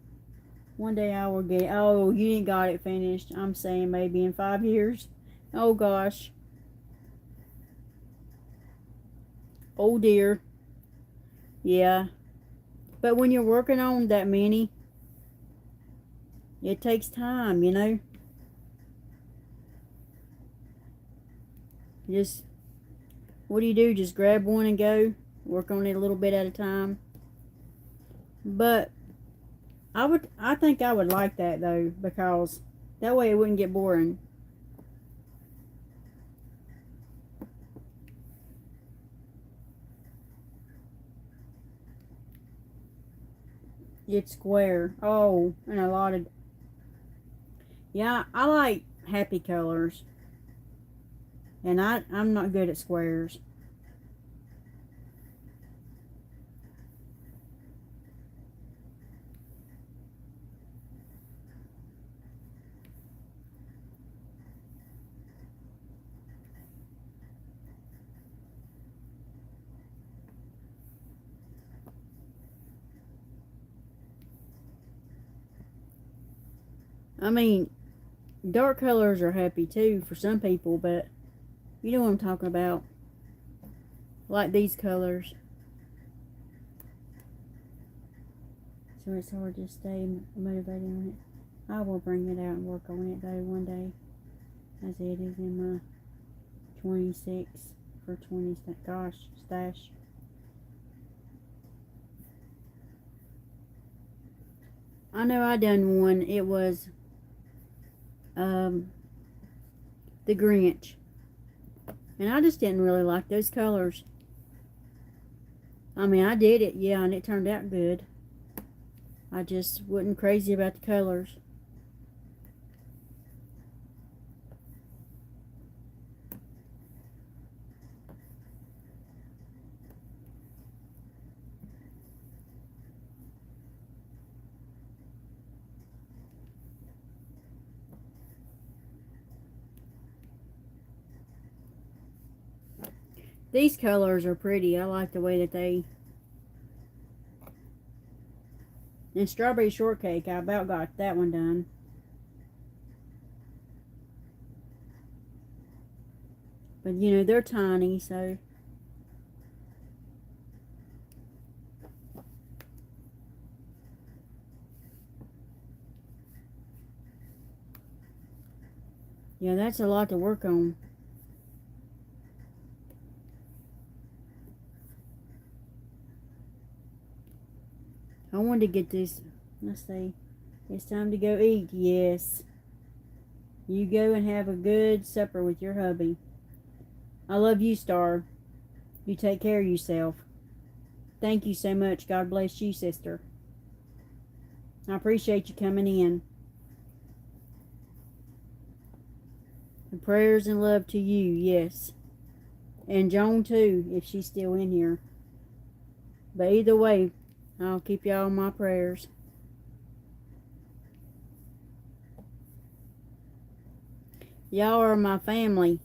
Speaker 1: One day I will get. Oh, you didn't got it finished. I'm saying maybe in 5 years. Oh gosh. Oh dear. Yeah. But when you're working on that many, it takes time, you know. Just, what do you do? Just grab one and go? Work on it a little bit at a time? But I think I would like that though, because that way it wouldn't get boring. It's square. Oh, and a lot of, yeah, I like happy colors. And I'm not good at squares. I mean, dark colors are happy too for some people, but you know what I'm talking about. Like these colors. So it's hard to stay motivated on it. I will bring it out and work on it though one day. As it is in my 26 for 20 stash. I know I done one. It was the Grinch. And I just didn't really like those colors. I mean, I did it, yeah, and it turned out good. I just wasn't crazy about the colors. These colors are pretty. I like the way that they... And strawberry shortcake, I about got that one done. But, you know, they're tiny, so... Yeah, that's a lot to work on. I wanted to get this. Let's see. It's time to go eat. Yes. You go and have a good supper with your hubby. I love you, Star. You take care of yourself. Thank you so much. God bless you, sister. I appreciate you coming in. And prayers and love to you, yes. And Joan too, if she's still in here. But either way, I'll keep y'all in my prayers. Y'all are my family.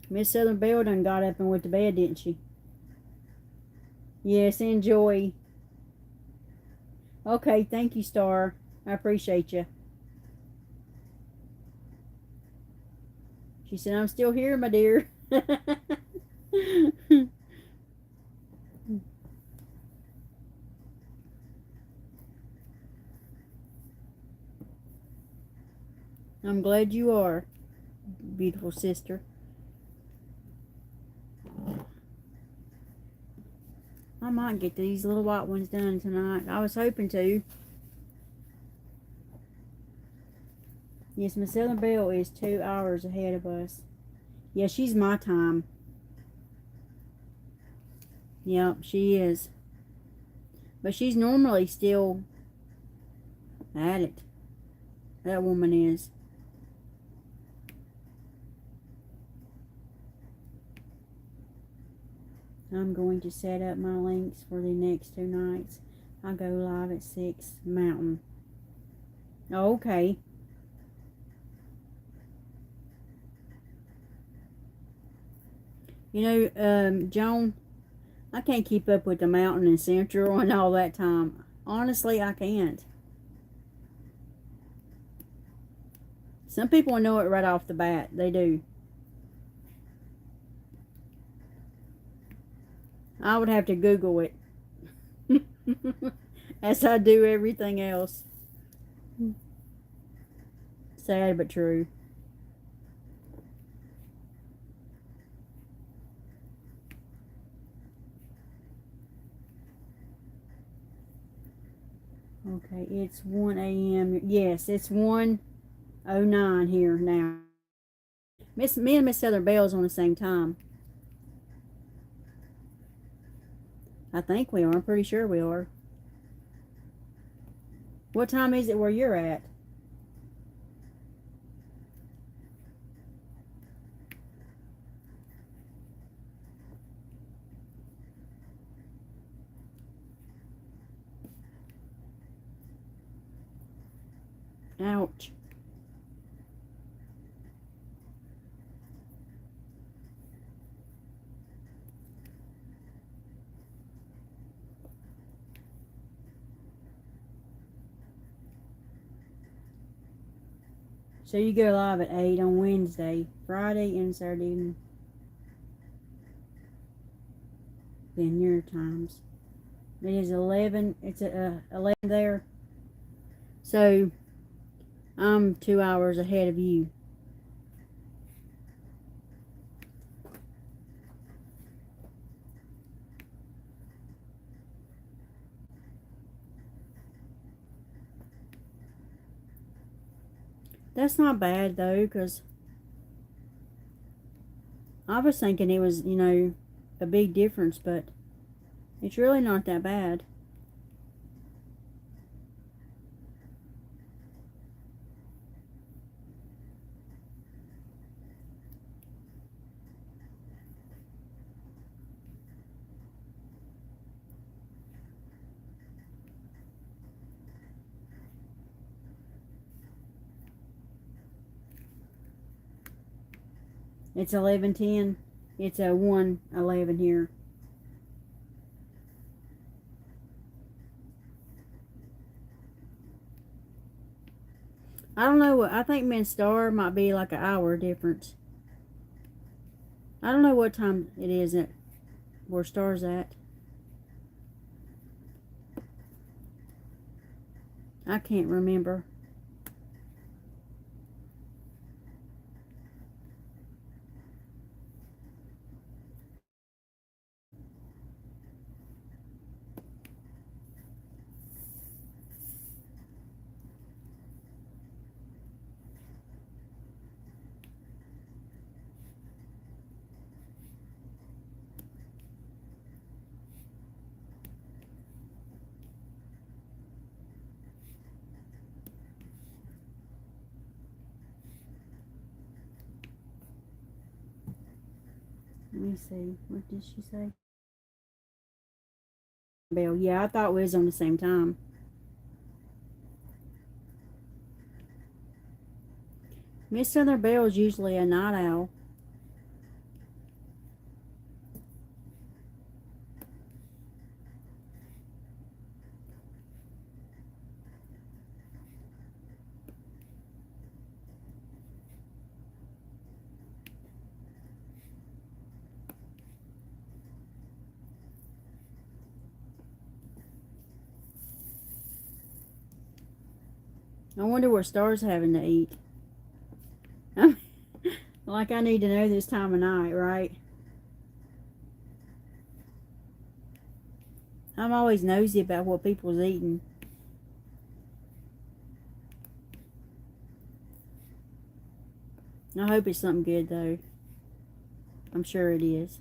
Speaker 1: Miss Southern Belle done got up and went to bed, didn't she? Yes, enjoy. Okay, thank you, Star. I appreciate you. She said, I'm still here, my dear. I'm glad you are, beautiful sister. I might get these little white ones done tonight. I was hoping to. Yes, Miss Southern Belle is 2 hours ahead of us. Yeah, she's my time. Yep, she is. But she's normally still at it. That woman is. I'm going to set up my links for the next 2 nights. I go live at 6 Mountain. Oh, okay. You know, Joan, I can't keep up with the Mountain and Central and all that time. Honestly, I can't. Some people know it right off the bat. They do. I would have to Google it. As I do everything else. Sad but true. Okay, it's 1 a.m. Yes, it's 1:09 here now. Me and Miss Southern Belle's on the same time. I think we are. I'm pretty sure we are. What time is it where you're at? Ouch. So you go live at 8 on Wednesday, Friday, and Saturday. Then your times. It is 11. It's 11 there. So I'm 2 hours ahead of you. That's not bad though, because I was thinking it was, you know, a big difference, but it's really not that bad. It's 11:10. It's a 1:11 here. I don't know what, I think me and Star might be like an hour difference. I don't know what time it is at where Star's at. I can't remember. Let me see. What did she say? Bell. Yeah, I thought we was on the same time. Miss Southern Belle is usually a night owl. I wonder what Star's having to eat. Like I need to know this time of night, right? I'm always nosy about what people's eating. I hope it's something good though. I'm sure it is.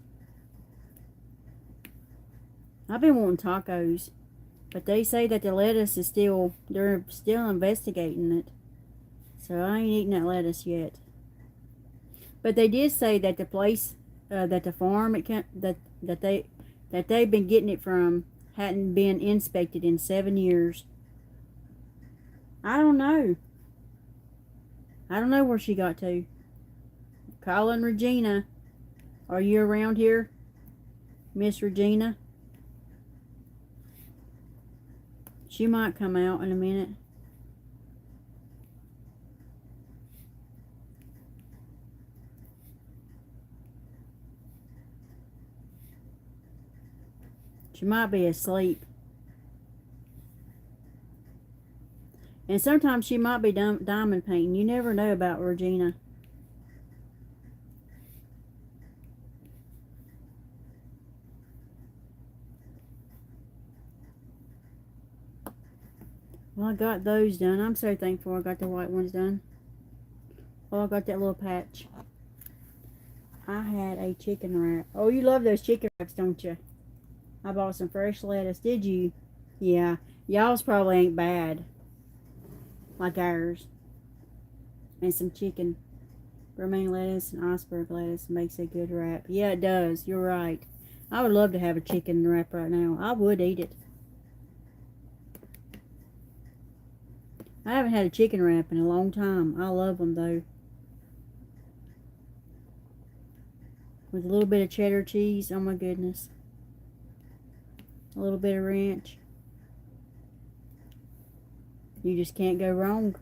Speaker 1: I've been wanting tacos, but they say that the lettuce is they're still investigating it. So I ain't eating that lettuce yet. But they did say that the place, that the farm that they've been getting it from hadn't been inspected in 7 years. I don't know. I don't know where she got to. Calling Regina. Are you around here, Miss Regina? She might come out in a minute. She might be asleep. And sometimes she might be diamond painting. You never know about Regina. Well, I got those done. I'm so thankful I got the white ones done. Oh, I got that little patch. I had a chicken wrap. Oh, you love those chicken wraps, don't you? I bought some fresh lettuce. Did you? Yeah. Y'all's probably ain't bad. Like ours. And some chicken. Romaine lettuce and iceberg lettuce makes a good wrap. Yeah, it does. You're right. I would love to have a chicken wrap right now. I would eat it. I haven't had a chicken wrap in a long time. I love them though. With a little bit of cheddar cheese. Oh my goodness. A little bit of ranch. You just can't go wrong.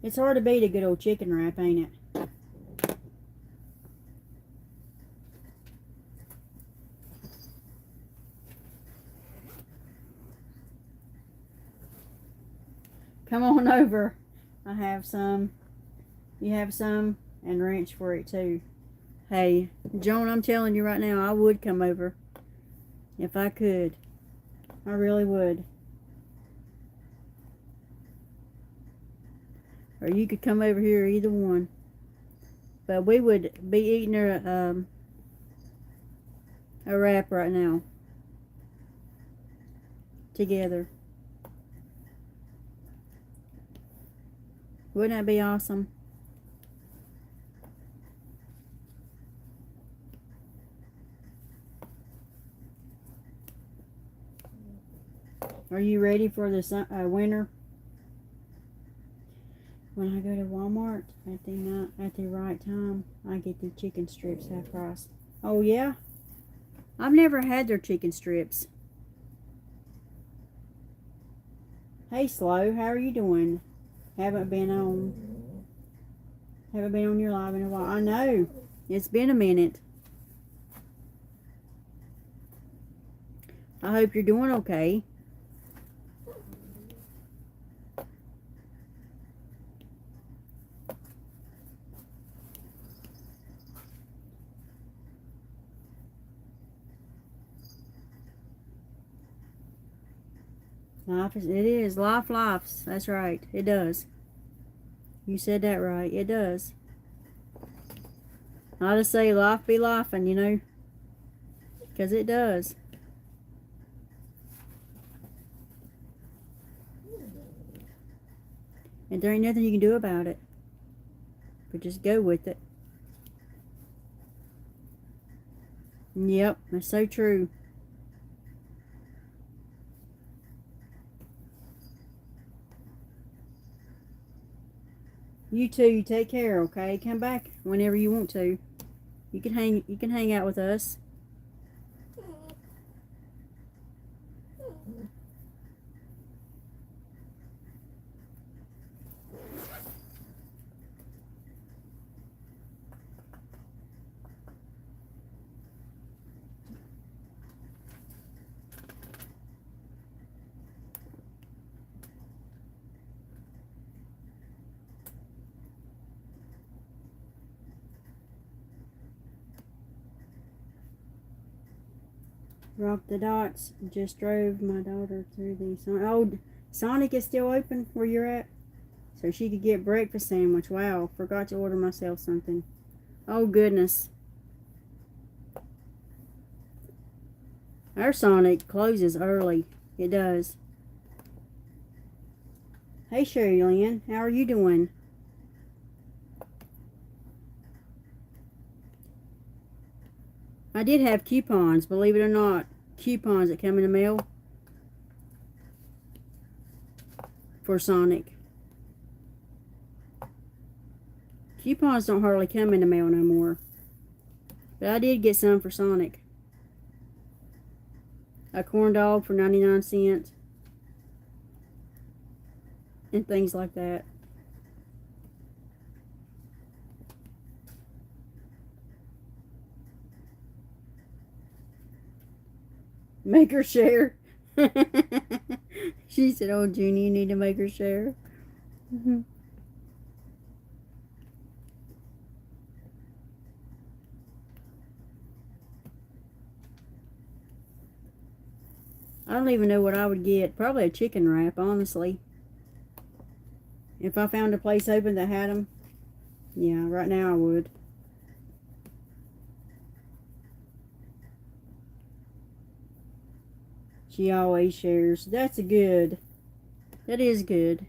Speaker 1: It's hard to beat a good old chicken wrap, ain't it? Come on over. I have some. You have some, and ranch for it too. Hey, Joan, I'm telling you right now, I would come over if I could. I really would. Or you could come over here, either one. But we would be eating a wrap right now together. Wouldn't that be awesome? Are you ready for the winter? When I go to Walmart at the right time, I get the chicken strips half price. Oh yeah? I've never had their chicken strips. Hey Slow, how are you doing? Haven't been on your live in a while. I know. It's been a minute. I hope you're doing okay. Life lives. That's right. It does. You said that right. It does. I just say life be laughing, you know. Because it does. And there ain't nothing you can do about it. But just go with it. Yep, that's so true. You too, take care, okay? Come back whenever you want to. You can hang out with us. Rock the Dots just drove my daughter through the Sonic is still open where you're at, so she could get breakfast sandwich. Wow, forgot to order myself something. Oh goodness. Our Sonic closes early. It does. Hey Sherry Lynn, how are you doing? I did have coupons, believe it or not. Coupons that come in the mail for Sonic. Coupons don't hardly come in the mail no more. But I did get some for Sonic. A corn dog for 99 cents. And things like that. Make her share. She said, oh, Junie, you need to make her share. I don't even know what I would get. Probably a chicken wrap, honestly. If I found a place open that had them, yeah, right now I would. She always shares. That's good. That is good.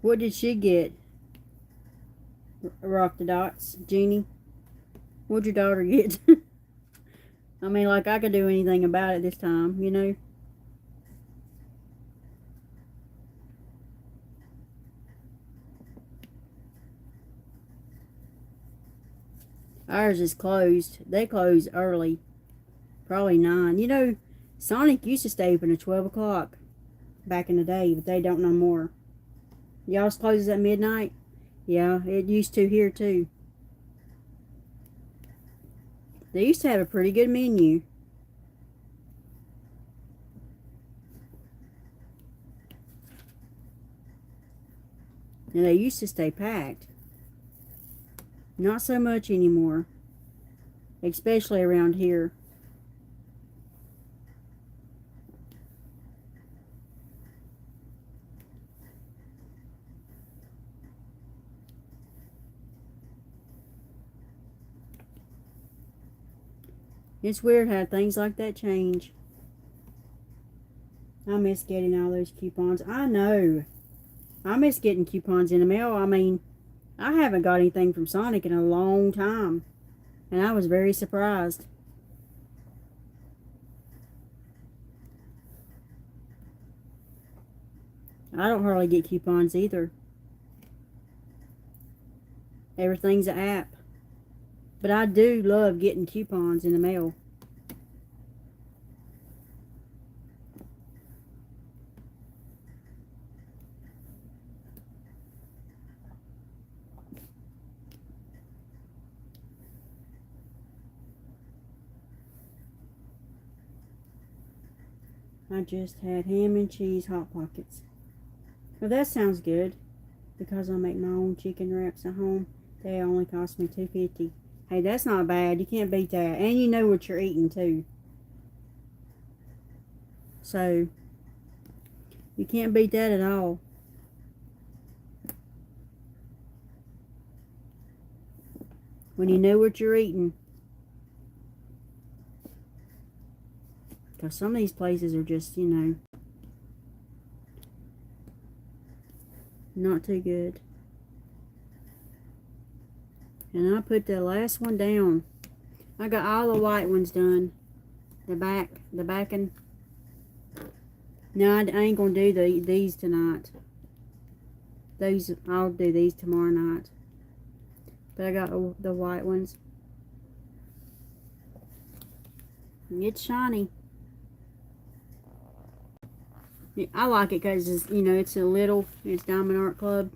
Speaker 1: What did she get? Rock the Dots, Jeannie. What'd your daughter get? I mean, like I could do anything about it this time, you know? Ours is closed. They close early. Probably 9. You know, Sonic used to stay open at 12 o'clock back in the day, but they don't no more. Y'all's closes at midnight? Yeah, it used to here too. They used to have a pretty good menu. And they used to stay packed. Not so much anymore. Especially around here. It's weird how things like that change. I miss getting all those coupons. I know. I miss getting coupons in the mail. I mean, I haven't got anything from Sonic in a long time. And I was very surprised. I don't hardly get coupons either. Everything's an app. But I do love getting coupons in the mail. I just had ham and cheese Hot Pockets. Well, that sounds good. Because I make my own chicken wraps at home, they only cost me $2.50. Hey, that's not bad. You can't beat that. And you know what you're eating, too. So, you can't beat that at all. When you know what you're eating. Because some of these places are just, not too good. And I put the last one down. I got all the white ones done. The backing. No, I ain't gonna do these tonight. I'll do these tomorrow night. But I got the white ones. It's shiny. I like it because it's it's Diamond Art Club.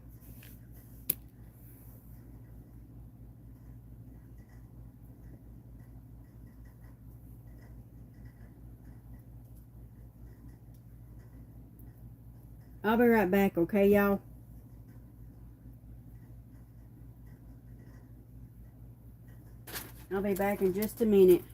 Speaker 1: I'll be right back, okay, y'all? I'll be back in just a minute.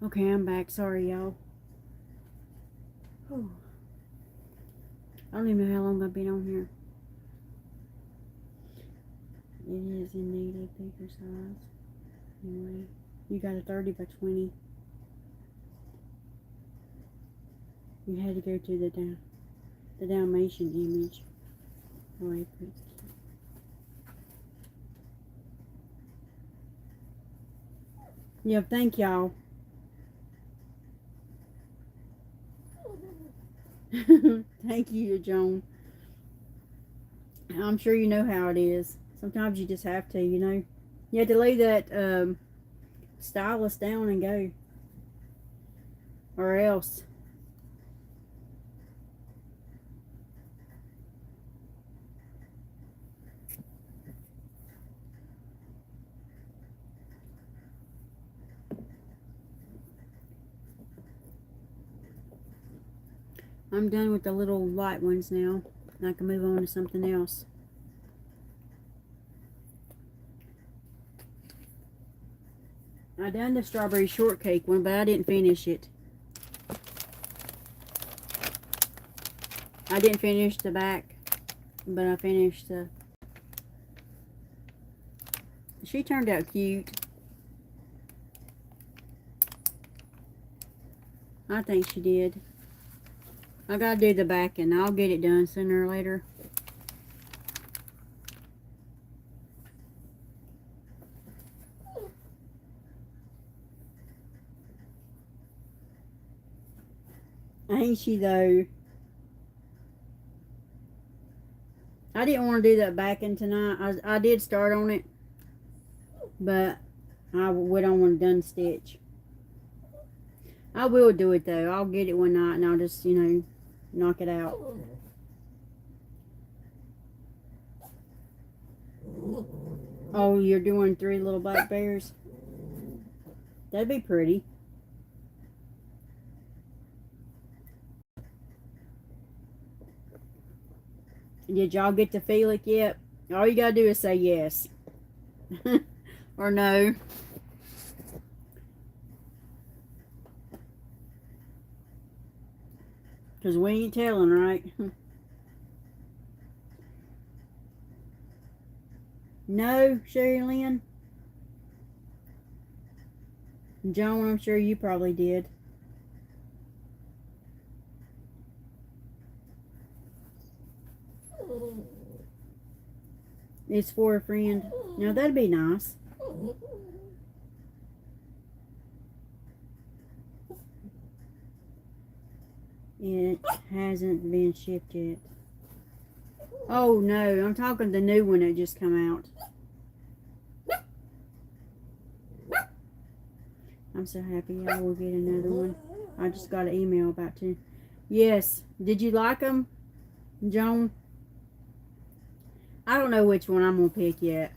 Speaker 1: Okay, I'm back. Sorry, y'all. Whew. I don't even know how long I've been on here. It is indeed a bigger size. Anyway, you got a 30 by 20. You had to go to the Dalmatian image. Oh, wait, yeah, thank y'all. Thank you, Joan. I'm sure you know how it is. Sometimes you just have to, you know. You have to lay that stylus down and go. Or else. I'm done with the little light ones now. I can move on to something else. I done the strawberry shortcake one, but I didn't finish it. I didn't finish the back, but I finished the... She turned out cute. I think she did. I gotta do the back and I'll get it done sooner or later. Ain't she though? I didn't want to do that backing tonight. I did start on it, but we don't want to done stitch. I will do it though. I'll get it one night and I'll just, you know, knock it out. Oh, you're doing 3 little black bears? That'd be pretty. Did y'all get to feel it yet? All you gotta do is say yes. Or no. Because we ain't telling, right? No, Sherry Lynn? Joan, I'm sure you probably did. It's for a friend. Now that'd be nice. It hasn't been shipped yet. Oh no, I'm talking the new one that just come out. I'm so happy I will get another one. I just got an email about to. Yes. Did you like them, Joan? I don't know which one I'm going to pick yet.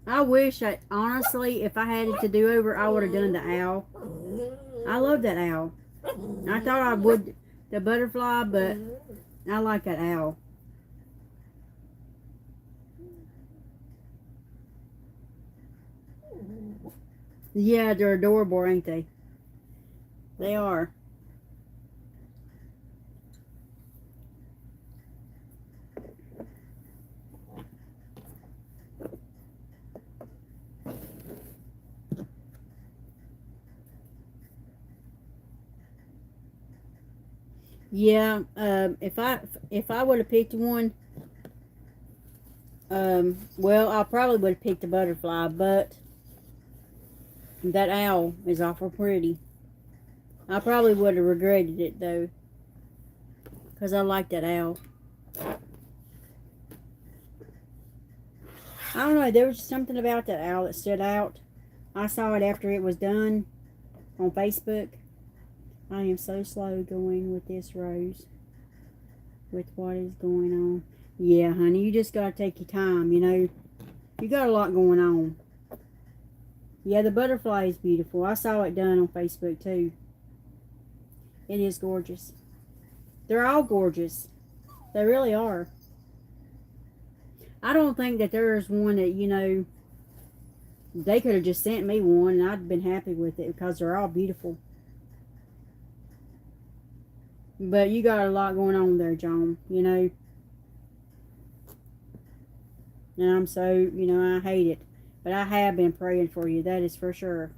Speaker 1: I wish honestly, if I had it to do over, I would have done the owl. I love that owl. I thought I would the butterfly, but I like that owl. Yeah, they're adorable, ain't they? They are. Yeah, if I would have picked one, well, I probably would have picked the butterfly, but that owl is awful pretty. I probably would have regretted it though, because I like that owl. I don't know, there was something about that owl that stood out. I saw it after it was done on Facebook. I am so slow going with this rose, with what is going on. Yeah, honey, you just gotta take your time, you know. You got a lot going on. Yeah, the butterfly is beautiful. I saw it done on Facebook too. It is gorgeous. They're all gorgeous. They really are. I don't think that there's one that, they could have just sent me one and I'd been happy with it because they're all beautiful. But you got a lot going on there, John, and I'm so, I hate it. But I have been praying for you, that is for sure.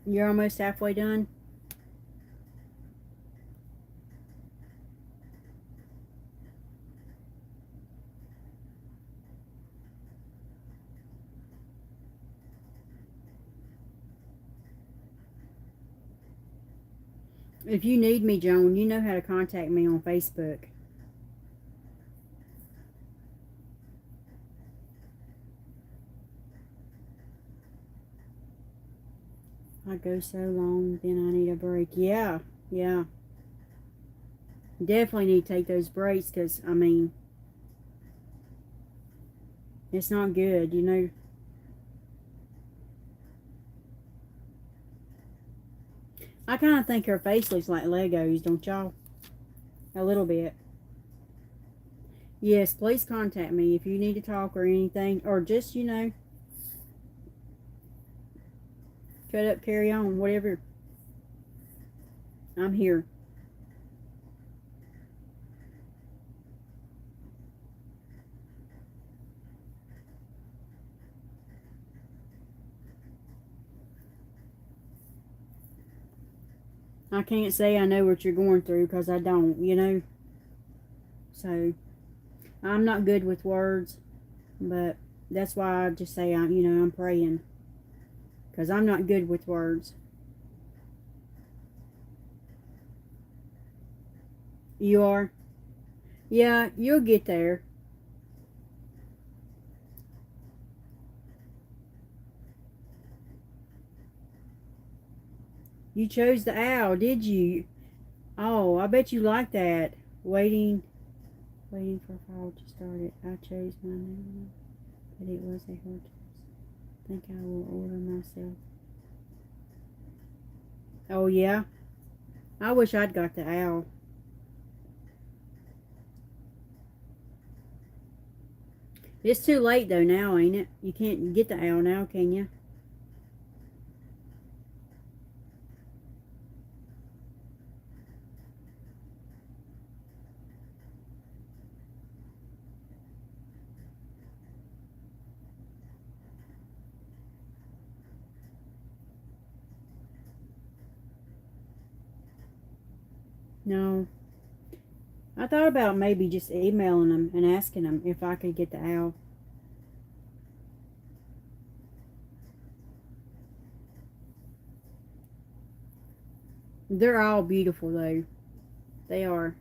Speaker 1: You're almost halfway done? If you need me, Joan, you know how to contact me on Facebook. I go so long, then I need a break. Yeah, yeah. Definitely need to take those breaks because, it's not good, I kind of think her face looks like Legos, don't y'all? A little bit. Yes, please contact me if you need to talk or anything, or just, cut up, carry on, whatever. I'm here. I can't say I know what you're going through because I don't. So, I'm not good with words, but that's why I just say I'm praying because I'm not good with words. You are? Yeah, you'll get there. You chose the owl, did you? Oh, I bet you like that. Waiting for a fire to start it. I chose my name, but it was a hard choice. Think I will order myself. Oh, yeah? I wish I'd got the owl. It's too late, though, now, ain't it? You can't get the owl now, can you? No. I thought about maybe just emailing them and asking them if I could get the owl. They're all beautiful, though. They are.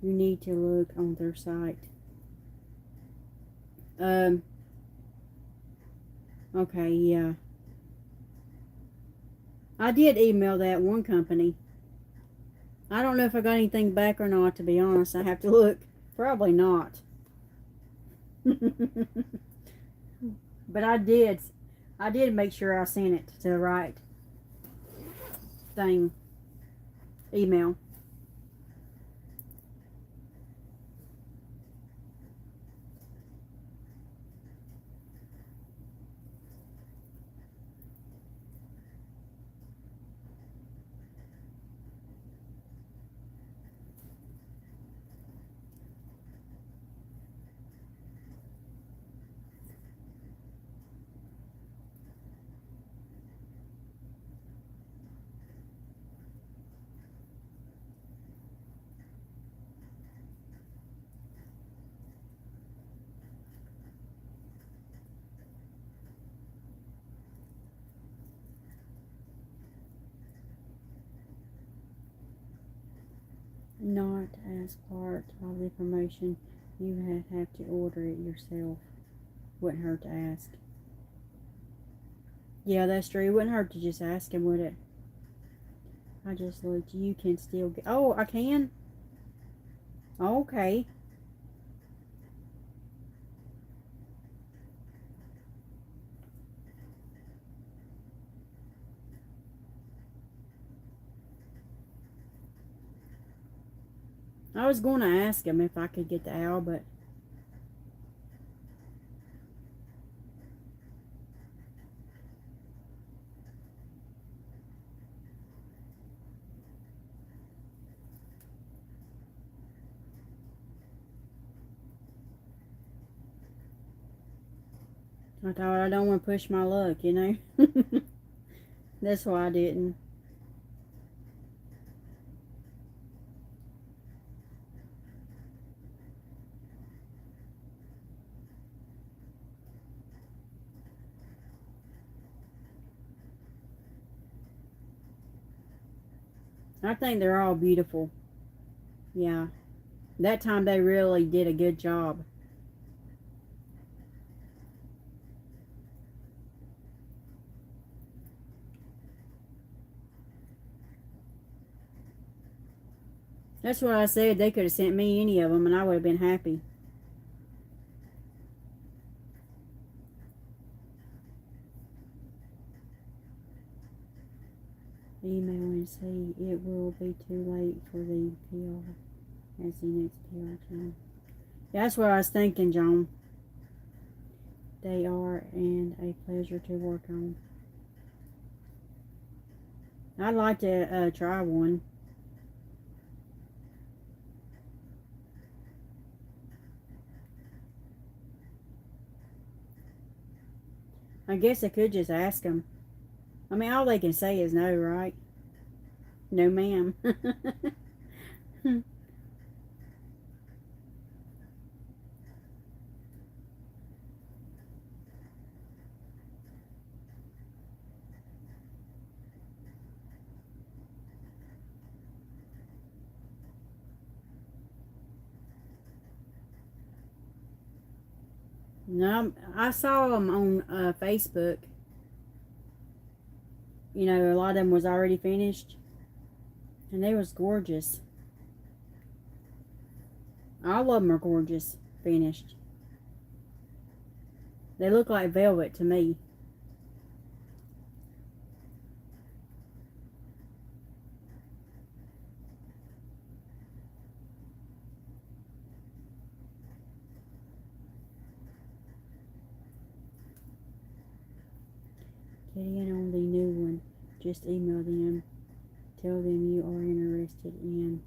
Speaker 1: You need to look on their site. Um, okay, yeah. I did email that one company. I don't know if I got anything back or not, to be honest. I have to look. Probably not. But I did. I did make sure I sent it to the right thing. Email. Not as part of the promotion. You have to order it yourself. Wouldn't hurt to ask. Yeah, that's true. It wouldn't hurt to just ask him, would it? I just looked. You can still get. Oh, I can? Okay. I was going to ask him if I could get the owl, but I thought I don't want to push my luck, you know. That's why I didn't. I think they're all beautiful. Yeah. That time they really did a good job. That's what I said. They could have sent me any of them and I would have been happy. Email and say it will be too late for the PR as the next PR time. Yeah, that's what I was thinking, John. They are and a pleasure to work on. I'd like to try one. I guess I could just ask them. I mean, all they can say is no, right? No, ma'am. No, I saw them on Facebook. You know, a lot of them was already finished, and they was gorgeous. All of them are gorgeous, finished. They look like velvet to me. Get in on the new one. Just email them. Tell them you are interested in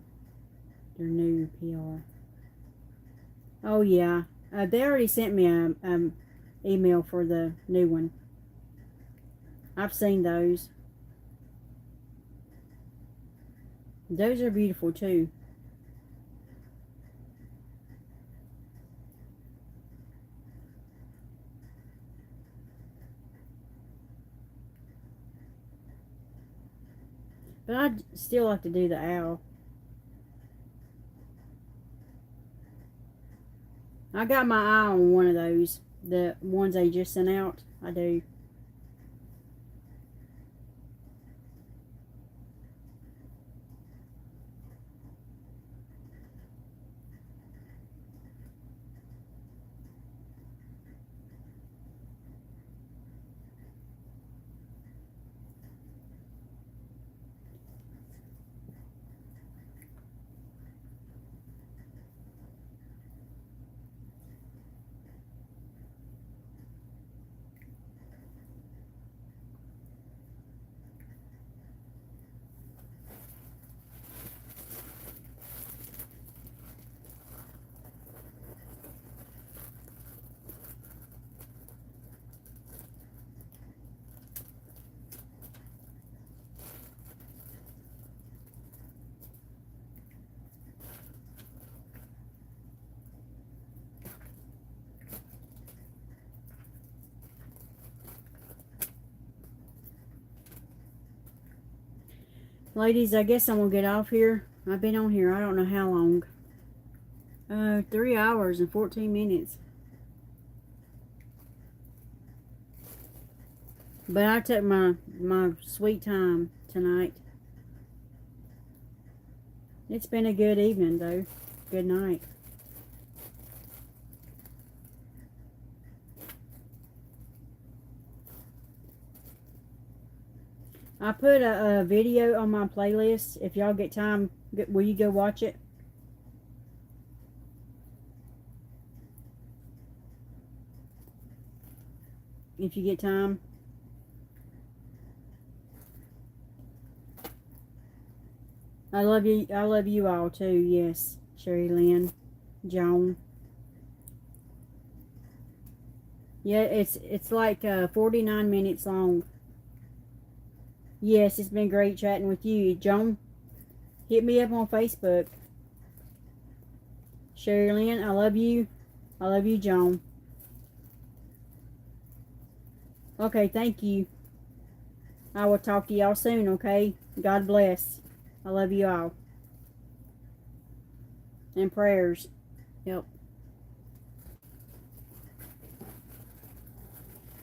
Speaker 1: their new PR. Oh yeah, they already sent me a email for the new one. I've seen those. Those are beautiful too. But I'd still like to do the owl. I got my eye on one of those. The ones they just sent out. I do. Ladies, I guess I'm gonna get off here. I've been on here I don't know how long. 3 hours and 14 minutes. But I took my sweet time tonight. It's been a good evening though. Good night. I put a video on my playlist. If y'all get time, will you go watch it? if you get time. I love you. I love you all too. Yes, Sherry Lynn, Joan. Yeah, it's like 49 minutes long. Yes, it's been great chatting with you, Joan. Hit me up on Facebook. Sherry Lynn, I love you. I love you, Joan. Okay, thank you. I will talk to y'all soon, okay? God bless. I love you all. And prayers. Yep.